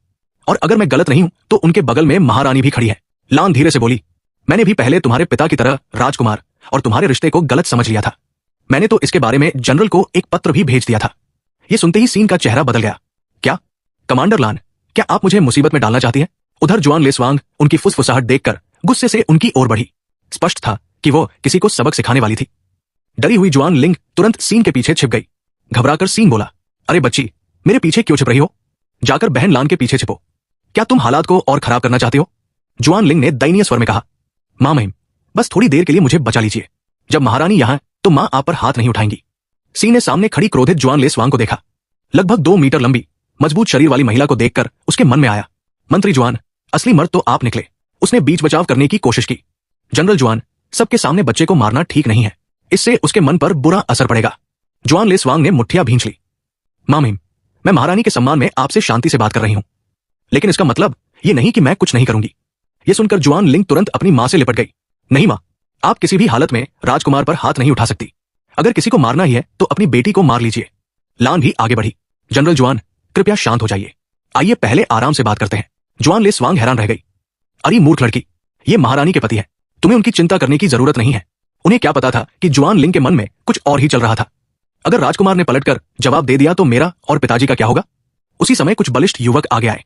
और अगर मैं गलत नहीं हूं तो उनके बगल में महारानी भी खड़ी है। लान धीरे से बोली, मैंने भी पहले तुम्हारे पिता की तरह राजकुमार और तुम्हारे रिश्ते को गलत समझ लिया था। मैंने तो इसके बारे में जनरल को एक पत्र भी भेज दिया था। यह सुनते ही सीन का चेहरा बदल गया। क्या कमांडर लान, क्या आप मुझे मुसीबत में डालना चाहती हैं? उधर जुआन लेस्वांग उनकी फुसफुसाहट देखकर गुस्से से उनकी ओर बढ़ी। स्पष्ट था कि वो किसी को सबक सिखाने वाली थी। डरी हुई जुआन लिंग तुरंत सीन के पीछे छिप गई। घबराकर सीन बोला, अरे बच्ची, मेरे पीछे क्यों छिप रही हो? जाकर बहन लान के पीछे छिपो। क्या तुम हालात को और खराब करना चाहते हो? जुआन लिंग ने दयनीय स्वर में कहा। मां महिम, बस थोड़ी देर के लिए मुझे बचा लीजिए। जब महारानी यहां तो मां आप पर हाथ नहीं उठाएंगी। सीन ने सामने खड़ी क्रोधित जुआन लेस्वांग को देखा। लगभग 2 मीटर लंबी मजबूत शरीर वाली महिला को देखकर उसके मन में आया, मंत्री जुआन, असली मर्द तो आप निकले। उसने बीच बचाव करने की कोशिश की। जनरल जुआन, सबके सामने बच्चे को मारना ठीक नहीं है। इससे उसके मन पर बुरा असर पड़ेगा। जुआन लेस्वांग ने मुठ्ठियां भींच ली। मां महिम, मैं महारानी के सम्मान में आपसे शांति से बात कर रही हूं, लेकिन इसका मतलब ये नहीं कि मैं कुछ नहीं करूंगी। यह सुनकर जुआन लिंग तुरंत अपनी मां से लिपट गई। नहीं मां, आप किसी भी हालत में राजकुमार पर हाथ नहीं उठा सकती। अगर किसी को मारना ही है तो अपनी बेटी को मार लीजिए। लान भी आगे बढ़ी। जनरल जुआन, कृपया शांत हो जाइए। आइए पहले आराम से बात करते हैं। जुआन ले स्वांग हैरान रह गई। अरे मूर्ख लड़की, ये महारानी के पति है। तुम्हें उनकी चिंता करने की जरूरत नहीं है। उन्हें क्या पता था कि जुआन लिंग के मन में कुछ और ही चल रहा था। अगर राजकुमार ने पलटकर जवाब दे दिया तो मेरा और पिताजी का क्या होगा? उसी समय कुछ बलिष्ठ युवक आगे आए।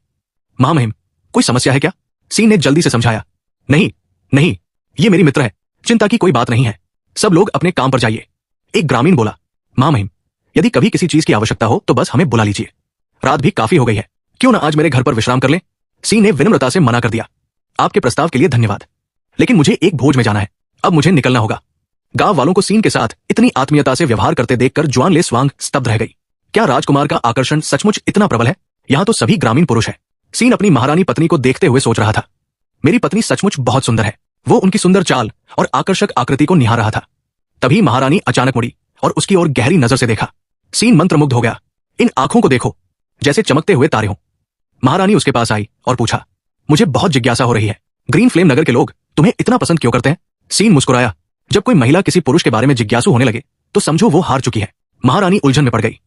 मां महिम, कोई समस्या है क्या? सीन ने जल्दी से समझाया। नहीं नहीं, ये मेरी मित्र है, चिंता की कोई बात नहीं है। सब लोग अपने काम पर जाइए। एक ग्रामीण बोला। मां महिम, यदि कभी किसी चीज की आवश्यकता हो तो बस हमें बुला लीजिए। रात भी काफी हो गई है, क्यों ना आज मेरे घर पर विश्राम कर लें? सीन ने विनम्रता से मना कर दिया। आपके प्रस्ताव के लिए धन्यवाद, लेकिन मुझे एक भोज में जाना है। अब मुझे निकलना होगा। गांव वालों को सीन के साथ इतनी आत्मीयता से व्यवहार करते देखकर जुआन ले स्वांग स्तब्ध रह गई। क्या राजकुमार का आकर्षण सचमुच इतना प्रबल है? यहां तो सभी ग्रामीण पुरुष है। सीन अपनी महारानी पत्नी को देखते हुए सोच रहा था, मेरी पत्नी सचमुच बहुत सुंदर है। वो उनकी सुंदर चाल और आकर्षक आकृति को निहार रहा था। तभी महारानी अचानक मुड़ी और उसकी ओर गहरी नजर से देखा। सीन मंत्रमुग्ध हो गया। इन आंखों को देखो, जैसे चमकते हुए तारे हों। महारानी उसके पास आई और पूछा, मुझे बहुत जिज्ञासा हो रही है, ग्रीन फ्लेम नगर के लोग तुम्हें इतना पसंद क्यों करते हैं? सीन मुस्कुराया। जब कोई महिला किसी पुरुष के बारे में जिज्ञासु होने लगे तो समझो वो हार चुकी है। महारानी उलझन में पड़ गई।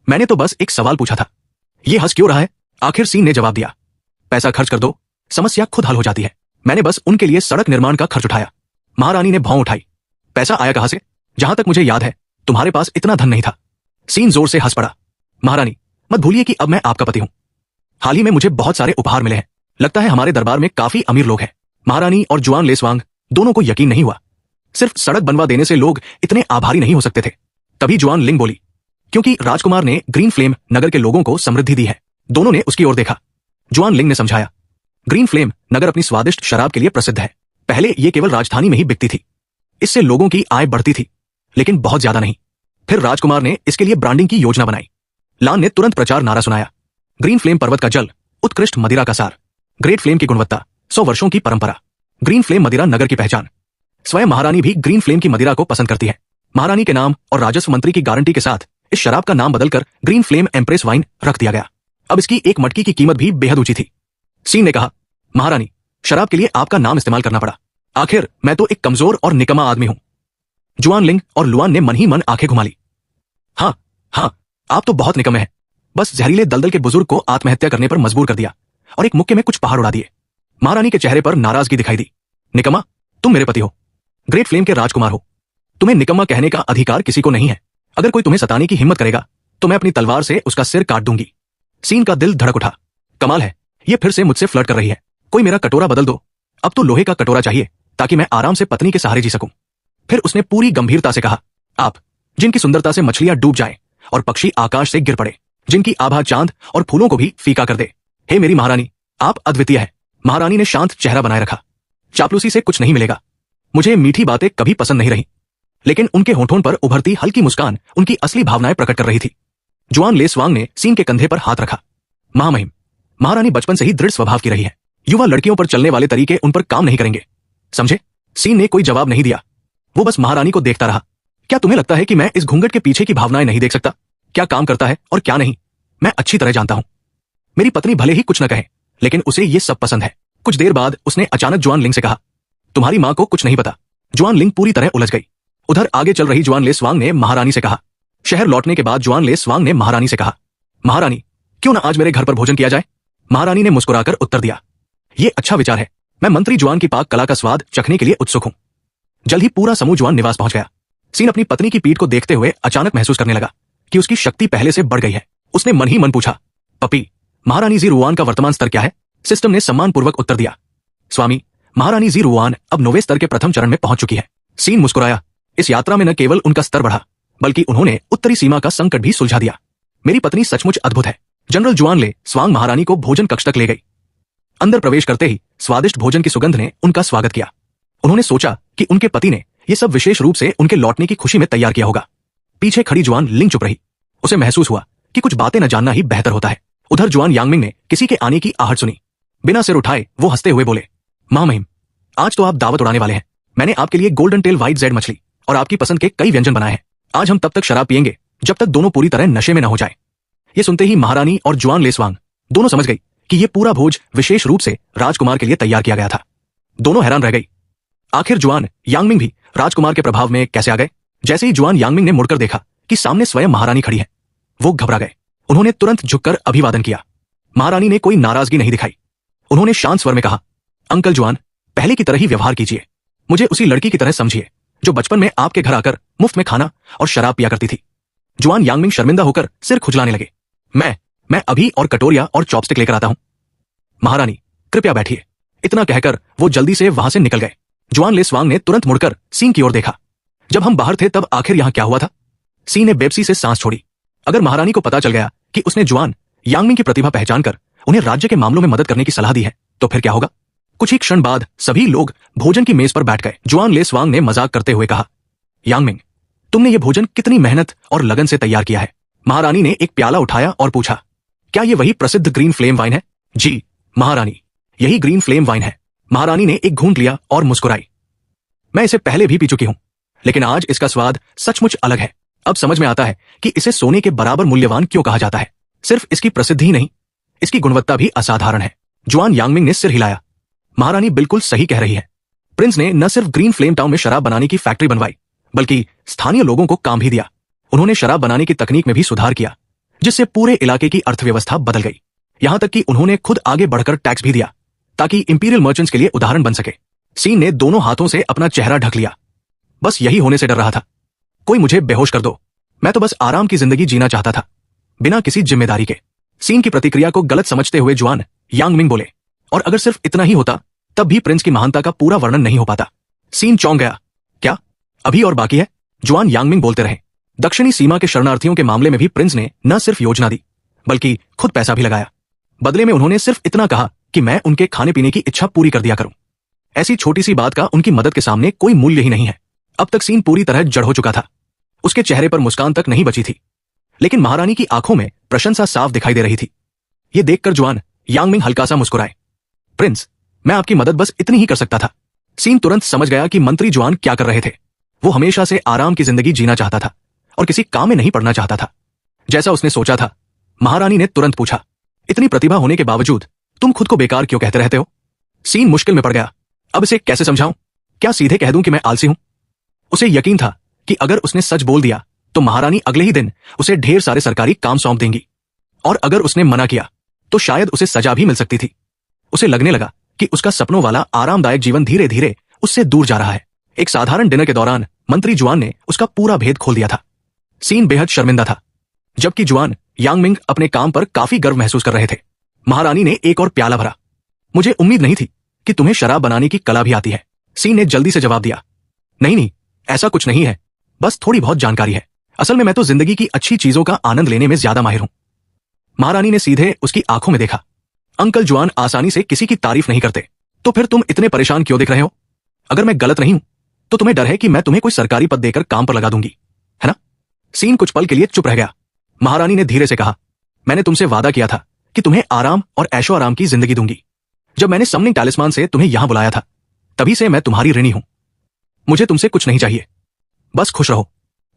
मैंने तो बस एक सवाल पूछा था। ये हंस क्यों रहा है? आखिर सीन ने जवाब दिया, पैसा खर्च कर दो, समस्या खुद हल हो जाती है। मैंने बस उनके लिए सड़क निर्माण का खर्च उठाया। महारानी ने भौं उठाई। पैसा आया कहां से? जहां तक मुझे याद है तुम्हारे पास इतना धन नहीं था। सीन जोर से हंस पड़ा। महारानी, मत भूलिए कि अब मैं आपका पति हूं। हाल ही में मुझे बहुत सारे उपहार मिले हैं। लगता है हमारे दरबार में काफी अमीर लोग हैं। महारानी और जुआन लेस्वांग दोनों को यकीन नहीं हुआ। सिर्फ सड़क बनवा देने से लोग इतने आभारी नहीं हो सकते थे। तभी जुआन लिंग बोली, क्योंकि राजकुमार ने ग्रीन फ्लेम नगर के लोगों को समृद्धि दी है। दोनों ने उसकी ओर देखा। जुआन लिंग ने समझाया, ग्रीन फ्लेम नगर अपनी स्वादिष्ट शराब के लिए प्रसिद्ध है। पहले यह केवल राजधानी में ही बिकती थी। इससे लोगों की आय बढ़ती थी, लेकिन बहुत ज्यादा नहीं। फिर राजकुमार ने इसके लिए ब्रांडिंग की योजना बनाई। लान ने तुरंत प्रचार नारा सुनाया, ग्रीन फ्लेम पर्वत का जल, उत्कृष्ट मदिरा का सार, ग्रेट फ्लेम की गुणवत्ता, 100 वर्षों की परंपरा, ग्रीन फ्लेम मदिरा नगर की पहचान। स्वयं महारानी भी ग्रीन फ्लेम की मदिरा को पसंद करती है। महारानी के नाम और राजस्व मंत्री की गारंटी के साथ इस शराब का नाम बदलकर ग्रीन फ्लेम एम्प्रेस वाइन रख दिया गया। अब इसकी एक मटकी की कीमत भी बेहद ऊंची थी। सीन ने कहा, महारानी, शराब के लिए आपका नाम इस्तेमाल करना पड़ा। आखिर मैं तो एक कमजोर और निकम्मा आदमी हूं। जुआन लिंग और लुआन ने मन ही मन आंखें घुमा ली। हाँ हाँ, आप तो बहुत निकम्मे हैं। बस जहरीले दलदल के बुजुर्ग को आत्महत्या करने पर मजबूर कर दिया और एक मुक्के में कुछ पहाड़ उड़ा दिए। महारानी के चेहरे पर नाराजगी दिखाई दी। निकम्मा, तुम मेरे पति हो, ग्रेट फ्लेम के राजकुमार हो। तुम्हें निकम्मा कहने का अधिकार किसी को नहीं है। अगर कोई तुम्हें सताने की हिम्मत करेगा तो मैं अपनी तलवार से उसका सिर काट दूंगी। सीन का दिल धड़क उठा। कमाल है, ये फिर से मुझसे फ्लर्ट कर रही है। कोई मेरा कटोरा बदल दो। अब तो लोहे का कटोरा चाहिए ताकि मैं आराम से पत्नी के सहारे जी सकूं। फिर उसने पूरी गंभीरता से कहा, आप जिनकी सुंदरता से मछलियां डूब जाएं और पक्षी आकाश से गिर पड़े, जिनकी आभा चांद और फूलों को भी फीका कर दे। हे मेरी महारानी, आप अद्वितीय है। महारानी ने शांत चेहरा बनाए रखा। चापलूसी से कुछ नहीं मिलेगा। मुझे मीठी बातें कभी पसंद नहीं रही, लेकिन उनके होठों पर उभरती हल्की मुस्कान उनकी असली भावनाएं प्रकट कर रही थी। जुआन लेस्वांग ने सीन के कंधे पर हाथ रखा। महामहिम, महारानी बचपन से ही दृढ़ स्वभाव की रही है। युवा लड़कियों पर चलने वाले तरीके उन पर काम नहीं करेंगे, समझे? सीन ने कोई जवाब नहीं दिया। वो बस महारानी को देखता रहा। क्या तुम्हें लगता है कि मैं इस घूंघट के पीछे की भावनाएं नहीं देख सकता? क्या काम करता है और क्या नहीं, मैं अच्छी तरह जानता हूं। मेरी पत्नी भले ही कुछ न कहे, लेकिन उसे ये सब पसंद है। कुछ देर बाद उसने अचानक जुआन लिंग से कहा, तुम्हारी मां को कुछ नहीं पता। जुआन लिंग पूरी तरह उलझ गई। उधर आगे चल रही जुआन ले स्वांग ने महारानी से कहा। शहर लौटने के बाद जुआन ले स्वांग ने महारानी से कहा, महारानी, क्यों ना आज मेरे घर पर भोजन किया जाए? महारानी ने मुस्कुराकर उत्तर दिया, ये अच्छा विचार है। मैं मंत्री जुआन की पाक कला का स्वाद चखने के लिए उत्सुक हूं। जल्द ही पूरा समूह जुआन निवास पहुंच गया। सीन अपनी पत्नी की पीठ को देखते हुए अचानक महसूस करने लगा कि उसकी शक्ति पहले से बढ़ गई है। उसने मन ही मन पूछा, पपी, महारानी जी रुआन का वर्तमान स्तर क्या है? सिस्टम ने सम्मानपूर्वक उत्तर दिया, स्वामी, महारानी जी रुआन अब 9वें स्तर के प्रथम चरण में पहुंच चुकी है। सीन मुस्कुराया। इस यात्रा में न केवल उनका स्तर बढ़ा, बल्कि उन्होंने उत्तरी सीमा का संकट भी सुलझा दिया। मेरी पत्नी सचमुच अद्भुत है। जनरल जुआन ले स्वांग महारानी को भोजन कक्ष तक ले गई। अंदर प्रवेश करते ही स्वादिष्ट भोजन की सुगंध ने उनका स्वागत किया। उन्होंने सोचा कि उनके पति ने यह सब विशेष रूप से उनके लौटने की खुशी में तैयार किया होगा। पीछे खड़ी जुआन लिंग चुप रही। उसे महसूस हुआ कि कुछ बातें न जानना ही बेहतर होता है। उधर जुआन यांगमिंग ने किसी के आने की आहट सुनी। बिना सिर उठाए वो हंसते हुए बोले, मां महिम, आज तो आप दावत उड़ाने वाले हैं। मैंने आपके लिए गोल्डन टेल व्हाइट जेड मछली और आपकी पसंद के कई व्यंजन बनाए हैं। आज हम तब तक शराब पिएंगे जब तक दोनों पूरी तरह नशे में न हो जाए। ये सुनते ही महारानी और जुआन ले स्वांग दोनों समझ गई कि ये पूरा भोज विशेष रूप से राजकुमार के लिए तैयार किया गया था। दोनों हैरान रह गई। आखिर जुआन यांगमिंग भी राजकुमार के प्रभाव में कैसे आ गए? जैसे ही जुआन यांगमिंग ने मुड़कर देखा कि सामने स्वयं महारानी खड़ी है, वो घबरा गए। उन्होंने तुरंत झुककर अभिवादन किया। महारानी ने कोई नाराजगी नहीं दिखाई। उन्होंने शांत स्वर में कहा, अंकल जुआन, पहले की तरह ही व्यवहार कीजिए। मुझे उसी लड़की की तरह समझिए जो बचपन में आपके घर आकर मुफ्त में खाना और शराब पिया करती थी। जुआन यांगमिंग शर्मिंदा होकर सिर खुजलाने लगे। मैं अभी और कटोरिया और चॉपस्टिक लेकर आता हूं। महारानी, कृपया बैठिए। इतना कहकर वो जल्दी से वहां से निकल गए। जुआन ले स्वांग ने तुरंत मुड़कर सीन की ओर देखा। जब हम बाहर थे तब आखिर यहां क्या हुआ था? सीन ने बेबसी से सांस छोड़ी। अगर महारानी को पता चल गया कि उसने जुआन यांगमिंग की प्रतिभा पहचानकर उन्हें राज्य के मामलों में मदद करने की सलाह दी है, तो फिर क्या होगा? कुछ ही क्षण बाद सभी लोग भोजन की मेज पर बैठ गए। जुआन ले स्वांग ने मजाक करते हुए कहा, यांगमिंग, तुमने ये भोजन कितनी मेहनत और लगन से तैयार किया है। महारानी ने एक प्याला उठाया और पूछा, क्या ये वही प्रसिद्ध ग्रीन फ्लेम वाइन है? जी महारानी, यही ग्रीन फ्लेम वाइन है। महारानी ने एक घूंट लिया और मुस्कुराई। मैं इसे पहले भी पी चुकी हूं, लेकिन आज इसका स्वाद सचमुच अलग है। अब समझ में आता है कि इसे सोने के बराबर मूल्यवान क्यों कहा जाता है। सिर्फ इसकी प्रसिद्धि ही नहीं, इसकी गुणवत्ता भी असाधारण है। जुआन यांगमिंग ने सिर हिलाया। महारानी बिल्कुल सही कह रही है। प्रिंस ने न सिर्फ ग्रीन फ्लेम टाउन में शराब बनाने की फैक्ट्री बनवाई, बल्कि स्थानीय लोगों को काम भी दिया। उन्होंने शराब बनाने की तकनीक में भी सुधार किया, जिससे पूरे इलाके की अर्थव्यवस्था बदल गई। यहां तक कि उन्होंने खुद आगे बढ़कर टैक्स भी दिया ताकि इंपीरियल मर्चेंट्स के लिए उदाहरण बन सके। सीन ने दोनों हाथों से अपना चेहरा ढक लिया। बस यही होने से डर रहा था। कोई मुझे बेहोश कर दो। मैं तो बस आराम की जिंदगी जीना चाहता था, बिना किसी जिम्मेदारी के। सीन की प्रतिक्रिया को गलत समझते हुए जुआन यांगमिंग बोले, और अगर सिर्फ इतना ही होता तब भी प्रिंस की महानता का पूरा वर्णन नहीं हो पाता। सीन चौंक गया। क्या अभी और बाकी है? जुआन यांगमिंग बोलते रहे। दक्षिणी सीमा के शरणार्थियों के मामले में भी प्रिंस ने न सिर्फ योजना दी, बल्कि खुद पैसा भी लगाया। बदले में उन्होंने सिर्फ इतना कहा कि मैं उनके खाने पीने की इच्छा पूरी कर दिया करूं। ऐसी छोटी सी बात का उनकी मदद के सामने कोई मूल्य ही नहीं है। अब तक सीन पूरी तरह जड़ हो चुका था। उसके चेहरे पर मुस्कान तक नहीं बची थी, लेकिन महारानी की आंखों में प्रशंसा साफ दिखाई दे रही थी। यह देखकर जुआन यांगमिंग हल्का सा मुस्कुराए। प्रिंस, मैं आपकी मदद बस इतनी ही कर सकता था। सीन तुरंत समझ गया कि मंत्री जुआन क्या कर रहे थे। वो हमेशा से आराम की जिंदगी जीना चाहता था और किसी काम में नहीं पड़ना चाहता था, जैसा उसने सोचा था। महारानी ने तुरंत पूछा, इतनी प्रतिभा होने के बावजूद तुम खुद को बेकार क्यों कहते रहते हो? सीन मुश्किल में पड़ गया। अब इसे कैसे समझाऊं? क्या सीधे कह दूं कि मैं आलसी हूं? उसे यकीन था कि अगर उसने सच बोल दिया तो महारानी अगले ही दिन उसे ढेर सारे सरकारी काम सौंप देंगी, और अगर उसने मना किया तो शायद उसे सजा भी मिल सकती थी। उसे लगने लगा कि उसका सपनों वाला आरामदायक जीवन धीरे धीरे उससे दूर जा रहा है। एक साधारण डिनर के दौरान मंत्री जुआन ने उसका पूरा भेद खोल दिया था। सीन बेहद शर्मिंदा था, जबकि जुआन यांगमिंग अपने काम पर काफी गर्व महसूस कर रहे थे। महारानी ने एक और प्याला भरा। मुझे उम्मीद नहीं थी कि तुम्हें शराब बनाने की कला भी आती है। सीन ने जल्दी से जवाब दिया, नहीं, ऐसा कुछ नहीं है, बस थोड़ी बहुत जानकारी है। असल में मैं तो जिंदगी की अच्छी चीजों का आनंद लेने में ज्यादा माहिर हूं। महारानी ने सीधे उसकी आंखों में देखा। अंकल जुआन आसानी से किसी की तारीफ नहीं करते, तो फिर तुम इतने परेशान क्यों दिख रहे हो? अगर मैं गलत नहीं हूं तो तुम्हें डर है कि मैं तुम्हें कोई सरकारी पद देकर काम पर लगा दूंगी, है ना? सीन कुछ पल के लिए चुप रह गया। महारानी ने धीरे से कहा, मैंने तुमसे वादा किया था कि तुम्हें आराम और ऐशो आराम की जिंदगी दूंगी। जब मैंने समनिंग टैलिस्मान से तुम्हें यहां बुलाया था, तभी से मैं तुम्हारी ऋणी हूं। मुझे तुमसे कुछ नहीं चाहिए, बस खुश रहो।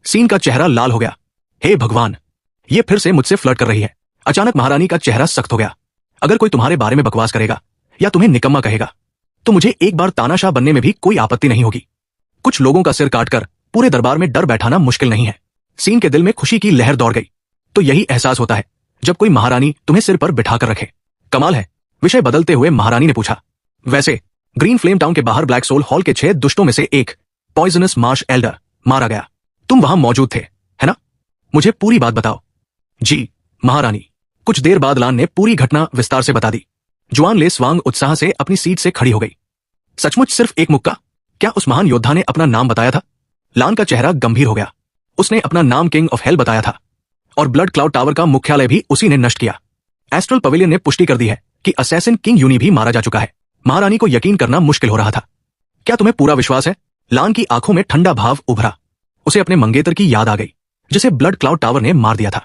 सीन का चेहरा लाल हो गया। हे भगवान, ये फिर से मुझसे फ्लर्ट कर रही है। अचानक महारानी का चेहरा सख्त हो गया। अगर कोई तुम्हारे बारे में बकवास करेगा या तुम्हें निकम्मा कहेगा तो मुझे एक बार तानाशाह बनने में भी कोई आपत्ति नहीं होगी। कुछ लोगों का सिर काटकर पूरे दरबार में डर बैठाना मुश्किल नहीं है। सीन के दिल में खुशी की लहर दौड़ गई। तो यही एहसास होता है जब कोई महारानी तुम्हें सिर पर बिठाकर रखे। कमाल है। विषय बदलते हुए महारानी ने पूछा, वैसे ग्रीन फ्लेम टाउन के बाहर ब्लैक सोल हॉल के 6 दुष्टों में से एक पॉइजनस मार्श एल्डर मारा गया। तुम वहां मौजूद थे, है ना? मुझे पूरी बात बताओ। जी महारानी। कुछ देर बाद लान ने पूरी घटना विस्तार से बता दी। जुआन ले स्वांग उत्साह से अपनी सीट से खड़ी हो गई। सचमुच सिर्फ एक मुक्का? क्या उस महान योद्धा ने अपना नाम बताया था? लान का चेहरा गंभीर हो गया। उसने अपना नाम किंग ऑफ हेल बताया था और ब्लड क्लाउड टावर का मुख्यालय भी उसी ने नष्ट किया। एस्ट्रल पवेलियन ने पुष्टि कर दी है कि असैसिन किंग यूनी भी मारा जा चुका है। महारानी को यकीन करना मुश्किल हो रहा था। क्या तुम्हें पूरा विश्वास है? लान की आंखों में ठंडा भाव उभरा। उसे अपने मंगेतर की याद आ गई जिसे ब्लड क्लाउड टावर ने मार दिया था।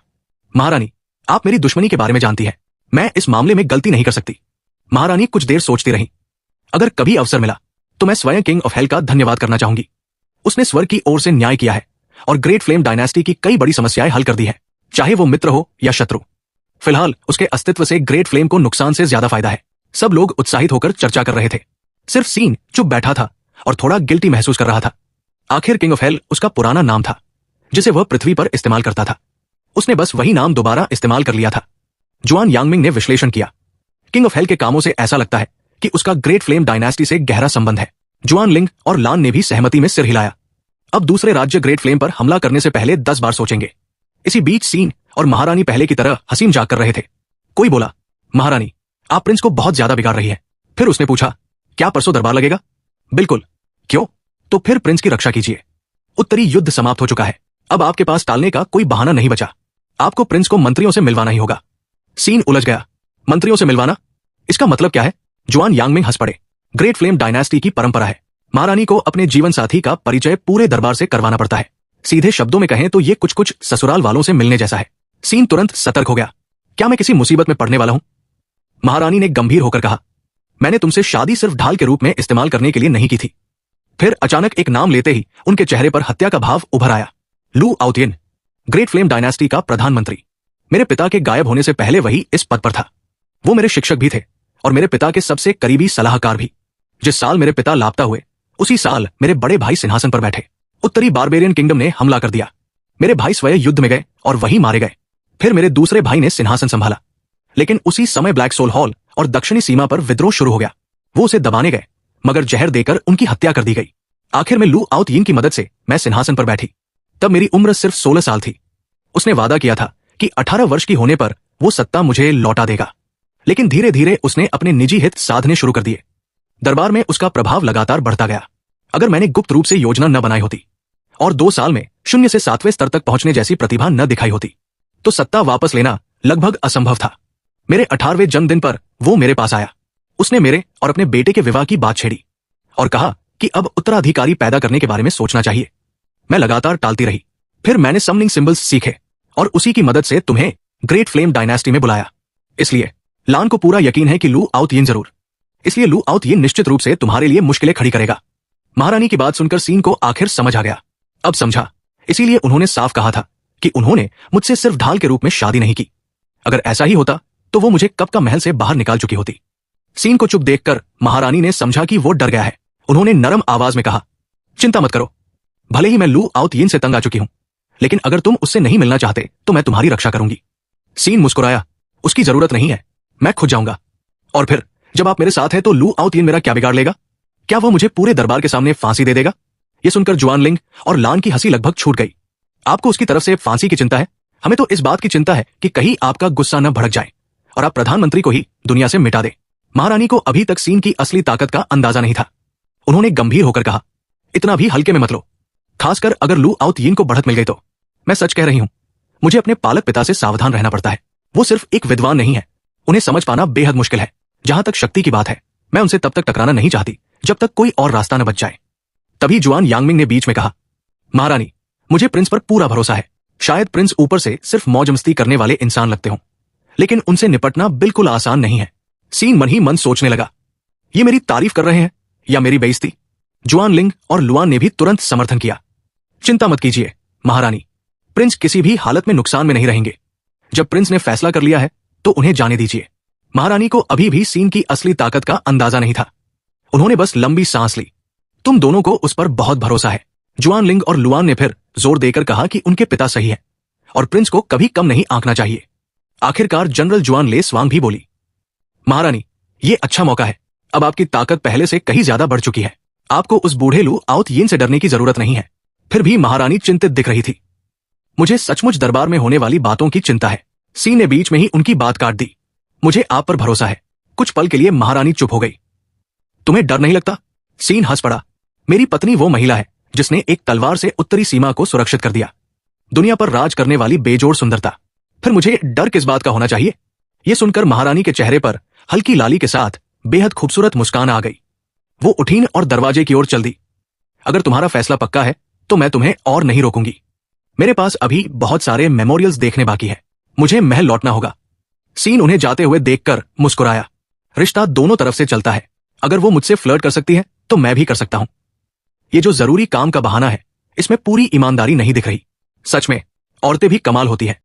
महारानी, आप मेरी दुश्मनी के बारे में जानती हैं। मैं इस मामले में गलती नहीं कर सकती। महारानी कुछ देर सोचती रही। अगर कभी अवसर मिला तो मैं स्वयं किंग ऑफ हेल का धन्यवाद करना चाहूंगी। उसने स्वर्ग की ओर से न्याय किया है और ग्रेट फ्लेम डायनेस्टी की कई बड़ी समस्याएं हल कर दी है, चाहे वो मित्र हो या शत्रु। फिलहाल उसके अस्तित्व से ग्रेट फ्लेम को नुकसान से ज्यादा फायदा है। सब लोग उत्साहित होकर चर्चा कर रहे थे। सिर्फ सीन चुप बैठा था और थोड़ा गिल्टी महसूस कर रहा था। आखिर किंग ऑफ हेल उसका पुराना नाम था जिसे वह पृथ्वी पर इस्तेमाल करता था। उसने बस वही नाम दोबारा इस्तेमाल कर लिया था। जुआन यांगमिंग ने विश्लेषण किया। किंग ऑफ हेल के कामों से ऐसा लगता है कि उसका ग्रेट फ्लेम डायनेस्टी से गहरा संबंध है। जुआन लिंग और लान ने भी सहमति में सिर हिलाया। अब दूसरे राज्य ग्रेट फ्लेम पर हमला करने से पहले 10 बार सोचेंगे। इसी बीच सीन और महारानी पहले की तरह हसीम जाग कर रहे थे। कोई बोला, महारानी आप प्रिंस को बहुत ज्यादा बिगाड़ रही है। फिर उसने पूछा, क्या परसों दरबार लगेगा? बिल्कुल। क्यों? तो फिर प्रिंस की रक्षा कीजिए। उत्तरी युद्ध समाप्त हो चुका है। अब आपके पास टालने का कोई बहाना नहीं बचा। आपको प्रिंस को मंत्रियों से मिलवाना ही होगा। सीन उलझ गया। मंत्रियों से मिलवाना? इसका मतलब क्या है? जुआन यांगमिंग हंस पड़े। ग्रेट फ्लेम डायनेस्टी की परंपरा है। महारानी को अपने जीवन साथी का परिचय पूरे दरबार से करवाना पड़ता है। सीधे शब्दों में कहें तो ये कुछ कुछ ससुराल वालों से मिलने जैसा है। सीन तुरंत सतर्क हो गया। क्या मैं किसी मुसीबत में पड़ने वाला हूं? महारानी ने गंभीर होकर कहा, मैंने तुमसे शादी सिर्फ ढाल के रूप में इस्तेमाल करने के लिए नहीं की थी। फिर अचानक एक नाम लेते ही उनके चेहरे पर हत्या का भाव उभर आया। लू आउतियन, ग्रेट फ्लेम डायनेस्टी का प्रधानमंत्री। मेरे पिता के गायब होने से पहले वही इस पद पर था। वो मेरे शिक्षक भी थे और मेरे पिता के सबसे करीबी सलाहकार भी। जिस साल मेरे पिता लापता हुए उसी साल मेरे बड़े भाई सिंहासन पर बैठे। उत्तरी बारबेरियन किंगडम ने हमला कर दिया। मेरे भाई स्वयं युद्ध में गए और वहीं मारे गए। फिर मेरे दूसरे भाई ने सिंहासन संभाला, लेकिन उसी समय ब्लैक सोल हॉल और दक्षिणी सीमा पर विद्रोह शुरू हो गया। वो उसे दबाने गए मगर जहर देकर उनकी हत्या कर दी गई। आखिर में लू आउतियन की मदद से मैं सिंहासन पर बैठी। तब मेरी उम्र सिर्फ 16 साल थी। उसने वादा किया था कि 18 वर्ष की होने पर वो सत्ता मुझे लौटा देगा, लेकिन धीरे धीरे उसने अपने निजी हित साधने शुरू कर दिए। दरबार में उसका प्रभाव लगातार बढ़ता गया। अगर मैंने गुप्त रूप से योजना न बनाई होती और 2 साल में 0 से 7वें स्तर तक पहुंचने जैसी प्रतिभा न दिखाई होती तो सत्ता वापस लेना लगभग असंभव था। मेरे 18वें जन्मदिन पर वो मेरे पास आया। उसने मेरे और अपने बेटे के विवाह की बात छेड़ी और कहा कि अब उत्तराधिकारी पैदा करने के बारे में सोचना चाहिए। मैं लगातार टालती रही। फिर मैंने समनिंग सिंबल्स सीखे और उसी की मदद से तुम्हें ग्रेट फ्लेम डायनेस्टी में बुलाया। इसलिए लान को पूरा यकीन है कि लू आउतियन जरूर, इसलिए लू आउतियन निश्चित रूप से तुम्हारे लिए मुश्किलें खड़ी करेगा। महारानी की बात सुनकर सीन को आखिर समझ आ गया। अब समझा, इसीलिए उन्होंने साफ कहा था कि उन्होंने मुझसे सिर्फ ढाल के रूप में शादी नहीं की। अगर ऐसा ही होता तो वो मुझे कब का महल से बाहर निकाल चुकी होती। सीन को चुप देखकर महारानी ने समझा कि वो डर गया है। उन्होंने नरम आवाज में कहा, चिंता मत करो। भले ही मैं लू आउतियन से तंग आ चुकी हूं, लेकिन अगर तुम उससे नहीं मिलना चाहते तो मैं तुम्हारी रक्षा करूंगी। सीन मुस्कुराया, उसकी जरूरत नहीं है, मैं खुद जाऊंगा। और फिर जब आप मेरे साथ हैं तो लू आउतियन मेरा क्या बिगाड़ लेगा? क्या वह मुझे पूरे दरबार के सामने फांसी दे देगा? यह सुनकर जुआन लिंग और लान की हंसी लगभग छूट गई। आपको उसकी तरफ से फांसी की चिंता है? हमें तो इस बात की चिंता है कि कहीं आपका गुस्सा न भड़क जाए और आप प्रधानमंत्री को ही दुनिया से मिटा दे। महारानी को अभी तक सीन की असली ताकत का अंदाजा नहीं था। उन्होंने गंभीर होकर कहा, इतना भी हल्के में मत लो, खासकर अगर लू आउतियन को बढ़त मिल गई तो। मैं सच कह रही हूं, मुझे अपने पालक पिता से सावधान रहना पड़ता है। वो सिर्फ एक विद्वान नहीं है, उन्हें समझ पाना बेहद मुश्किल है। जहां तक शक्ति की बात है, मैं उनसे तब तक टकराना नहीं चाहती जब तक कोई और रास्ता न बच जाए। तभी जुआन यांगमिंग ने बीच में कहा, महारानी मुझे प्रिंस पर पूरा भरोसा है। शायद प्रिंस ऊपर से सिर्फ मौज मस्ती करने वाले इंसान लगते हों, लेकिन उनसे निपटना बिल्कुल आसान नहीं है। सीन मन ही मन सोचने लगा, ये मेरी तारीफ कर रहे हैं या मेरी बेइज्जती? जुआन लिंग और लुआन ने भी तुरंत समर्थन किया। चिंता मत कीजिए, महारानी, प्रिंस किसी भी हालत में नुकसान में नहीं रहेंगे। जब प्रिंस ने फैसला कर लिया है तो उन्हें जाने दीजिए। महारानी को अभी भी सीन की असली ताकत का अंदाजा नहीं था। उन्होंने बस लंबी सांस ली। तुम दोनों को उस पर बहुत भरोसा है। जुआन लिंग और लुआन ने फिर जोर देकर कहा कि उनके पिता सही है और प्रिंस को कभी कम नहीं आंकना चाहिए। आखिरकार जनरल जुआन ले स्वांग भी बोली, महारानी, ये अच्छा मौका है। अब आपकी ताकत पहले से कहीं ज्यादा बढ़ चुकी है। आपको उस बूढ़े लू आउत यिन से डरने की जरूरत नहीं है। फिर भी महारानी चिंतित दिख रही थी। मुझे सचमुच दरबार में होने वाली बातों की चिंता है। सी ने बीच में ही उनकी बात काट दी। मुझे आप पर भरोसा है। कुछ पल के लिए महारानी चुप हो गई। तुम्हें डर नहीं लगता? सीन हंस पड़ा। मेरी पत्नी वो महिला है जिसने एक तलवार से उत्तरी सीमा को सुरक्षित कर दिया। दुनिया पर राज करने वाली बेजोड़ सुंदरता। फिर मुझे डर किस बात का होना चाहिए? यह सुनकर महारानी के चेहरे पर हल्की लाली के साथ बेहद खूबसूरत मुस्कान आ गई। वो उठीन और दरवाजे की ओर चल दी। अगर तुम्हारा फैसला पक्का है तो मैं तुम्हें और नहीं रोकूंगी। मेरे पास अभी बहुत सारे मेमोरियल्स देखने बाकी है। मुझे महल लौटना होगा। सीन उन्हें जाते हुए देखकर मुस्कुराया। रिश्ता दोनों तरफ से चलता है। अगर वो मुझसे फ्लर्ट कर सकती है तो मैं भी कर सकता हूं। ये जो जरूरी काम का बहाना है, इसमें पूरी ईमानदारी नहीं दिख रही। सच में औरतें भी कमाल होती है।